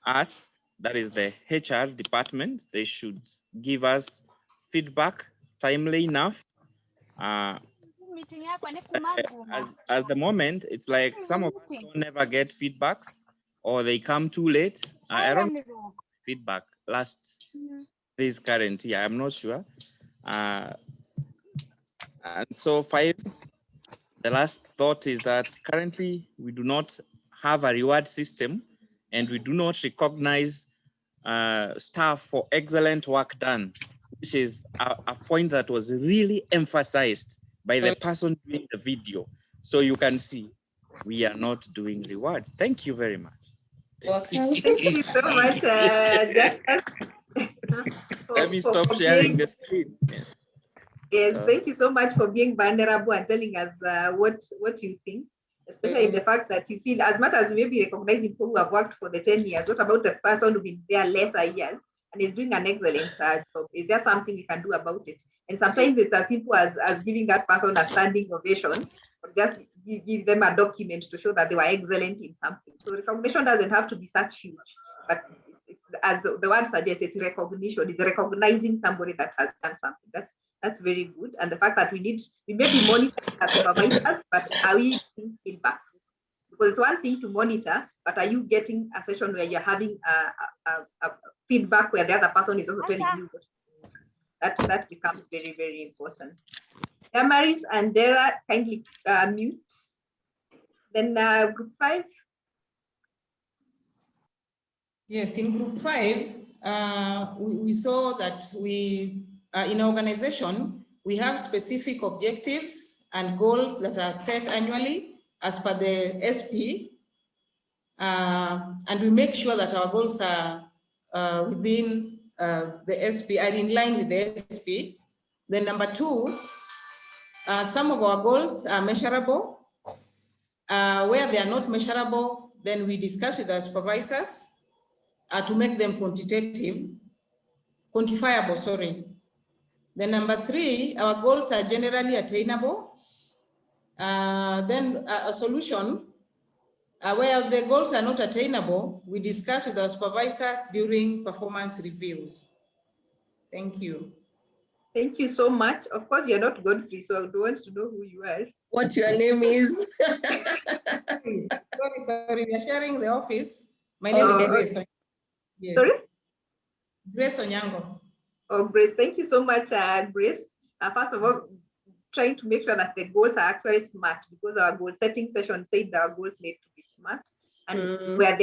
us, that is the HR department. They should give us feedback timely enough. As the moment, it's like some of us don't never get feedbacks or they come too late. I don't know feedback last this current year, I'm not sure. And so five, the last thought is that currently we do not have a reward system and we do not recognize staff for excellent work done, which is a point that was really emphasized by the person doing the video. So you can see we are not doing rewards. Thank you very much. Thank you so much, Justus. Let me stop sharing the screen. Yes. Yes, thank you so much for being vulnerable and telling us what you think, especially the fact that you feel, as much as we may be recognizing people who have worked for the 10 years, what about the person who's been there lesser years and is doing an excellent job? Is there something we can do about it? And sometimes it's as simple as giving that person a standing ovation or just give them a document to show that they were excellent in something. So recognition doesn't have to be such huge, but as the word suggests, it's recognition. It's recognizing somebody that has done something. That's very good. And the fact that we may be monitoring as supervisors, but are we getting feedbacks? Because it's one thing to monitor, but are you getting a session where you're having a feedback where the other person is also telling you what that becomes very, very important. Damaris and Dara, kindly mute. Then group 5. Yes, in group 5, we saw that we in organization, we have specific objectives and goals that are set annually as per the SP. And we make sure that our goals are within the SP and in line with the SP. Then number 2, some of our goals are measurable. Where they are not measurable, then we discuss with our supervisors to make them quantifiable, sorry. Then number 3, our goals are generally attainable. Then a solution where the goals are not attainable, we discuss with our supervisors during performance reviews. Thank you. Thank you so much. Of course, you're not Godfrey, so I don't want to know who you are. What your name is. Sorry, we are sharing the office. My name is Grace. Yes. Sorry? Grace Onyango. Oh, Grace, thank you so much, Grace. First of all, trying to make sure that the goals are actually smart, because our goal setting session said that our goals need to be smart. And where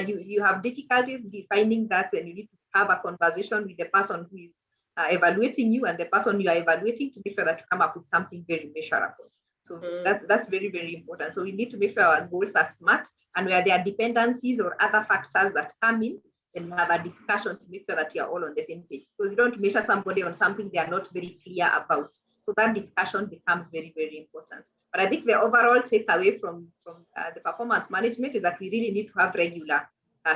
you have difficulties defining that, and you need to have a conversation with the person who is evaluating you and the person you are evaluating to make sure that you come up with something very measurable. So that's very, very important. So we need to make sure our goals are smart, and where there are dependencies or other factors that come in, then we have a discussion to make sure that you are all on the same page, because you don't measure somebody on something they are not very clear about. So that discussion becomes very, very important. But I think the overall takeaway from the performance management is that we really need to have regular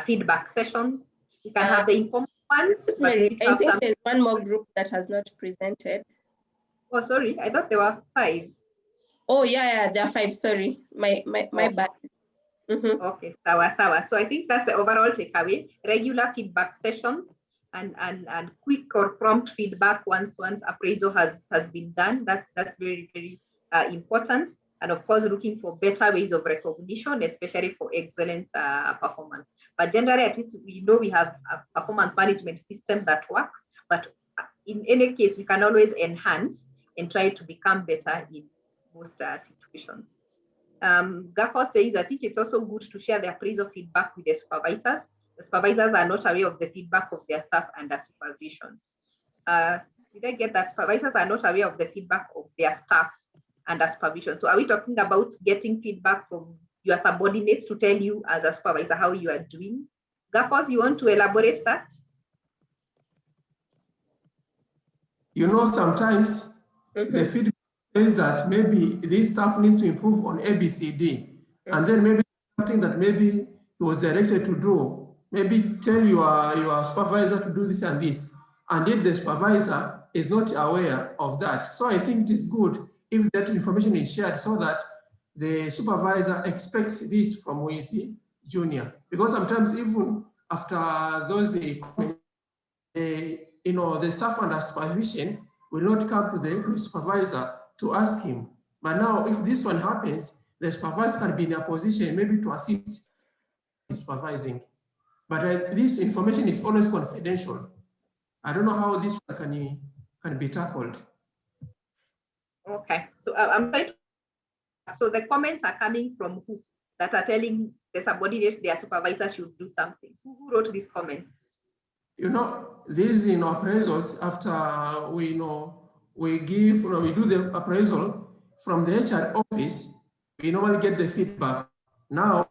feedback sessions. We can have the informal ones. I think there's one more group that has not presented. Oh, sorry, I thought there were 5. Oh, yeah, there are 5. Sorry, my bad. Okay, sawa. So I think that's the overall takeaway: regular feedback sessions and quick or prompt feedback once appraisal has been done. That's very, very important. And of course, looking for better ways of recognition, especially for excellent performance. But generally, at least we know we have a performance management system that works. But in any case, we can always enhance and try to become better in most situations. Gaffer says, I think it's also good to share the appraisal feedback with the supervisors. The supervisors are not aware of the feedback of their staff under supervision. Did I get that? Supervisors are not aware of the feedback of their staff under supervision. So are we talking about getting feedback from your subordinates to tell you as a supervisor how you are doing? Gaffers, you want to elaborate that? You know, sometimes the feedback is that maybe this staff needs to improve on ABCD, and then maybe something that maybe you was directed to do. Maybe tell your supervisor to do this and this, and yet the supervisor is not aware of that. So I think it is good if that information is shared so that the supervisor expects this from his junior. Because sometimes even after those comments, the staff under supervision will not come to the supervisor to ask him. But now if this one happens, the supervisor can be in a position maybe to assist supervising. But this information is always confidential. I don't know how this one can be tackled. Okay, so I'm trying to, so the comments are coming from who that are telling the subordinates their supervisor should do something. Who wrote these comments? These appraisals, after we do the appraisal from the HR office, we normally get the feedback. Now,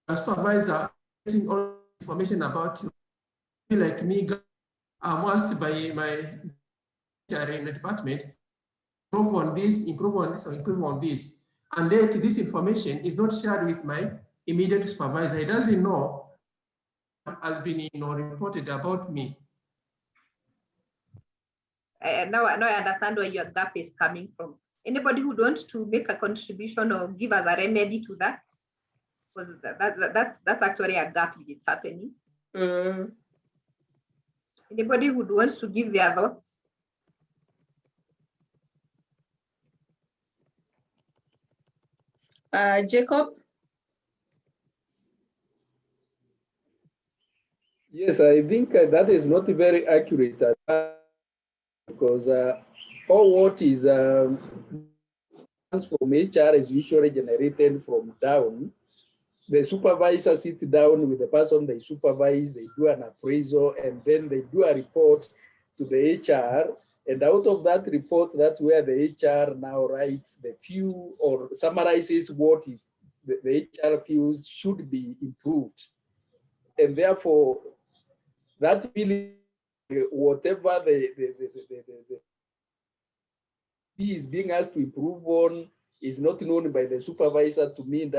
the supervisor getting all information about you, like me, I'm asked by my HR in the department, improve on this, improve on this, or improve on this. And then this information is not shared with my immediate supervisor. He doesn't know has been reported about me. Now I understand where your gap is coming from. Anybody who wants to make a contribution or give us a remedy to that? Because that's actually a gap if it's happening. Anybody who wants to give their thoughts? Jacob? Yes, I think that is not very accurate because all what is from HR is usually generated from down. The supervisor sits down with the person they supervise, they do an appraisal, and then they do a report to the HR. And out of that report, that's where the HR now writes the few or summarizes what the HR feels should be improved. And therefore, that really, whatever he is being asked to improve on is not known by the supervisor, to me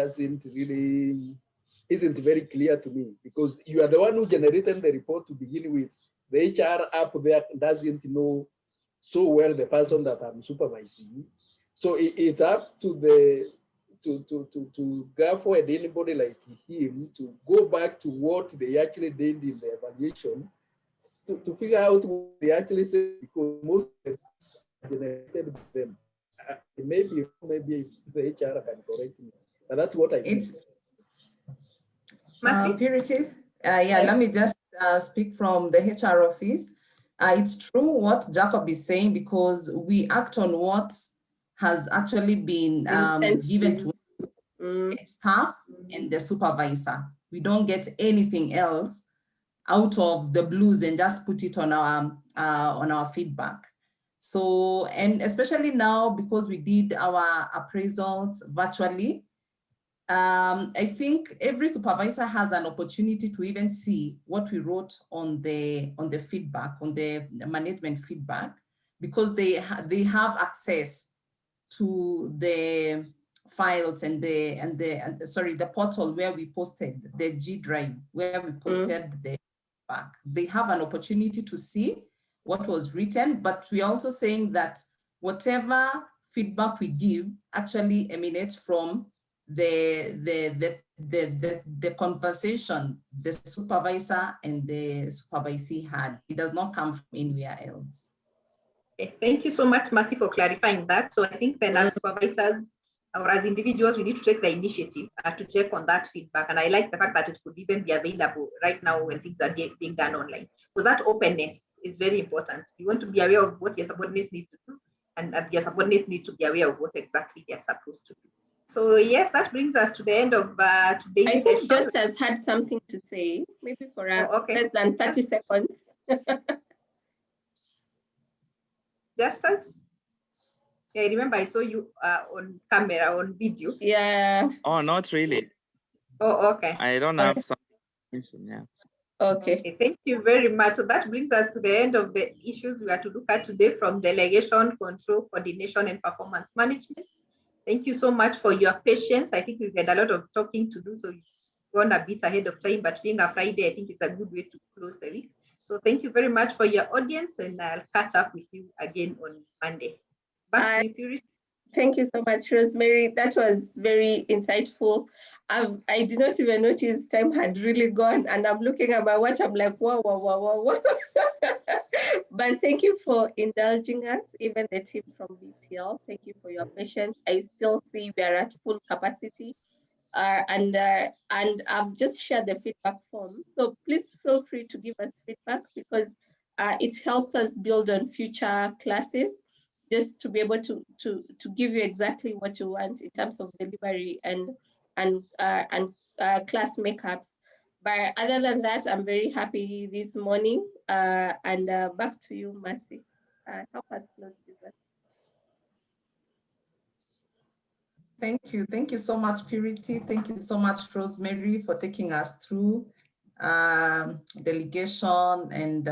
isn't very clear to me, because you are the one who generated the report to begin with. The HR up there doesn't know so well the person that I'm supervising. So it's up to to go forward anybody like him to go back to what they actually did in the evaluation to figure out what they actually said, because most of the generated them. Maybe the HR can correct me. But that's what I think. Purity, let me just speak from the HR office. It's true what Jacob is saying, because we act on what has actually been given to staff and the supervisor. We don't get anything else out of the blues and just put it on our feedback. So, and especially now, because we did our appraisals virtually, I think every supervisor has an opportunity to even see what we wrote on the feedback, on the management feedback, because they have access to the files and the portal where we posted the G drive, where we posted the feedback. They have an opportunity to see what was written, but we're also saying that whatever feedback we give actually emanates from the conversation the supervisor and the supervisee had. It does not come from anywhere else. Okay, thank you so much, Mercy, for clarifying that. So I think then as supervisors or as individuals, we need to take the initiative to check on that feedback. And I like the fact that it could even be available right now when things are being done online. So that openness is very important. You want to be aware of what your subordinates need to do, and your subordinates need to be aware of what exactly they're supposed to do. So yes, that brings us to the end of today's I think session. Justus had something to say, maybe for less than 30 seconds. Justus? Yeah, I remember I saw you on camera, on video. Yeah. Oh, not really. Oh, okay. I don't have some information, yeah. Okay. Thank you very much. So that brings us to the end of the issues we are to look at today from delegation, control, coordination, and performance management. Thank you so much for your patience. I think we've had a lot of talking to do, so gone a bit ahead of time, but being a Friday, I think it's a good way to close the week. So thank you very much for your audience, and I'll catch up with you again on Monday. Back to you, Purity. Thank you so much, Rosemary. That was very insightful. I did not even notice time had really gone, and I'm looking at my watch. I'm like, whoa, whoa, whoa, whoa, whoa. But thank you for indulging us, even the team from BTL. Thank you for your patience. I still see we are at full capacity. And I've just shared the feedback form. So please feel free to give us feedback, because it helps us build on future classes, just to be able to give you exactly what you want in terms of delivery and class makeups. But other than that, I'm very happy this morning. And back to you, Mercy. Help us close this one. Thank you so much, Purity. Thank you so much, Rosemary, for taking us through delegation and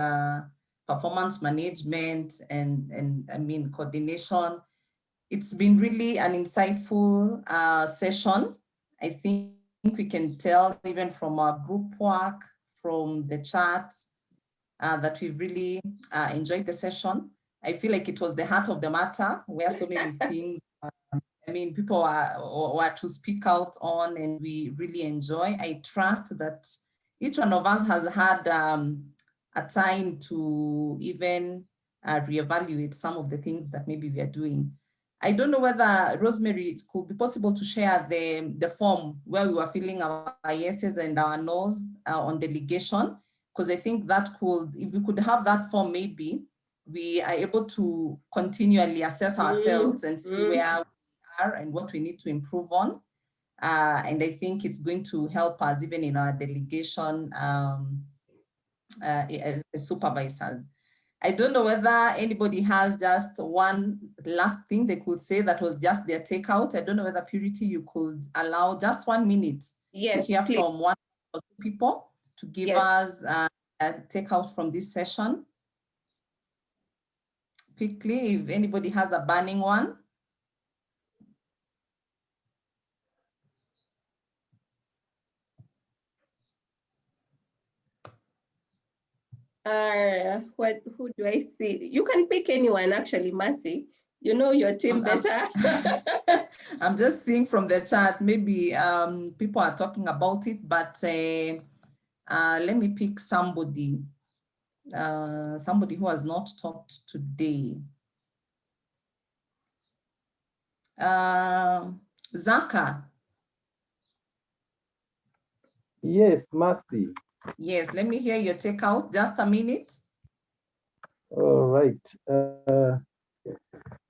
performance management and I mean coordination. It's been really an insightful session. I think we can tell even from our group work, from the chats, that we've really enjoyed the session. I feel like it was the heart of the matter, where so many things, I mean, people were to speak out on, and we really enjoy. I trust that each one of us has had a time to even reevaluate some of the things that maybe we are doing. I don't know whether, Rosemary, it could be possible to share the form where we were filling our yeses and our nos on delegation, because I think that could, if we could have that form, maybe we are able to continually assess ourselves and see where we are and what we need to improve on. And I think it's going to help us even in our delegation as supervisors. I don't know whether anybody has just one last thing they could say that was just their takeout. I don't know whether, Purity, you could allow just 1 minute to hear from one or two people to give us a takeout from this session. Quickly, if anybody has a burning one. Who do I see? You can pick anyone, actually, Mercy. You know your team better. I'm just seeing from the chat, maybe people are talking about it, but let me pick somebody, somebody who has not talked today. Zaka. Yes, Mercy. Yes, let me hear your takeout. Just a minute. All right.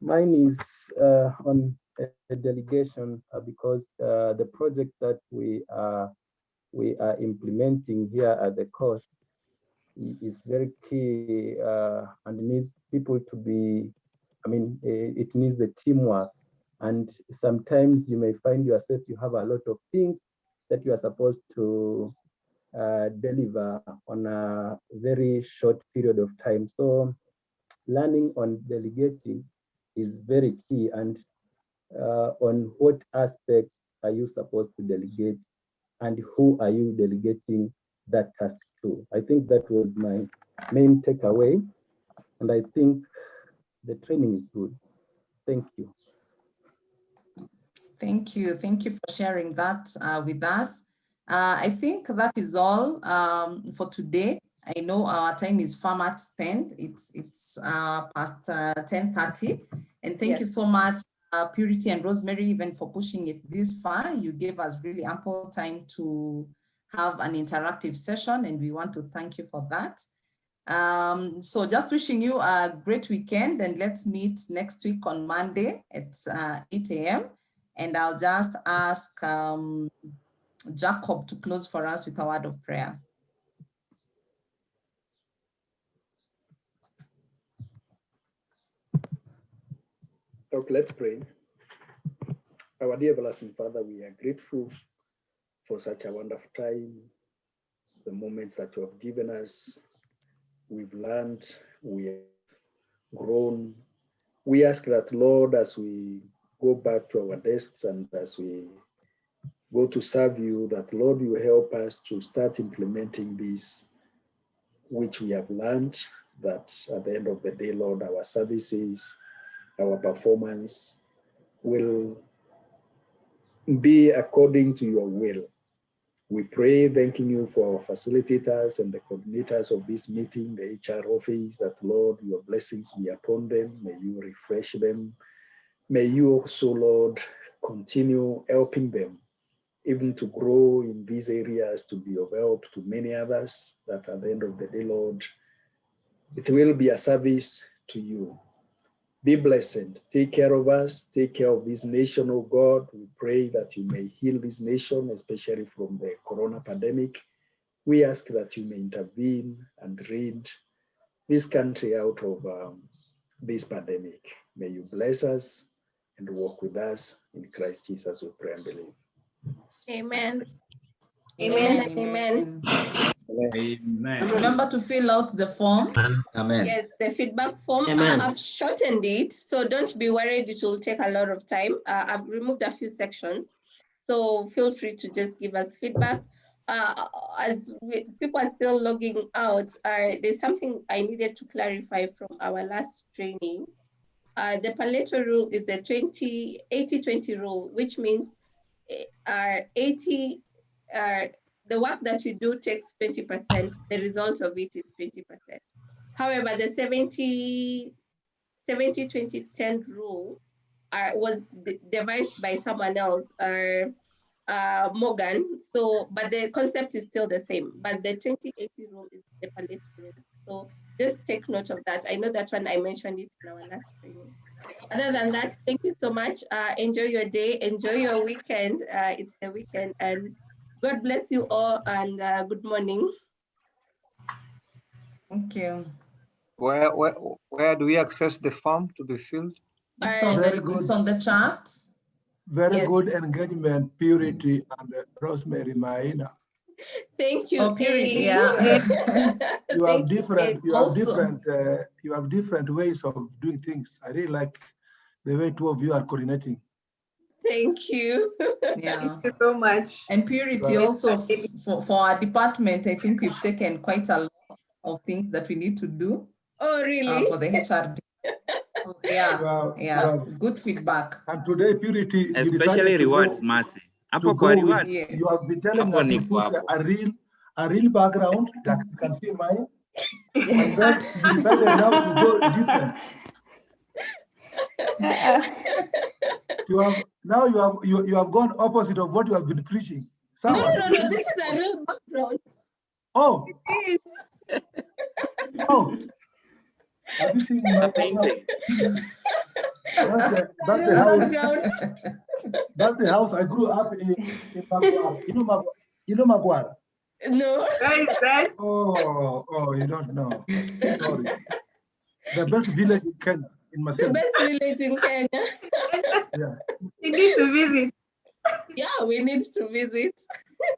Mine is on a delegation because the project that we are implementing here at the course is very key and needs people to be, I mean, it needs the teamwork. And sometimes you may find yourself, you have a lot of things that you are supposed to deliver on a very short period of time. So learning on delegating is very key, and on what aspects are you supposed to delegate and who are you delegating that task to? I think that was my main takeaway, and I think the training is good. Thank you. Thank you. Thank you for sharing that with us. I think that is all for today. I know our time is far much spent. It's past 10:30. And thank you so much, Purity and Rosemary, even for pushing it this far. You gave us really ample time to have an interactive session, and we want to thank you for that. So just wishing you a great weekend, and let's meet next week on Monday at 8 a.m. And I'll just ask Jacob to close for us with a word of prayer. Okay, let's pray. Our dear everlasting Father, we are grateful for such a wonderful time, the moments that you have given us. We've learned, we have grown. We ask that, Lord, as we go back to our desks and as we go to serve you, that Lord, you help us to start implementing this, which we have learned, that at the end of the day, Lord, our services, our performance will be according to your will. We pray, thanking you for our facilitators and the coordinators of this meeting, the HR office, that Lord, your blessings be upon them. May you refresh them. May you also, Lord, continue helping them even to grow in these areas, to be of help to many others, that at the end of the day, Lord, it will be a service to you. Be blessed. Take care of us. Take care of this nation, oh God. We pray that you may heal this nation, especially from the corona pandemic. We ask that you may intervene and rid this country out of this pandemic. May you bless us and walk with us. In Christ Jesus, we pray and believe. Amen. Amen. Amen. Amen. Remember to fill out the form. Amen. Yes, the feedback form. Amen. I've shortened it, so don't be worried. It will take a lot of time. I've removed a few sections, so feel free to just give us feedback. People are still logging out, there's something I needed to clarify from our last training. The Pareto rule is the 80-20 rule, which means 80, the work that you do takes 20%, the result of it is 20%. However, the 70-20-10 rule was devised by someone else, Morgan. So, but the concept is still the same, but the 20-80 rule is the Pareto rule. So just take note of that. I know that one I mentioned it in our last training. Other than that, thank you so much. Enjoy your day, enjoy your weekend. It's the weekend, and God bless you all, and good morning. Thank you. Where do we access the form to be filled? It's on the chat. Very good engagement, Purity and Rosemary Maina. Thank you. Oh, Purity, yeah. You have different ways of doing things. I really like the way two of you are coordinating. Thank you. Yeah. Thank you so much. And Purity also for our department, I think we've taken quite a lot of things that we need to do. Oh, really? For the HRD. So, yeah, good feedback. And today, Purity, especially rewards, Mercy. To go with, you have been telling us to put a real background that you can see mine, and then you decided now to go different. You have gone opposite of what you have been preaching. No, this is a real background. Oh. Oh. Have you seen my painting? That's the house. That's the house I grew up in Magwar. You know Magwar? No. Where is that? Oh, you don't know. Sorry. The best village in Kenya, in Maseno. The best village in Kenya. Yeah. You need to visit. Yeah, we need to visit.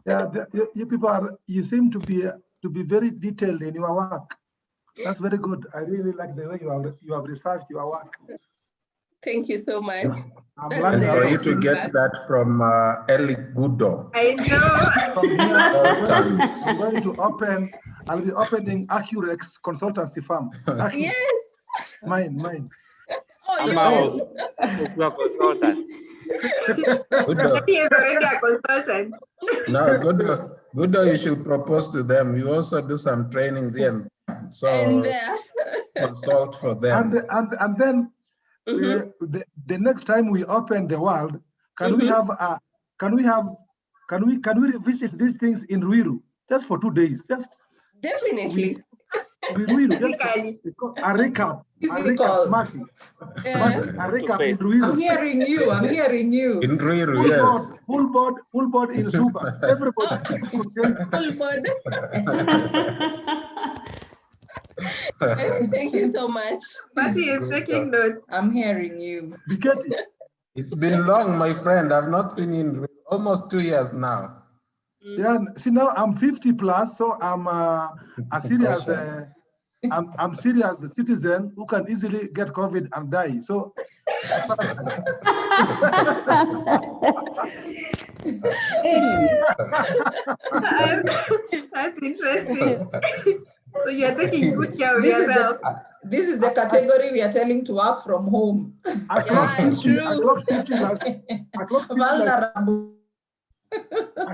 Yeah, you people you seem to be very detailed in your work. That's very good. I really like the way you have researched your work. Thank you so much. And for you to get that from Eli Gudo. I know. From here, I'm going to open. I'll be opening Accurex consultancy firm. Yes. Mine. Oh, you're a consultant. He is already a consultant. No, Gudo, you should propose to them. You also do some trainings here, so consult for them. And then the next time we open the world, can we revisit these things in Ruiru just for 2 days? Just definitely. Ruiru, just a recap. A recap in Ruiru. I'm hearing you. In Ruiru, yes. Full board in Suba. Everybody. Full board. Thank you so much. Patty is taking notes. I'm hearing you. It's been long, my friend. I've not seen you in almost 2 years now. Yeah, see now I'm 50 plus, so I'm a serious I'm serious, a citizen who can easily get COVID and die. So That's interesting. So you're taking good care of yourself. This is the category we are telling to work from home. I clocked 50 last. I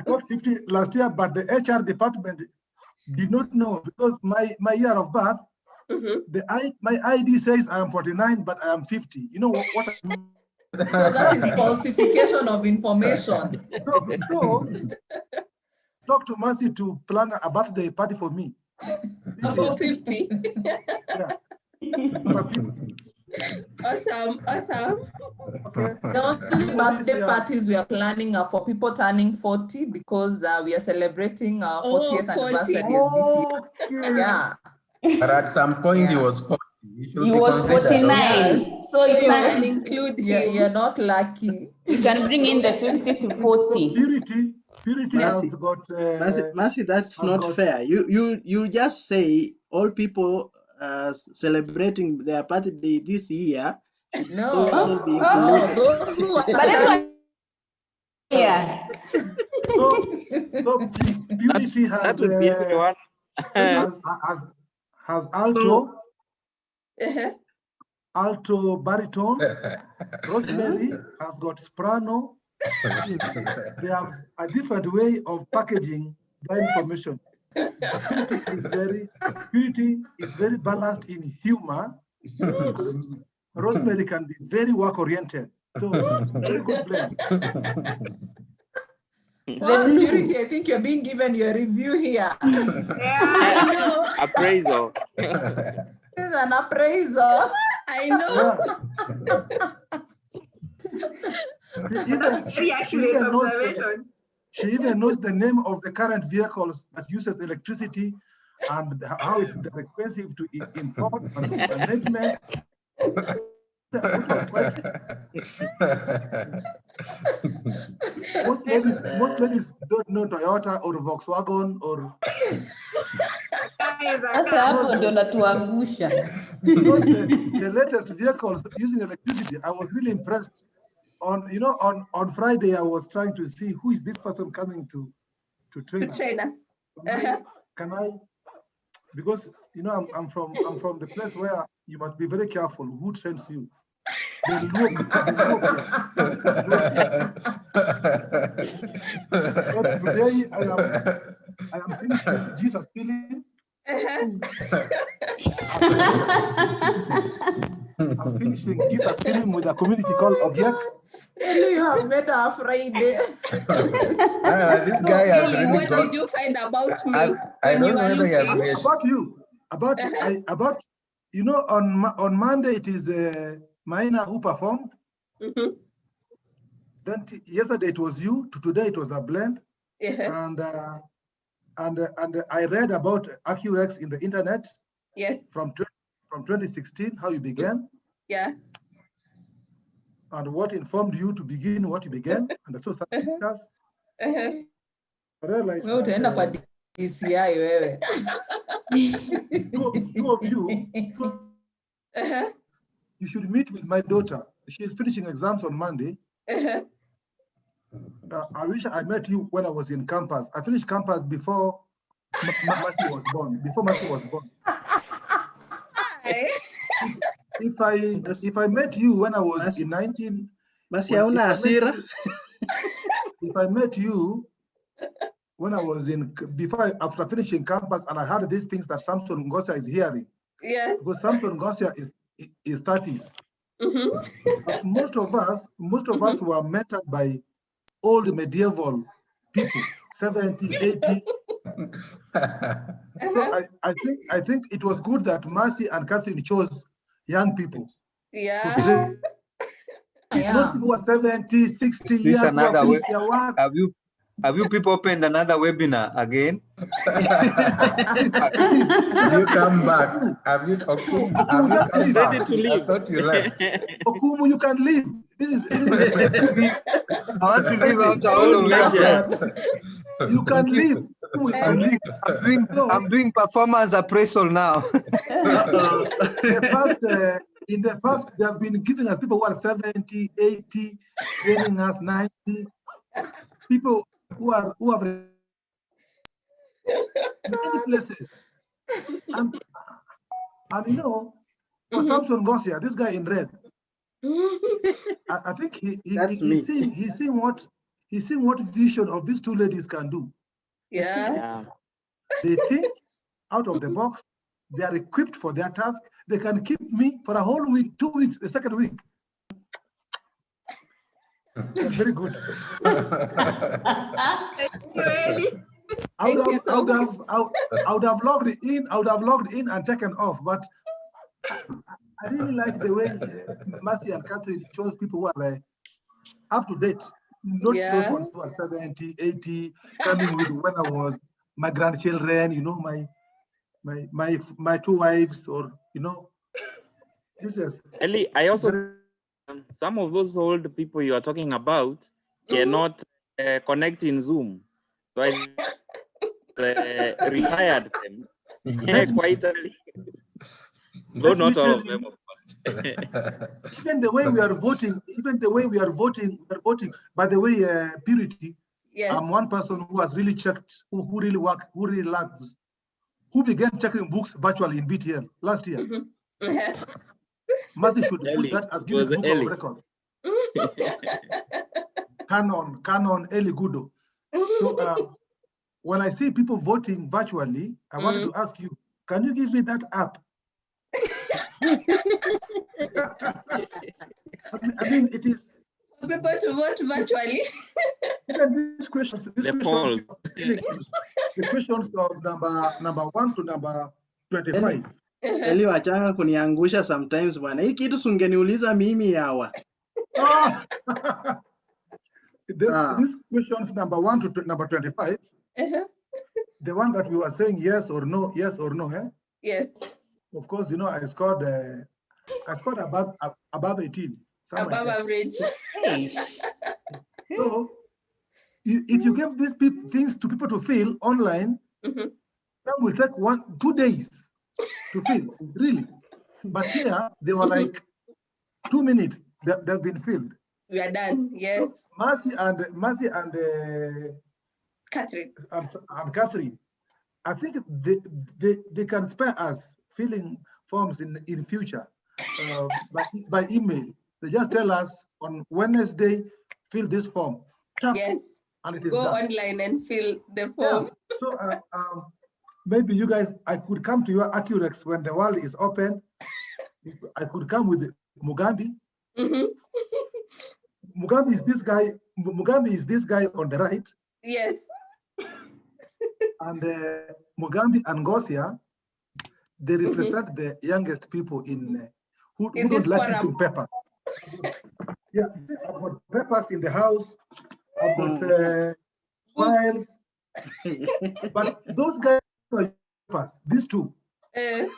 clocked 50 last year, but the HR department did not know because my year of birth, my ID says I am 49, but I am 50. You know what? So that is falsification of information. So talk to Mercy to plan a birthday party for me. For 50. Yeah. Awesome. The only birthday parties we are planning are for people turning 40 because we are celebrating our 40th anniversary as BTO. Yeah. But at some point he was 40. He was 49. Yes. So you can include him. You're not lucky. You can bring in the 50 to 40. Purity has got. Mercy, that's not fair. You just say all people celebrating their birthday this year should also be included. Those who are So Purity has alto, alto baritone. Rosemary has got soprano. They have a different way of packaging the information. Purity is very balanced in humor. Rosemary can be very work-oriented. So very good blend. Well, Purity, I think you're being given your review here. Appraisal. This is an appraisal. I know. She even knows the name of the current vehicles that uses electricity and how it's expensive to import and management. Most ladies don't know Toyota or Volkswagen or. Sasa hapo ndio natuangusha. Because the latest vehicles using electricity, I was really impressed. On Friday, I was trying to see who is this person coming to train us. Can I? Because I'm from the place where you must be very careful who trains you. So today I am finishing Jesus Healing. I'm finishing Jesus Healing with a community called Object. You have made her Friday. This guy has really what did you find about me? I don't know whether he has about you. About on Monday it is Maina who performed. Then yesterday it was you. Today it was a blend. And I read about Accurex in the internet. Yes. From 2016, how you began. Yeah. And what informed you to begin what you began, and the social pictures. Wewe utaenda kwa DCI wewe. Two of you, you should meet with my daughter. She is finishing exams on Monday. I wish I met you when I was in campus. I finished campus before Mercy was born. If I met you when I was in 19, if I met you when I was after finishing campus, and I heard these things that Samson Ngosia is hearing. Yes. Because Samson Ngosia is 30s. But most of us were mentored by old medieval people, 70, 80. So I think it was good that Mercy and Catherine chose young people. Yeah. Most people were 70, 60 years. Have you people opened another webinar again? You come back. Have you come back? Ready to leave. I thought you left. Okumu, you can leave. I want to leave after all of that. You can leave. I'm doing performance appraisal now. In the past, they have been giving us people who are 70, 80, training us 90. People who have many places. And you know, for Samson Gosia, this guy in red, I think he's seeing what vision of these two ladies can do. Yeah. They think out of the box. They are equipped for their task. They can keep me for a whole week, 2 weeks, the second week. That's very good. I would have logged in. I would have logged in and taken off. But I really like the way Mercy and Catherine chose people who are up to date, not those ones who are 70, 80, coming with when I was my grandchildren. You know, my two wives, or you know, this is. Ellie, I also some of those old people you are talking about cannot connect in Zoom, so I retired them quite early. No, not all of them, of course. Even the way we are voting, we're voting. By the way, Purity. Yes. I'm one person who has really checked, who really worked, who really loves, who began checking books virtually in BTL last year. Mercy should put that as Guinness Book of Record. Canon, Ellie Gudo. So when I see people voting virtually, I wanted to ask you, can you give me that app? I mean, it is people to vote virtually. Even these questions, the questions of number 1 to number 25. Eli wachanga kuniangusha sometimes bwana. Hii kitu sungeniuliza mimi yawa. These questions number 1 to number 25. The one that we were saying yes or no, eh? Yes. Of course, you know, I scored above 18. Above average. So, if you give these things to people to fill online, that will take 2 days to fill, really. But here, they were like 2 minutes that they've been filled. We are done, yes. So Mercy and Catherine. And Catherine, I think they can spare us filling forms in future by email. They just tell us on Wednesday, fill this form. Tap, yes. And it is go done. online and fill the form. Yeah. So maybe you guys, I could come to your Accurex when the world is open. I could come with Mugambi. Mugambi is this guy. Mugambi is this guy on the right. Yes. And Mugambi and Gosia, they represent the youngest people in who don't like using paper. Yeah, I've got papers in the house. I've got files. But those guys are papers. These two. They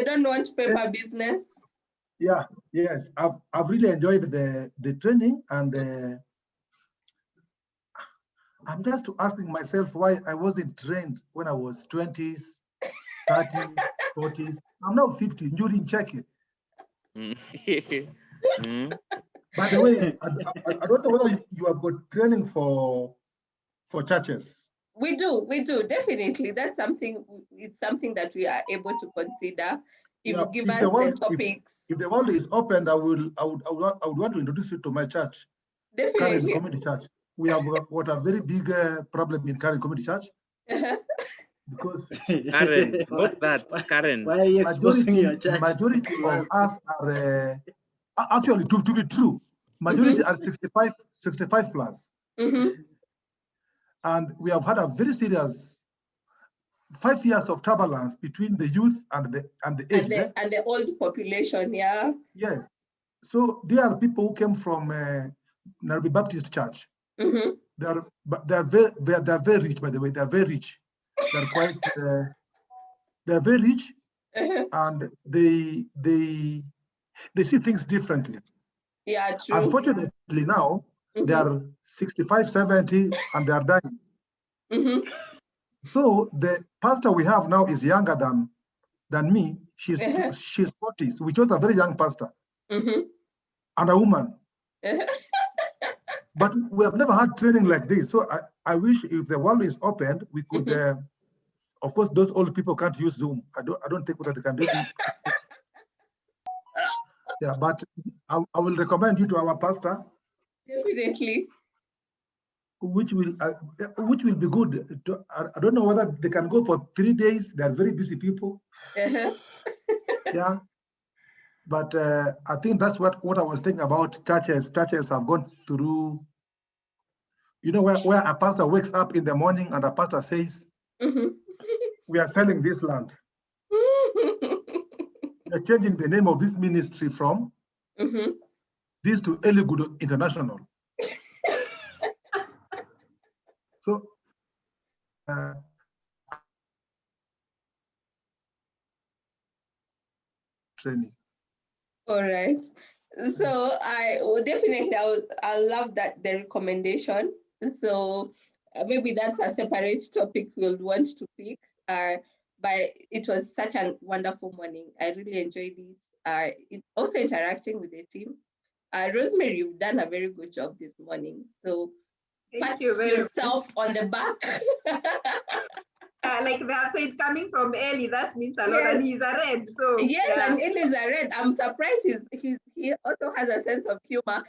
don't want paper business. Yeah. Yes. I've really enjoyed the training, and I'm just asking myself why I wasn't trained when I was 20s, 30s, 40s. I'm now 50. You didn't check it. By the way, I don't know whether you have got training for churches. We do, definitely. That's something. It's something that we are able to consider. If you give us the topics. If the world is open, I would want to introduce you to my church. Definitely. Karen Community Church. We have got a very big problem in Karen Community Church. Because Karen, not that, Karen. Why are you exposing your church? Majority of us are actually, to be true, majority are 65 plus. And we have had a very serious 5 years of turbulence between the youth and the age. And the old population, yeah. Yes. So there are people who came from Nairobi Baptist Church. They're very rich, by the way. They're very rich. They're quite. They're very rich, and they see things differently. Yeah, true. Unfortunately, now they are 65, 70, and they are dying. So the pastor we have now is younger than me. She's 40, so we chose a very young pastor and a woman. But we have never had training like this. So I wish if the world is opened, we could. Of course, those old people can't use Zoom. I don't think that they can do it. Yeah, but I will recommend you to our pastor. Definitely. Which will be good. I don't know whether they can go for 3 days. They are very busy people. Yeah, but I think that's what I was thinking about. Churches have gone through. You know, where a pastor wakes up in the morning and a pastor says, "We are selling this land. We are changing the name of this ministry from this to Eligood International." So. Training. All right. So I love that, the recommendation. So maybe that's a separate topic we'll want to pick. But it was such a wonderful morning. I really enjoyed it. Also interacting with the team. Rosemary, you've done a very good job this morning. So pat yourself on the back. Like they have said, coming from Eli, that means a lot, and he's a red. So yes, yeah. And Eli is a red. I'm surprised he also has a sense of humor.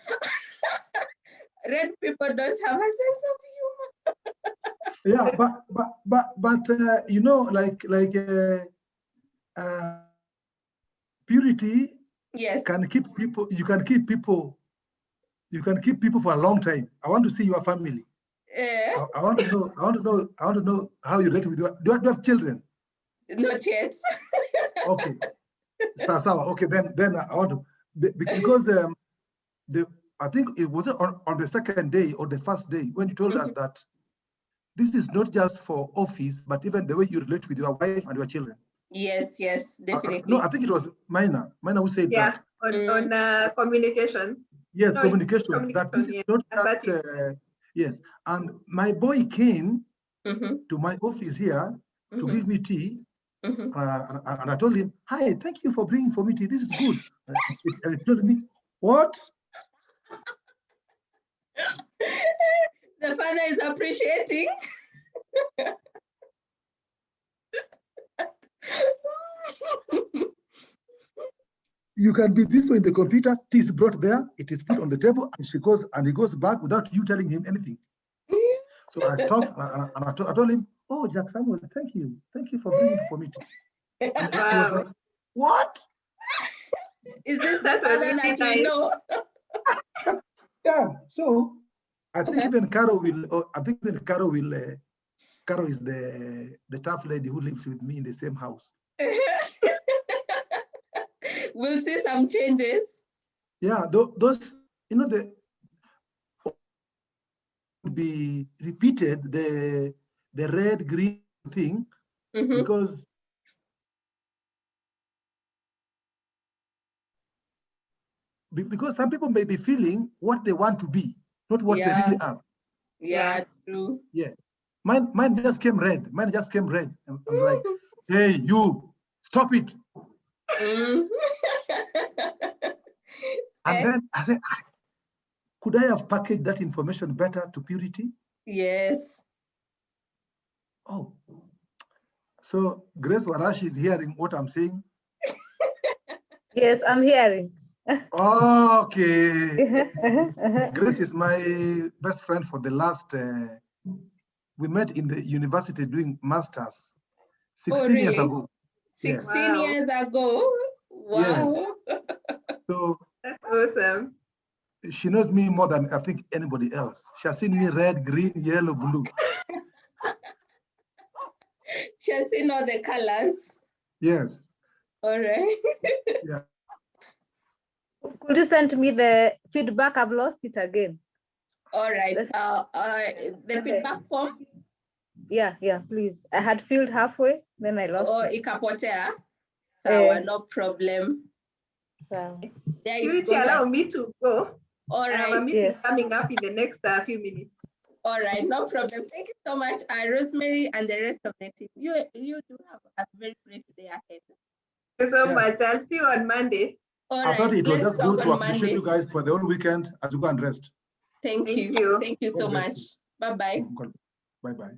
Red people don't have a sense of Yeah, humor. but you know, like purity. Yes. Can keep people. You can keep people for a long time. I want to see your family. I want to know how you relate with your. Do you have children? Not yet. Okay. Okay, then I want to, because I think it was on the second day or the first day when you told us that this is not just for office, but even the way you relate with your wife and your children. Yes, definitely. No, I think it was Mina who said that. On communication. Yes, no, communication. That this is not just, yes. And my boy came to my office here to give me tea. And I told him, "Hi, thank you for bringing for me tea. This is good." And he told me, "What?" The father is appreciating. You can be this way in the computer. Tea is brought there. It is put on the table, and he goes back without you telling him anything. So I stopped and I told him, "Oh, Jack Samuel, thank you for bringing for me tea." And he was like, "What? Is this the father that we know?" Yeah. So I think even Caro will. I think even Caro will. Caro is the tough lady who lives with me in the same house. We'll see some changes. Yeah, those the be repeated the red green thing because some people may be feeling what they want to be, not what they really are. Yeah, true. Yes. Mine just came red. Mine just came red. I'm like, "Hey, you, stop it." And then I said, could I have packaged that information better to Purity? Yes. Oh. So Grace Warashi is hearing what I'm saying? Yes, I'm hearing. Okay. Grace is my best friend for the last, we met in the university doing masters 16 years ago. 16 years ago? Wow. Yes. So that's awesome. She knows me more than I think anybody else. She has seen me red, green, yellow, blue. She has seen all the colors. Yes. All right. Yeah. Could you send me the feedback? I've lost it again. All right. The feedback form? Yeah, please. I had filled halfway, then I lost it. Ikapotea. Sawa, no problem. Purity, allow me to go. All right. I have a meeting coming up in the next few minutes. All right, no problem. Thank you so much, Rosemary and the rest of the team. You do have a very great day ahead. Thank you so much. I'll see you on Monday. All I thought right, it was just good to appreciate Monday. you guys for the whole weekend as you go and rest. Thank you. Thank you so much. Bye-bye. Bye-bye.